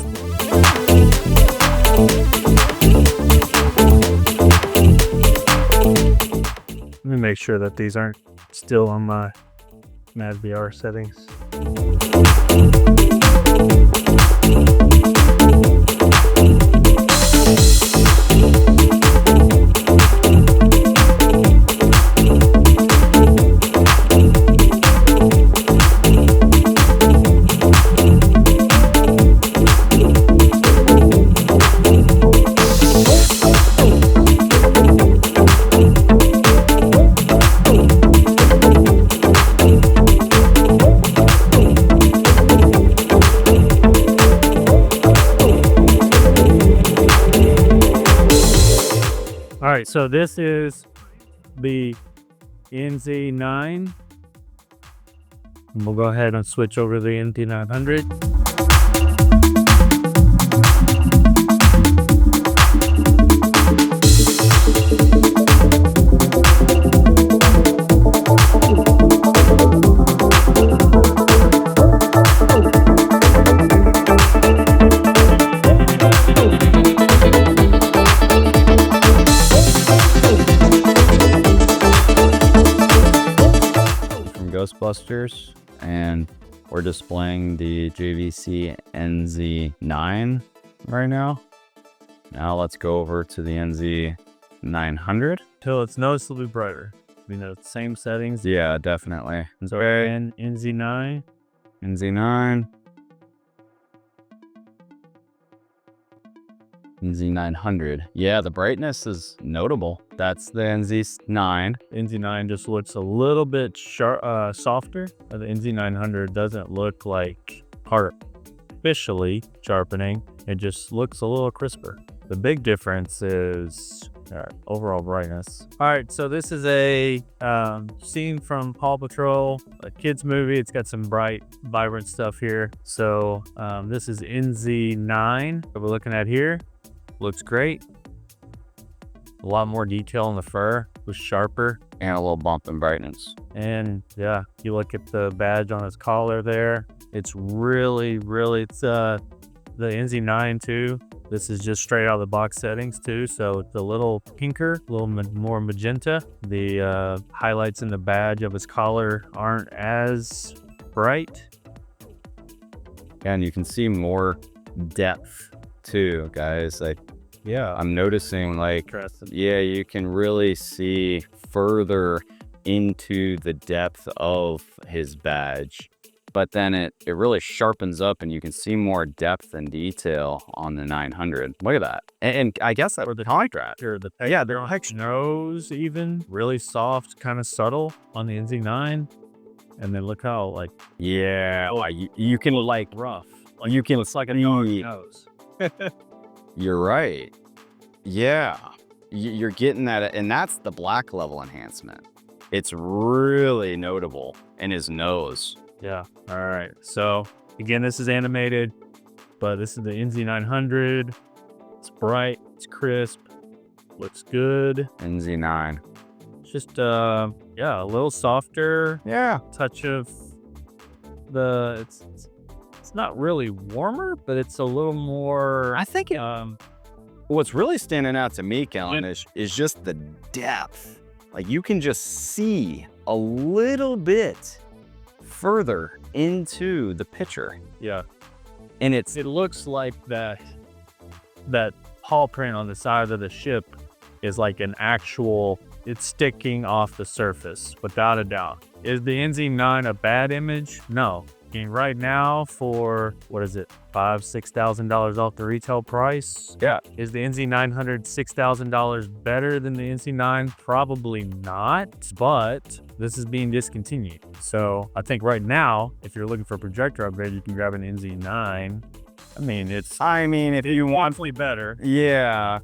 Let me make sure that these aren't still on my Mad VR settings. All right, so this is the NZ9. And we'll go ahead and switch over to the NZ900. Ghostbusters, and we're displaying the JVC NZ9 right now. Now let's go over to the NZ900 Till it's noticeably brighter. The same settings. Yeah, definitely. So again, NZ9. NZ900. Yeah, the brightness is notable. That's the NZ9. NZ9 just looks a little bit softer. The NZ900 doesn't look like artificially sharpening. It just looks a little crisper. The big difference is overall brightness. All right, so this is a scene from Paw Patrol, a kid's movie. It's got some bright, vibrant stuff here. So this is NZ9 that we're looking at here. Looks great. A lot more detail in the fur. Was sharper. And a little bump in brightness. And yeah, you look at the badge on his collar there. It's really, it's the NZ9 too. This is just straight out of the box settings too, so it's a little pinker, a little more magenta. The highlights in the badge of his collar aren't as bright. And you can see more depth too, guys. Yeah, I'm noticing interesting. yeah, you can really see further into the depth of his badge. But then it really sharpens up and you can see more depth and detail on the 900. Look at that. And I guess that Or the contrast. Or the Yeah, they're like nose even really soft, kind of subtle on the NZ9. And then look how yeah, you can rough. you can It's like a see- nose. You're right. Yeah, you're getting that, and that's the black level enhancement. It's really notable in his nose. Yeah. All right. So again, this is animated, but this is the NZ900. It's bright. It's crisp. Looks good. NZ9. It's just yeah, a little softer. Yeah. Touch of it's not really warmer, but it's a little more. I think what's really standing out to me, Kellen, is just the depth. Like you can just see a little bit further into the picture. Yeah. And It looks like that paw print on the side of the ship is like an actual, it's sticking off the surface, without a doubt. Is the NZ9 a bad image? No. I mean, right now for, what is it, $5,000-$6,000 off the retail price? Yeah. Is the NZ900 $6,000 better than the NZ9? Probably not, but this is being discontinued. So I think right now, if you're looking for a projector upgrade, you can grab an NZ9. I mean, if you want, definitely better. Yeah.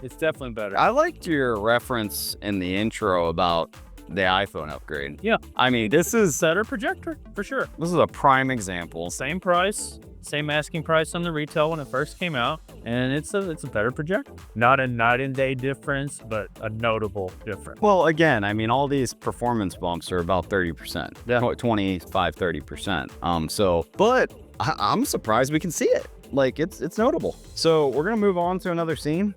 It's definitely better. I liked your reference in the intro about the iPhone upgrade. Yeah. I mean, this is Better projector, for sure. a prime example. Same price, same asking price on the retail when it first came out, and it's a better projector. Not a night and day difference, but a notable difference. Well, again, I mean, all these performance bumps are about 30%. Yeah. 25-30%. So, but I'm surprised we can see it. Like, it's notable. So we're gonna move on to another scene.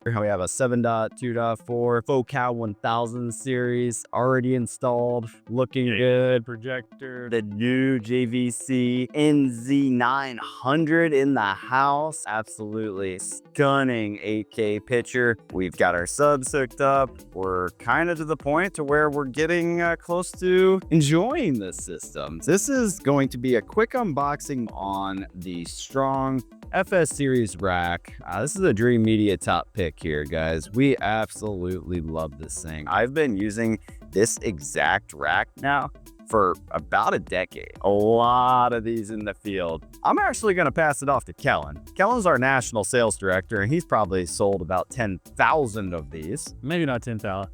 We have a 7.2.4 Focal 1000 series already installed, looking good. Projector. The new JVC NZ900 in the house. Absolutely stunning 8K picture. We've got our subs hooked up. We're kind of to the point to where we're getting close to enjoying this system. This is going to be a quick unboxing on the Strong FS series rack. This is a Dream Media top pick here, guys. We absolutely love this thing. I've been using this exact rack now for about a decade. A lot of these in the field. I'm actually going to pass it off to Kellen. Kellen's our national sales director, and he's probably sold about 10,000 of these. Maybe not 10,000.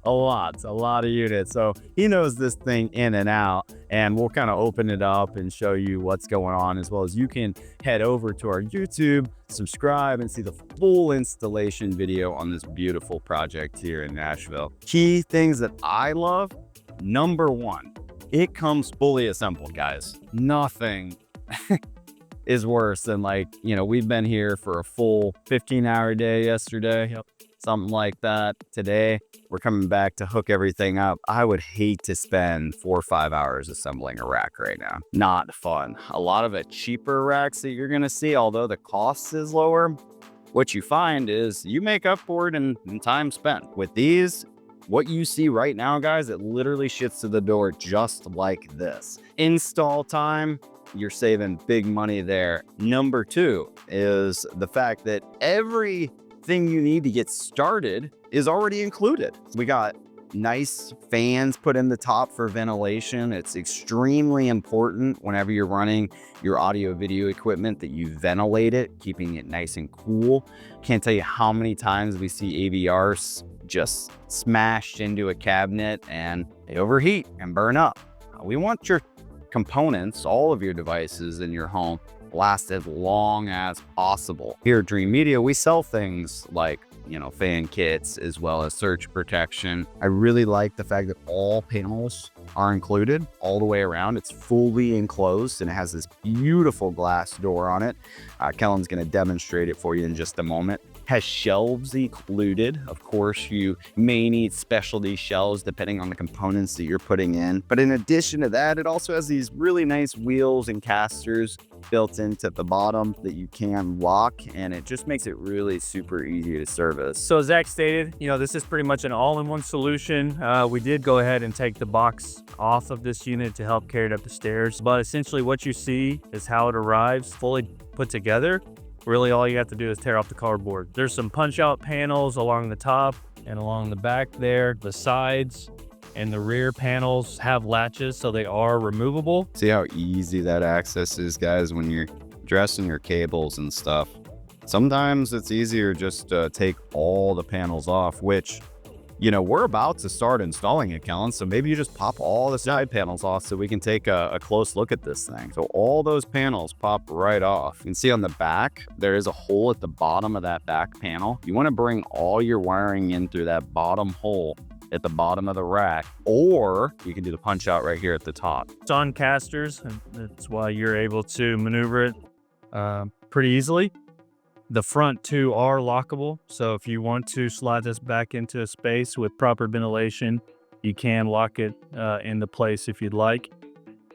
A lot of units. So he knows this thing in and out, and we'll kind of open it up and show you what's going on, as well as you can head over to our YouTube, subscribe, and see the full installation video on this beautiful project here in Nashville. Key things that I love: number one, it comes fully assembled, guys. Nothing is worse than, we've been here for a full 15-hour day yesterday. Yep. Something like that. Today, we're coming back to hook everything up. I would hate to spend 4 or 5 hours assembling a rack right now. Not fun. A lot of the cheaper racks that you're gonna see, although the cost is lower, what you find is you make up for it in time spent. With these, what you see right now, guys, it literally shits to the door just like this. Install time, you're saving big money there. Number two is the fact that everything you need to get started is already included. We got nice fans put in the top for ventilation. It's extremely important whenever you're running your audio video equipment that you ventilate it, keeping it nice and cool. Can't tell you how many times we see AVRs just smashed into a cabinet and they overheat and burn up. We want your components, all of your devices in your home, last as long as possible. Here at Dream Media, we sell things like, you know, fan kits as well as surge protection. I really like the fact that all panels are included all the way around. It's fully enclosed and it has this beautiful glass door on it. Kellen's going to demonstrate it for you in just a moment. Has shelves included. Of course, you may need specialty shelves depending on the components that you're putting in. But in addition to that, it also has these really nice wheels and casters built into the bottom that you can lock, and it just makes it really super easy to service. So Zach stated, you know, this is pretty much an all-in-one solution. We did go ahead and take the box off of this unit to help carry it up the stairs, but essentially what you see is how it arrives fully put together. Really all you have to do is tear off the cardboard. There's some punch out panels along the top and along the back there. The sides and the rear panels have latches, so they are removable. See how easy that access is, guys, when you're dressing your cables and stuff. Sometimes it's easier just to take all the panels off, which, you know, we're about to start installing it, Kellen. So maybe you just pop all the side panels off so we can take a close look at this thing. So all those panels pop right off. You can see on the back, there is a hole at the bottom of that back panel. You want to bring all your wiring in through that bottom hole at the bottom of the rack, or you can do the punch out right here at the top. It's on casters, and that's why you're able to maneuver it pretty easily. The front two are lockable, so if you want to slide this back into a space with proper ventilation, you can lock it into place if you'd like.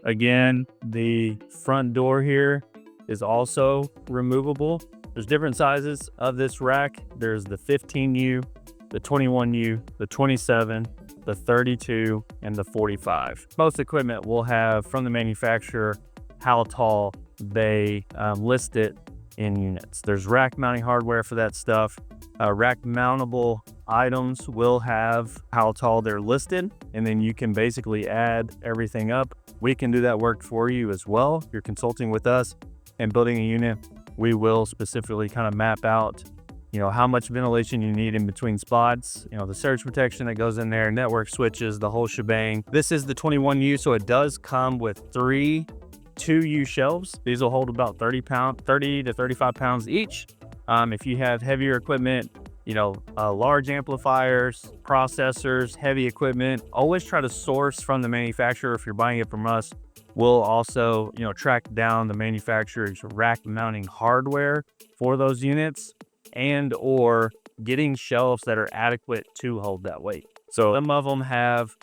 Again, the front door here is also removable. There's different sizes of this rack. There's the 15U, the 21U, the 27, the 32, and the 45. Most equipment will have from the manufacturer how tall they list it in units. There's rack mounting hardware for that stuff. Rack mountable items will have how tall they're listed, and then you can basically add everything up. We can do that work for you as well. If you're consulting with us and building a unit, we will specifically kind of map out, you know, how much ventilation you need in between spots, you know, the surge protection that goes in there, network switches, the whole shebang. This is the 21U, so it does come with 3 2U shelves. These will hold about 30 to 35 pounds each. If you have heavier equipment, you know, large amplifiers, processors, heavy equipment, always try to source from the manufacturer. If you're buying it from us, we'll also, you know, track down the manufacturer's rack mounting hardware for those units, and or getting shelves that are adequate to hold that weight. So some of them have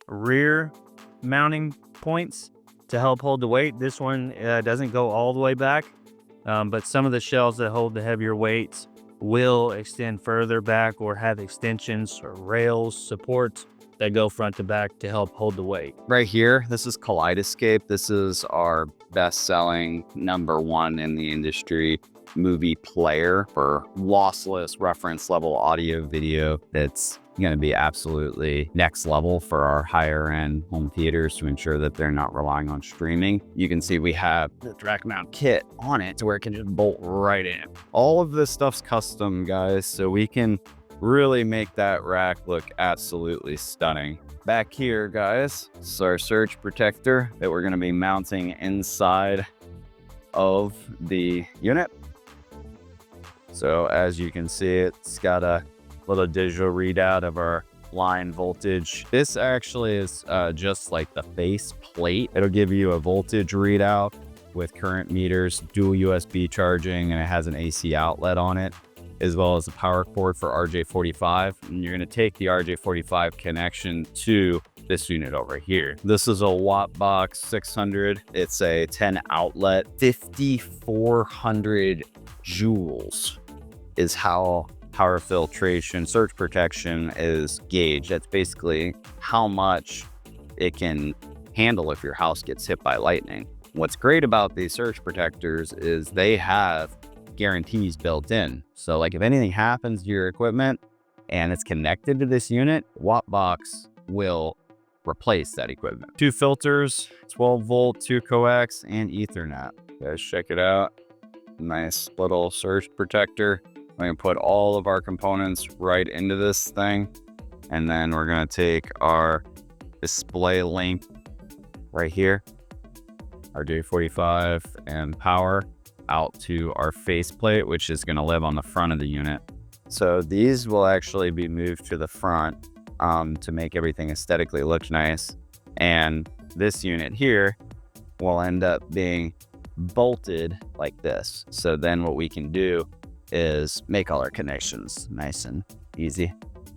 rear mounting points to help hold the weight. This one doesn't go all the way back, but some of the shelves that hold the heavier weights will extend further back or have extensions or rails, supports that go front to back to help hold the weight. Right here, this is Kaleidoscape. This is our best-selling #1 in the industry movie player for lossless reference level audio video. That's going to be absolutely next level for our higher end home theaters to ensure that they're not relying on streaming. You can see we have the rack mount kit on it to where it can just bolt right in. All of this stuff's custom, guys, so we can really make that rack look absolutely stunning. Back here, guys, this is our surge protector that we're going to be mounting inside of the unit. So as you can see, it's got a little digital readout of our line voltage. This actually is just like the base plate. It'll give you a voltage readout with current meters, dual USB charging, and it has an AC outlet on it, as well as a power cord for RJ45. And you're going to take the RJ45 connection to this unit over here. This is a Wattbox 600. It's a 10 outlet, 5,400 joules is how power filtration surge protection is gauged. That's basically how much it can handle if your house gets hit by lightning. What's great about these surge protectors is they have guarantees built in. So like if anything happens to your equipment, and it's connected to this unit, Wattbox will replace that equipment. 2 filters, 12 volt, 2 coax, and Ethernet. Guys, check it out. Nice little surge protector. We can put all of our components right into this thing. And then we're gonna take our display link right here, our J45 and power out to our faceplate, which is gonna live on the front of the unit. So these will actually be moved to the front to make everything aesthetically look nice. And this unit here will end up being bolted like this. So then what we can do is make all our connections nice and easy.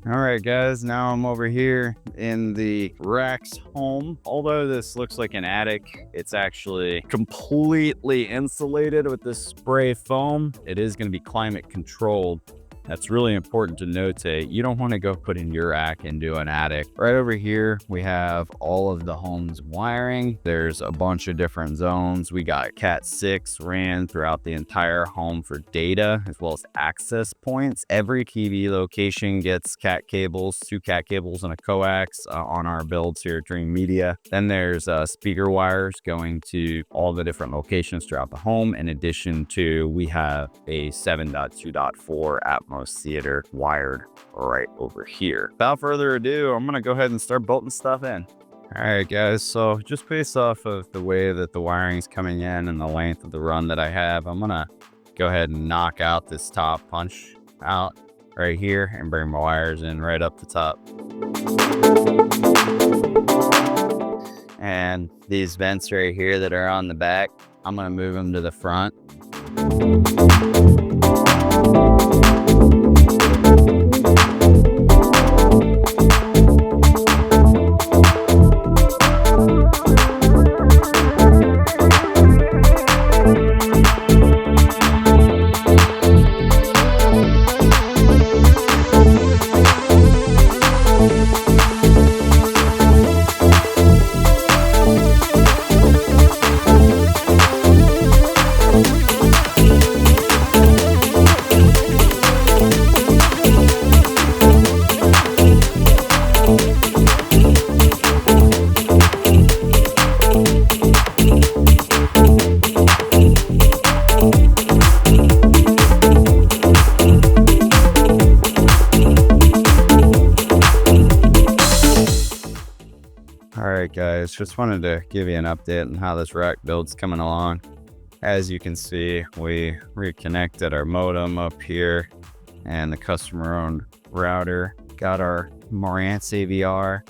All right, guys, now I'm over here in the Rack's home. Although this looks like an attic, it's actually completely insulated with this spray foam. It is going to be climate controlled. That's really important to notate. You don't want to go put in your rack into an attic. Right over here, we have all of the home's wiring. There's a bunch of different zones. We got Cat 6 ran throughout the entire home for data, as well as access points. Every TV location gets Cat cables, 2 Cat cables and a coax on our builds here at Dream Media. Then there's speaker wires going to all the different locations throughout the home. In addition to, we have a 7.2.4 Atmos theater wired right over here. Without further ado, I'm gonna go ahead and start bolting stuff in. All right, guys, so just based off of the way that the wiring is coming in and the length of the run that I have, I'm gonna go ahead and knock out this top punch out right here and bring my wires in right up the top. And these vents right here that are on the back, I'm gonna move them to the front. Guys, just wanted to give you an update on how this rack build's coming along. As you can see, we reconnected our modem up here and the customer owned router. Got our Marantz AVR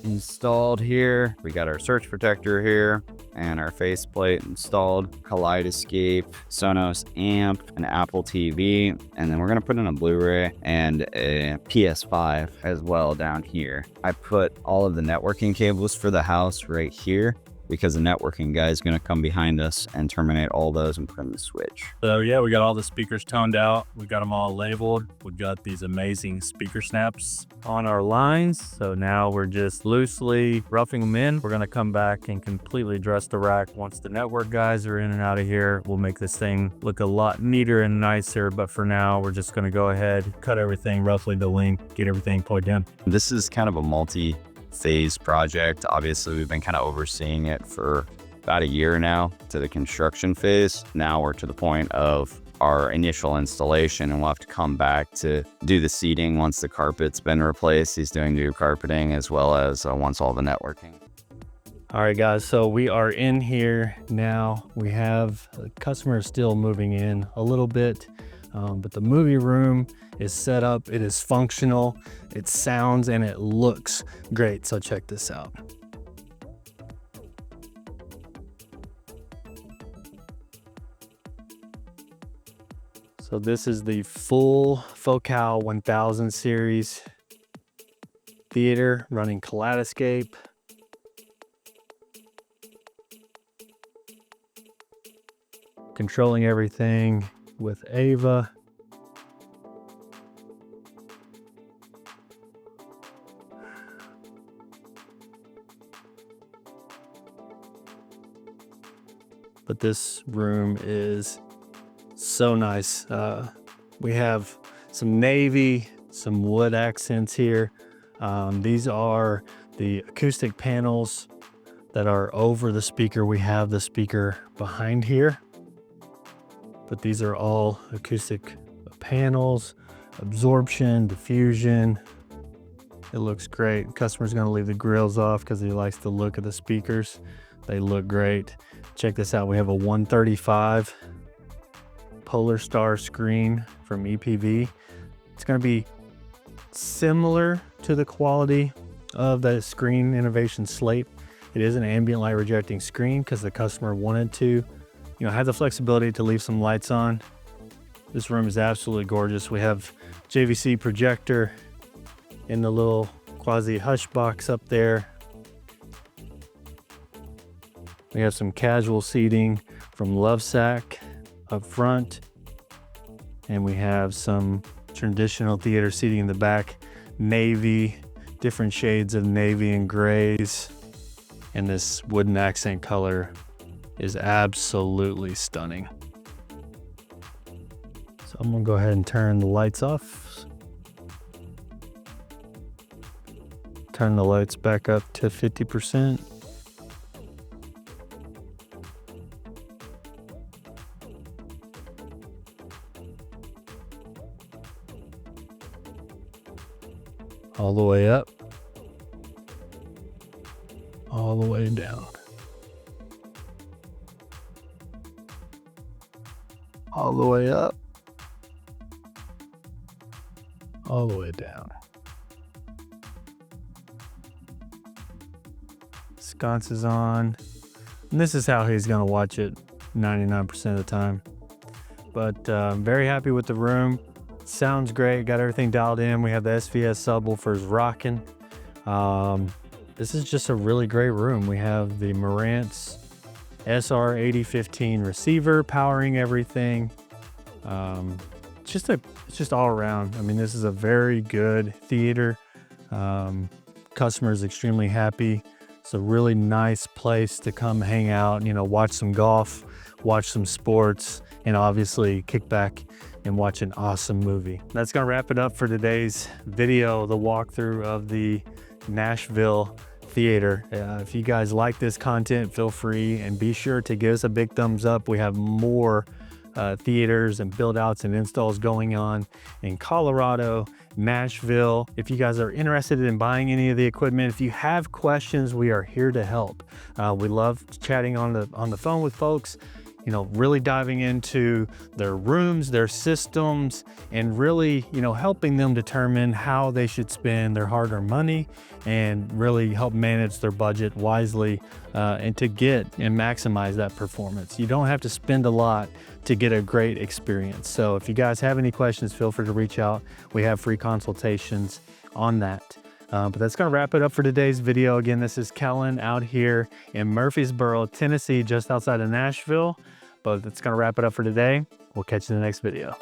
installed here. We got our surge protector here and our faceplate installed, Kaleidoscape, Sonos amp, an Apple TV, and then we're gonna put in a Blu-ray and a PS5 as well down here. I put all of the networking cables for the house right here because the networking guy is going to come behind us and terminate all those and put in the switch. So yeah, we got all the speakers toned out. We got them all labeled. We got these amazing speaker snaps on our lines. So now we're just loosely roughing them in. We're going to come back and completely dress the rack. Once the network guys are in and out of here, we'll make this thing look a lot neater and nicer. But for now, we're just going to go ahead, cut everything roughly to length, get everything plugged in. This is kind of a multi-phase project. Obviously, we've been kind of overseeing it for about a year now to the construction phase. Now we're to the point of our initial installation, and we'll have to come back to do the seating once the carpet's been replaced. He's doing new carpeting as well as once all the networking. All right, guys, so we are in here now. We have the customer still moving in a little bit, but the movie room is set up. It is functional, it sounds, and it looks great. So check this out. So this is the full Focal 1000 series theater running Kaleidoscape. Controlling everything with Ava. But this room is so nice. We have some navy some wood accents here. These are the acoustic panels that are over the speaker. We have the speaker behind here, but these are all acoustic panels, absorption, diffusion. It looks great. Customer's gonna leave the grills off because he likes the look of the speakers. They look great. Check this out. We have a 135 Polar Star screen from EPV. It's gonna be similar to the quality of the Screen Innovation Slate. It is an ambient light rejecting screen because the customer wanted to, have the flexibility to leave some lights on. This room is absolutely gorgeous. We have JVC projector in the little quasi hush box up there. We have some casual seating from Lovesac up front. And we have some traditional theater seating in the back, navy, different shades of navy and grays. And this wooden accent color is absolutely stunning. So I'm gonna go ahead and turn the lights off. Turn the lights back up to 50%. All the way up, all the way down, all the way up, all the way down. Sconce is on, and this is how he's gonna watch it 99% of the time. But I'm very happy with the room. Sounds great, got everything dialed in. We have the SVS subwoofers rocking. This is just a really great room. We have the Marantz SR8015 receiver powering everything. It's just all around. I mean, this is a very good theater. Customer is extremely happy. It's a really nice place to come hang out, watch some golf, watch some sports, and obviously kick back and watch an awesome movie. That's gonna wrap it up for today's video, the walkthrough of the Nashville theater. If you guys like this content, feel free and be sure to give us a big thumbs up. We have more theaters and build outs and installs going on in Colorado, Nashville. If you guys are interested in buying any of the equipment, if you have questions, we are here to help. We love chatting on the phone with folks, really diving into their rooms, their systems, and really, helping them determine how they should spend their hard-earned money and really help manage their budget wisely and to get and maximize that performance. You don't have to spend a lot to get a great experience. So if you guys have any questions, feel free to reach out. We have free consultations on that. But that's going to wrap it up for today's video. Again, this is Kellen out here in Murfreesboro, Tennessee, just outside of Nashville. But that's going to wrap it up for today. We'll catch you in the next video.